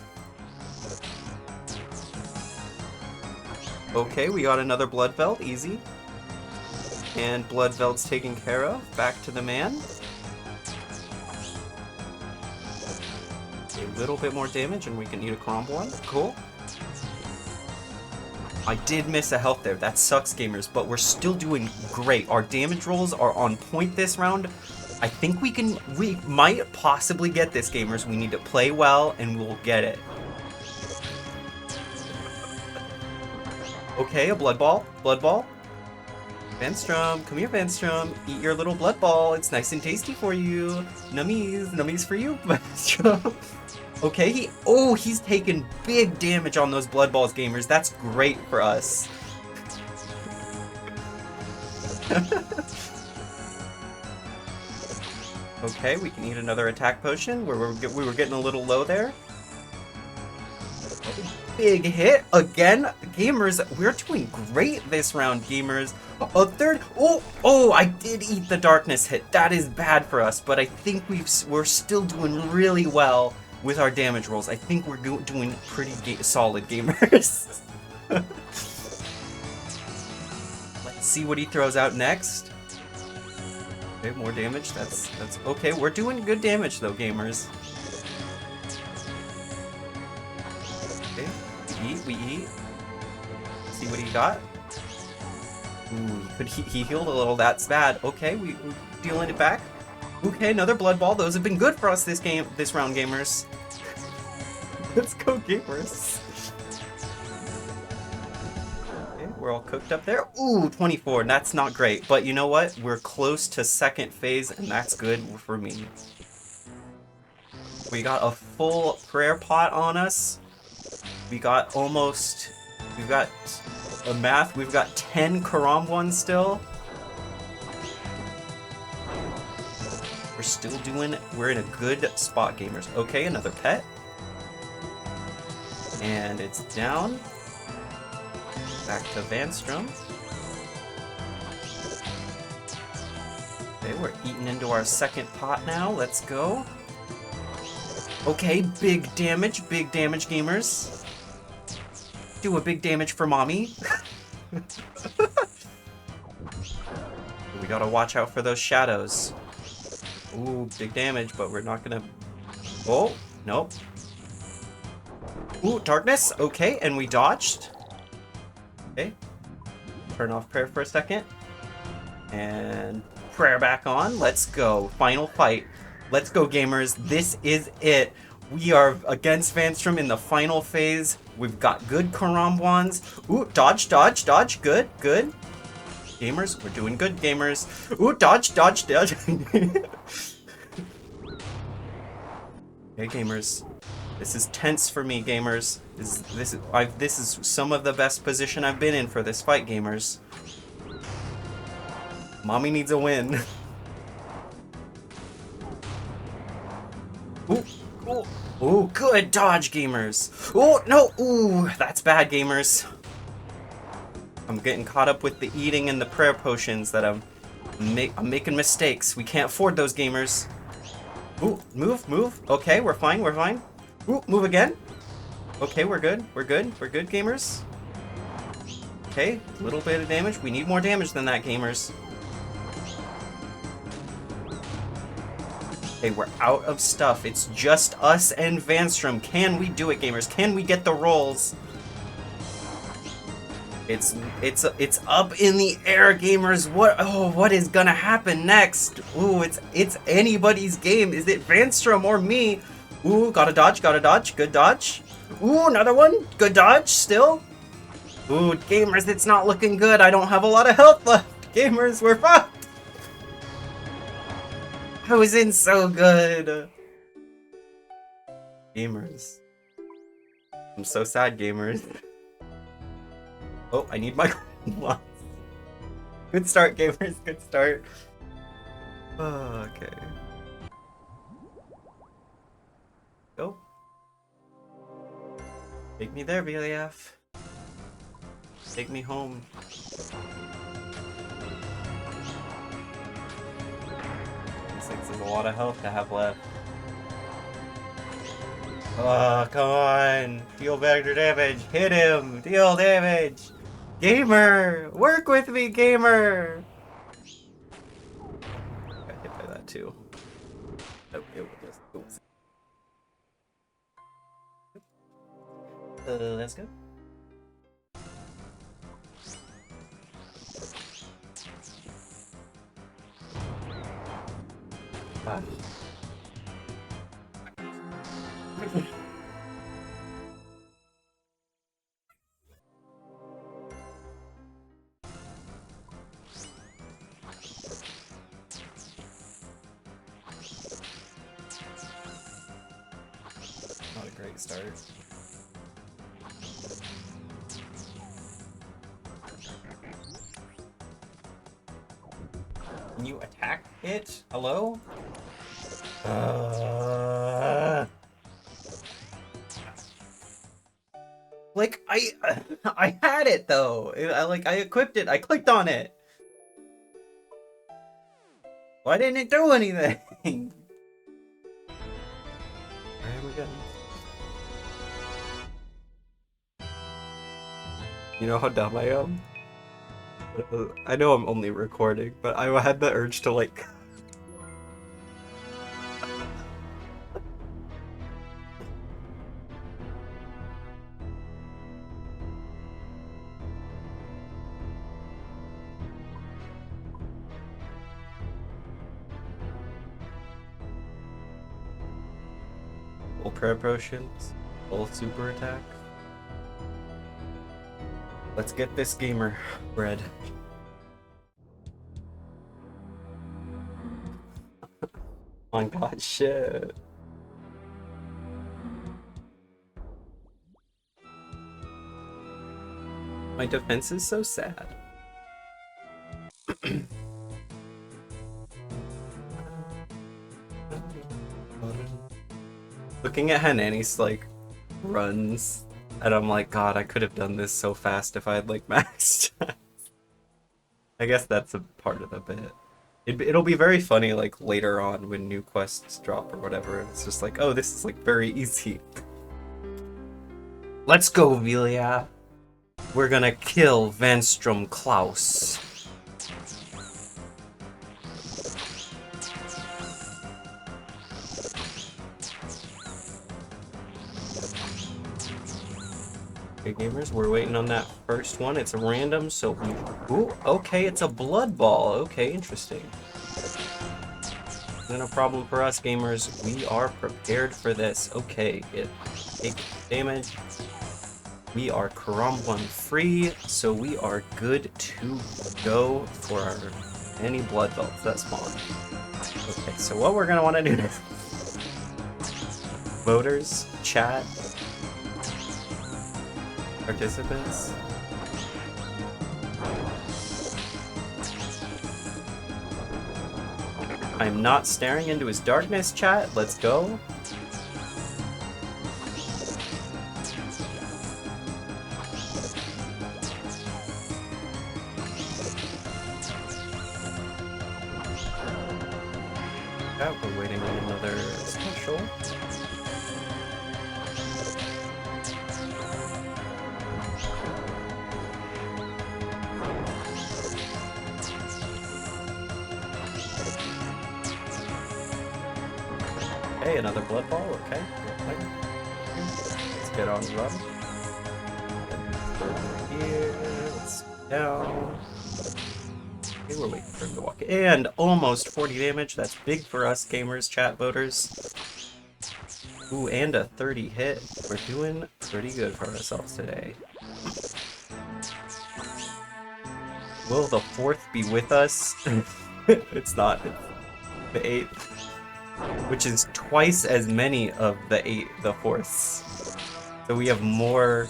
Okay, we got another blood veld, easy. And blood veld's taken care of. Back to the man. A little bit more damage and we can eat a crumble one. Cool. I did miss a health there. That sucks, gamers, but we're still doing great. Our damage rolls are on point this round. I think we might possibly get this, gamers. We need to play well and we'll get it. Okay, a blood ball. Blood ball. Vanstrom, come here, Vanstrom. Eat your little blood ball. It's nice and tasty for you. Nummies. Nummies for you, Vanstrom. Okay, he's taking big damage on those blood balls, gamers. That's great for us. Okay, we can eat another attack potion. We were getting a little low there. big hit again. Gamers, we're doing great this round, gamers. A third. Oh, I did eat the darkness hit. That is bad for us, but I think we're still doing really well with our damage rolls. I think we're doing pretty solid, gamers. Let's see what he throws out next. Okay, more damage. That's okay. We're doing good damage though, gamers. Okay, we eat. See what he got. Ooh, he healed a little. That's bad. Okay, we're dealing it back. Okay, another blood ball. Those have been good for us this round, gamers. Let's go, gamers. Okay, we're all cooked up there. Ooh, 24. That's not great, but you know what? We're close to second phase, and that's good for me. We got a full prayer pot on us. We've got a math. We've got 10 Karam ones still. We're in a good spot, gamers. Okay, another pet. And it's down. Back to Vanstrom. Okay, we're eating into our second pot now. Let's go. Okay, big damage, gamers. Do a big damage for mommy. We gotta watch out for those shadows. Ooh, big damage, but we're not gonna... Oh, nope. Ooh, darkness. Okay, and we dodged. Okay. Turn off prayer for a second. And prayer back on. Let's go. Final fight. Let's go, gamers. This is it. We are against Vanstrom in the final phase. We've got good Karam wands. Ooh, dodge. Good. Gamers, we're doing good, gamers. Ooh, dodge. Okay, gamers. This is tense for me, gamers. This is some of the best position I've been in for this fight, gamers. Mommy needs a win. Ooh, good dodge, gamers. Oh, no. Ooh, that's bad, gamers. I'm getting caught up with the eating and the prayer potions that I'm making mistakes. We can't afford those, gamers. Ooh, move. Okay, we're fine. Ooh, move again. Okay, we're good, gamers. Okay, a little bit of damage. We need more damage than that, gamers. Okay, we're out of stuff. It's just us and Vanstrom. Can we do it, gamers? Can we get the rolls? It's up in the air, gamers. What is gonna happen next? Ooh, it's anybody's game. Is it Vanstrom or me? Ooh, gotta dodge. Good dodge. Ooh, another one. Good dodge still. Ooh, gamers, it's not looking good. I don't have a lot of health left. Gamers, we're fucked. I was in so good. Gamers. I'm so sad, gamers. Oh, I need my loss. Good start, gamers. Good start. Oh, okay. Go. Take me there, Viliaf. Take me home. This is a lot of health to have left. Oh, come on. Deal vector damage. Hit him. Deal damage. Gamer! Work with me, gamer! Got hit by that too. Oh, it was just... let's go. Ah. Not a great start. Can you attack it? Hello? Like, I had it, though. I equipped it. I clicked on it. Why didn't it do anything? Alright, we're good. You know how dumb I am? I know I'm only recording, but I had the urge to, like... Full prayer potions, full super attack. Let's get this gamer bread. Oh god, shit. My defense is so sad. Looking at Hanani's like runs, and I'm like, God, I could have done this so fast if I had like maxed. I guess that's a part of the bit. It'll be very funny like later on when new quests drop or whatever. It's just like, oh, this is like very easy. Let's go, Velia. We're gonna kill Vanstrom Klaus. Okay, gamers, we're waiting on that first one. It's a random, so ooh, okay, it's a blood ball. Okay, interesting. Not a problem for us, gamers. We are prepared for this. Okay, it takes damage. We are Karamwan free, so we are good to go for our any blood belts that spawn. Okay, so what we're gonna want to do next. Voters, chat, participants. I'm not staring into his darkness, chat. Let's go. Yeah, we're waiting on another special. Okay, another blood ball, okay. Let's get on the run. Over here, let's down. Okay, we're waiting for him to walk in. And almost 40 damage, that's big for us gamers, chat voters. Ooh, and a 30 hit. We're doing pretty good for ourselves today. Will the 4th be with us? It's not, it's the 8th. Which is twice as many of the 4ths. So we have more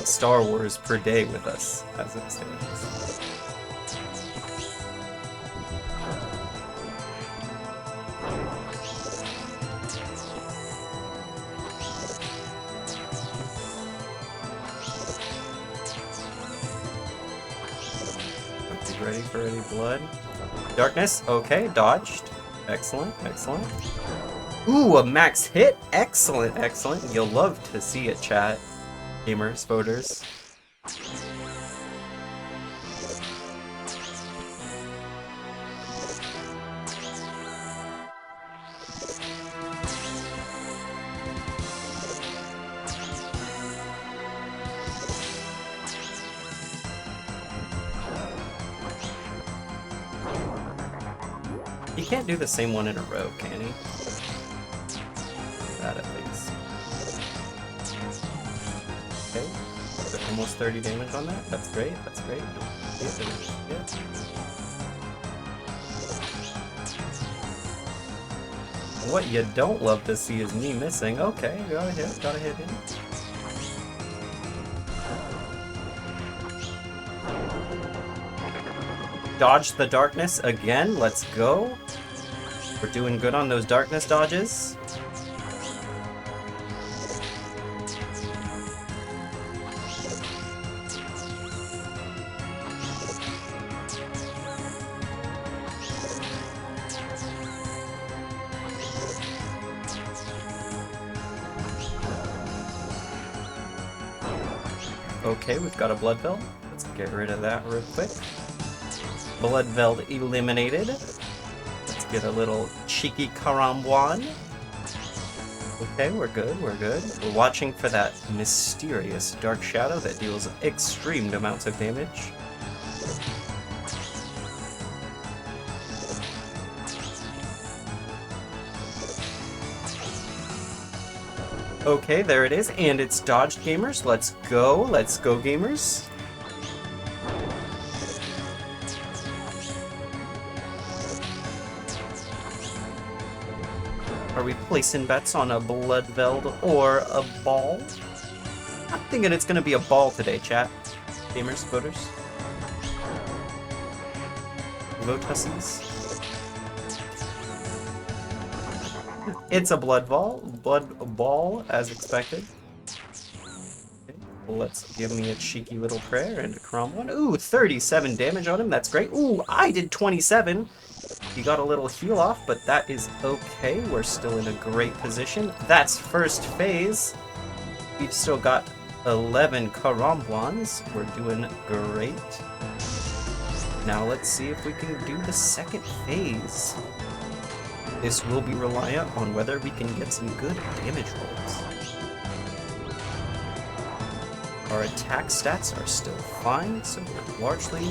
Star Wars per day with us, as it stands. Ready for any blood? Darkness, okay, dodged. Excellent, excellent. Ooh, a max hit? Excellent, excellent. You'll love to see it, chat. Gamers, voters. He can't do the same one in a row, can he? That at least. Okay, so almost 30 damage on that. That's great, that's great. Yeah. What you don't love to see is me missing. Okay, gotta hit him. Dodge the darkness again, let's go. We're doing good on those darkness dodges. Okay, we've got a Bloodveld. Let's get rid of that real quick. Bloodveld eliminated. Let's get a little cheeky Karambuan. Okay, we're good, we're good. We're watching for that mysterious Dark Shadow that deals extreme amounts of damage. Okay, there it is, and it's dodged, gamers. Let's go, gamers. Are we placing bets on a Bloodveld or a ball? I'm thinking it's gonna be a ball today, chat. Gamers, voters. Votussies. It's a blood ball, as expected. Okay, well, let's give me a cheeky little prayer and a crom one. Ooh, 37 damage on him, that's great. Ooh, I did 27. He got a little heal off, but that is okay. We're still in a great position. That's first phase. We've still got 11 Karambwans. We're doing great. Now let's see if we can do the second phase. This will be reliant on whether we can get some good damage rolls. Our attack stats are still fine, so we're largely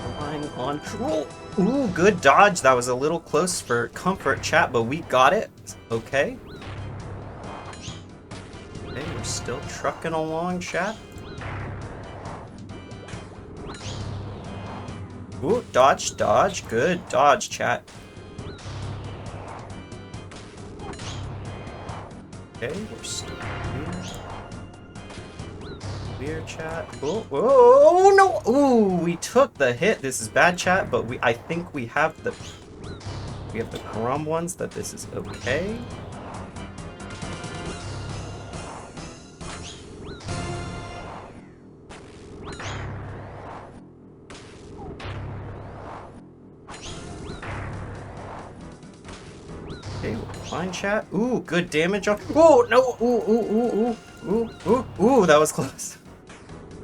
relying on... Ooh, good dodge. That was a little close for comfort, chat, but we got it. Okay. Okay, we're still trucking along, chat. Ooh, dodge, dodge. Good dodge, chat. Okay, we're still here, chat. Oh, oh no! Ooh, we took the hit. This is bad, chat, but I think we have the Karam ones that this is okay. Okay, we're fine, chat. Ooh, good damage on. Oh no! Ooh, that was close.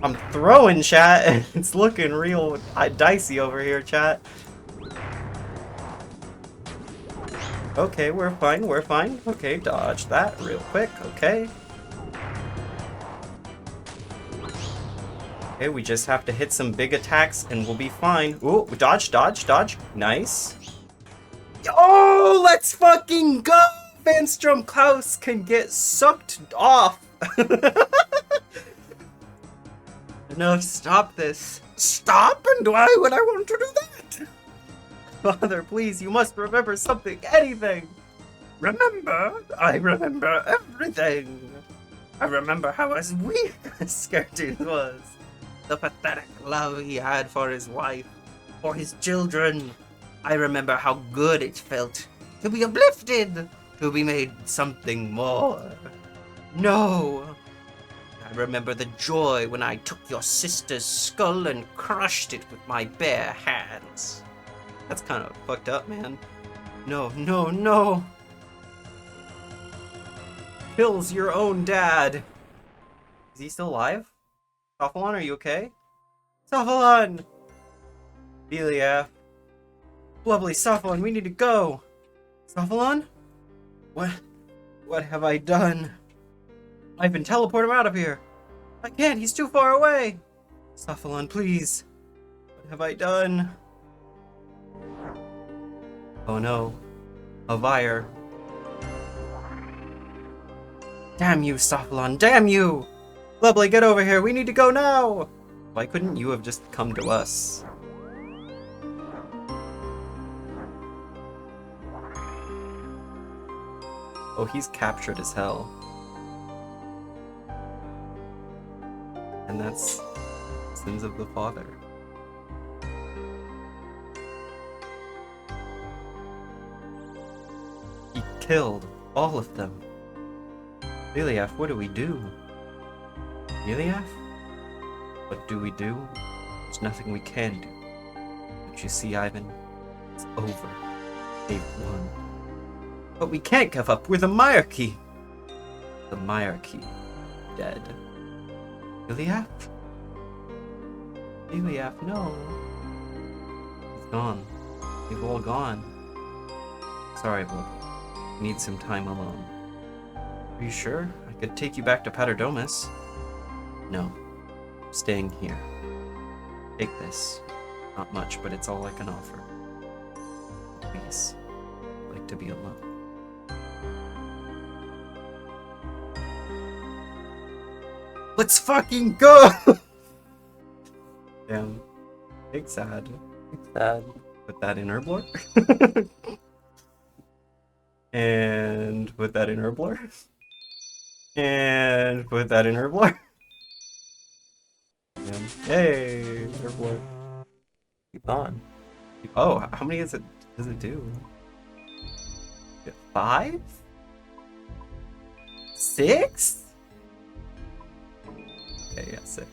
I'm throwing, chat. It's looking real dicey over here, chat. Okay, we're fine, we're fine. Okay, dodge that real quick, okay. Okay, we just have to hit some big attacks and we'll be fine. Ooh, dodge, dodge, dodge. Nice. Oh, let's fucking go! Vanstrom Klaus can get sucked off. No, stop this. Stop? And why would I want to do that? Father, please, you must remember something, anything. Remember? I remember everything. I remember how as weak Skirtooth was. The pathetic love he had for his wife, for his children. I remember how good it felt to be uplifted, to be made something more. No. I remember the joy when I took your sister's skull and crushed it with my bare hands. That's kind of fucked up, man. No, no, no. Kills your own dad. Is he still alive? Sophalon, are you okay? Sophalon! Beliaf. Lovely Sophalon, we need to go. Sophalon? What have I done? I've been teleporting him out of here. I can't, he's too far away. Sophalon, please. What have I done? Oh no. A Vire. Damn you, Sophalon, damn you! Lovely, get over here, we need to go now! Why couldn't you have just come to us? Oh, he's captured as hell. And that's sins of the father. He killed all of them. Beliaf, what do we do? Beliaf? What do we do? There's nothing we can do. Don't you see, Ivan? It's over. They've won. But we can't give up. We're the Myarchy. The Myarchy. Dead. Beliaf? Eliaf, no. He's gone. They've all gone. Sorry, Blood. Need some time alone. Are you sure? I could take you back to Paterdomus. No. I'm staying here. Take this. Not much, but it's all I can offer. Please. I'd like to be alone. Let's fucking go! Damn. Big sad. Sad. Put that in Herblore. And put that in Herblore. And put that in Herblore. Damn. Hey, Herblore. Keep on. Oh, how many does it do? 5? 6? Okay, yeah, 6.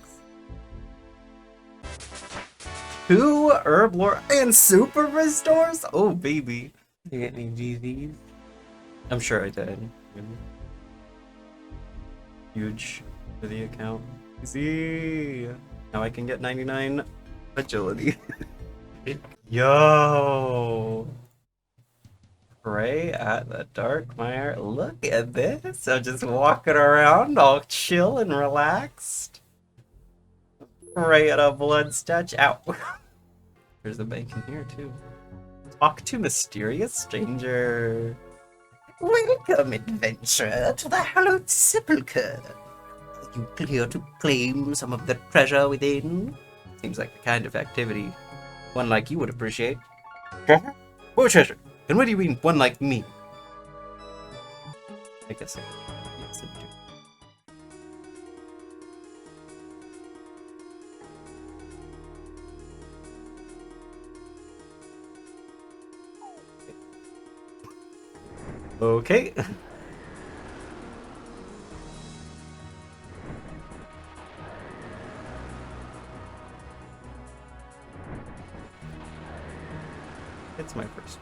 2 Herblore and super restores? Oh, baby. You get any GVs? I'm sure I did. Huge for the account. Easy. Now I can get 99 agility. Yo. Pray at the Darkmeyer. Look at this. I'm just walking around all chill and relaxed. Pray at a blood statue. Ow. There's a bank in here too. Talk to mysterious stranger. Welcome, adventurer, to the Hallowed Sepulchre. Are you clear to claim some of the treasure within? Seems like the kind of activity one like you would appreciate. Treasure? What treasure? And what do you mean, one like me? I guess yes, I do. Okay. It's my first.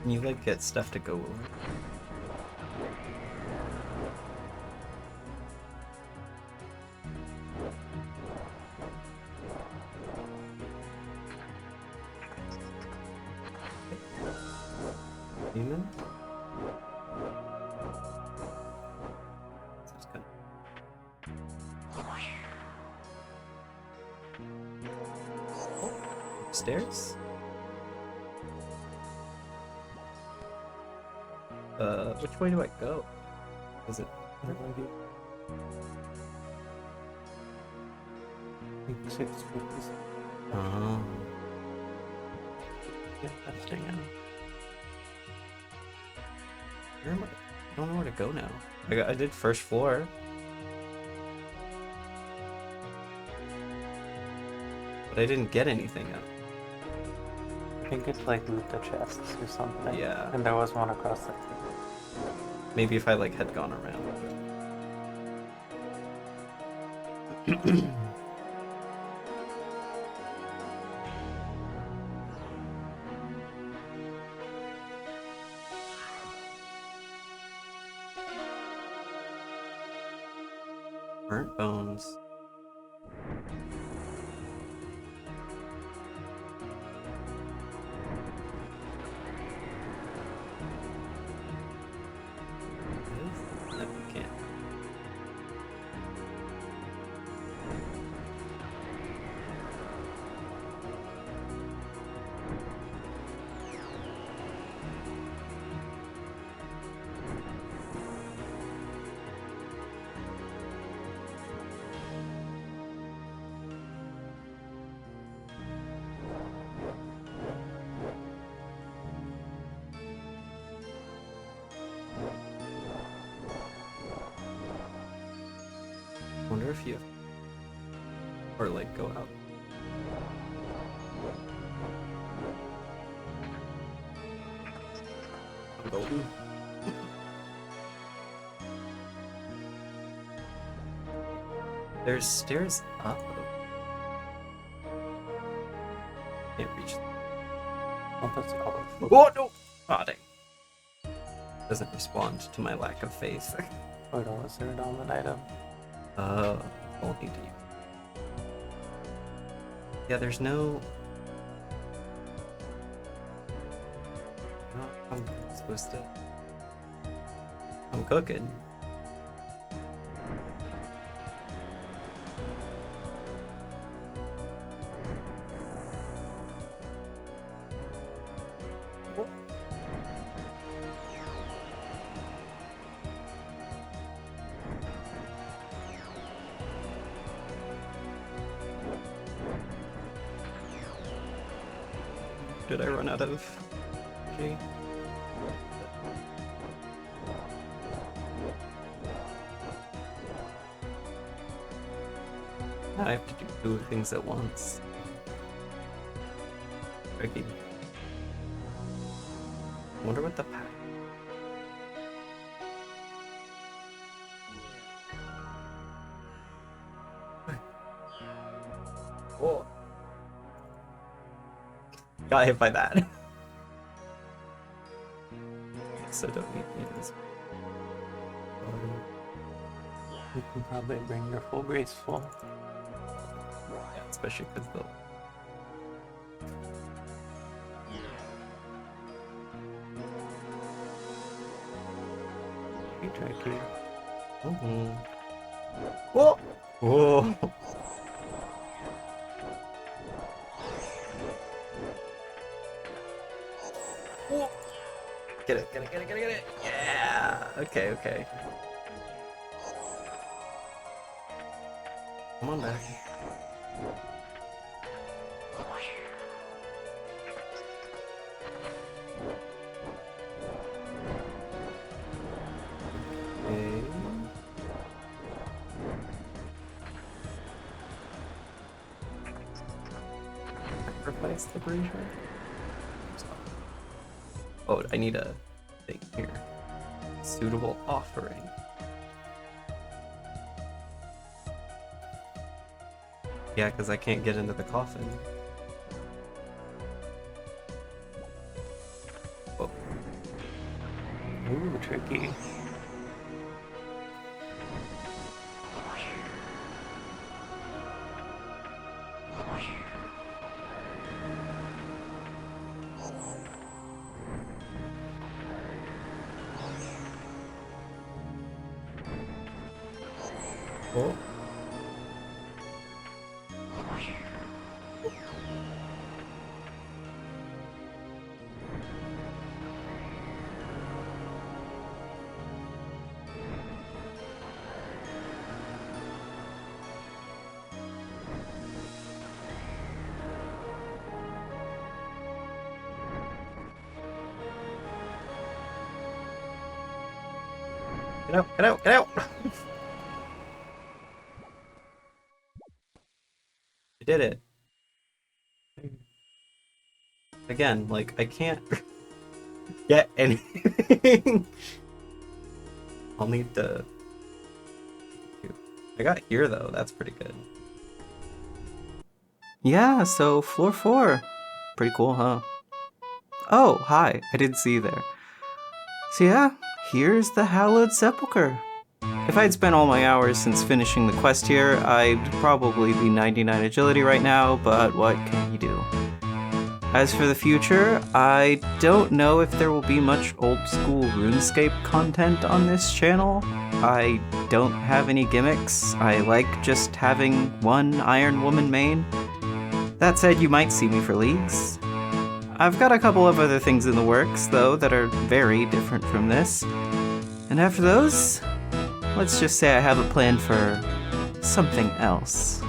Can you like get stuff to go over? Demon? This is kind of... Stairs? Which way do I go? Is it... Oh. Yeah, that's staying out. Where am I? I don't know where to go now. I did first floor. But I didn't get anything out. I think it's like loot the chests or something. Yeah. And there was one across there. Maybe if I like had gone around. Burnt bones. No, we can't. Wonder if you or like go out. I'm golden. There's stairs up. Can't reach them. Oh, that's all. Oh no! Oh dang. Doesn't respond to my lack of faith. Wait, was there an element item? Don't need to. Yeah, there's no. I'm supposed to. I'm cooking. Did I run out of energy? I have to do two things at once. Tricky. I wonder what the pack. Whoa. Got hit by that. So don't need this. You can probably bring your full graceful. Yeah, especially because the. Be tricky. Mm-hmm. Whoa! Whoa! Get it, get it, get it, get it, get it! Yeah! Okay, okay. Come on back. Okay. Sacrifice the brazier? Oh, I need a thing here. Suitable offering. Yeah, because I can't get into the coffin. Oh. Ooh, tricky. Oh. Get out, get out, get out! I did it. Again, like, I can't get anything. I'll need to... I got here, though. That's pretty good. Yeah, so floor 4. Pretty cool, huh? Oh, hi. I didn't see you there. So yeah, here's the Hallowed Sepulchre. If I'd spent all my hours since finishing the quest here, I'd probably be 99 agility right now, but what can you do? As for the future, I don't know if there will be much old school RuneScape content on this channel. I don't have any gimmicks. I like just having one Iron Woman main. That said, you might see me for leagues. I've got a couple of other things in the works, though, that are very different from this. And after those, let's just say I have a plan for something else.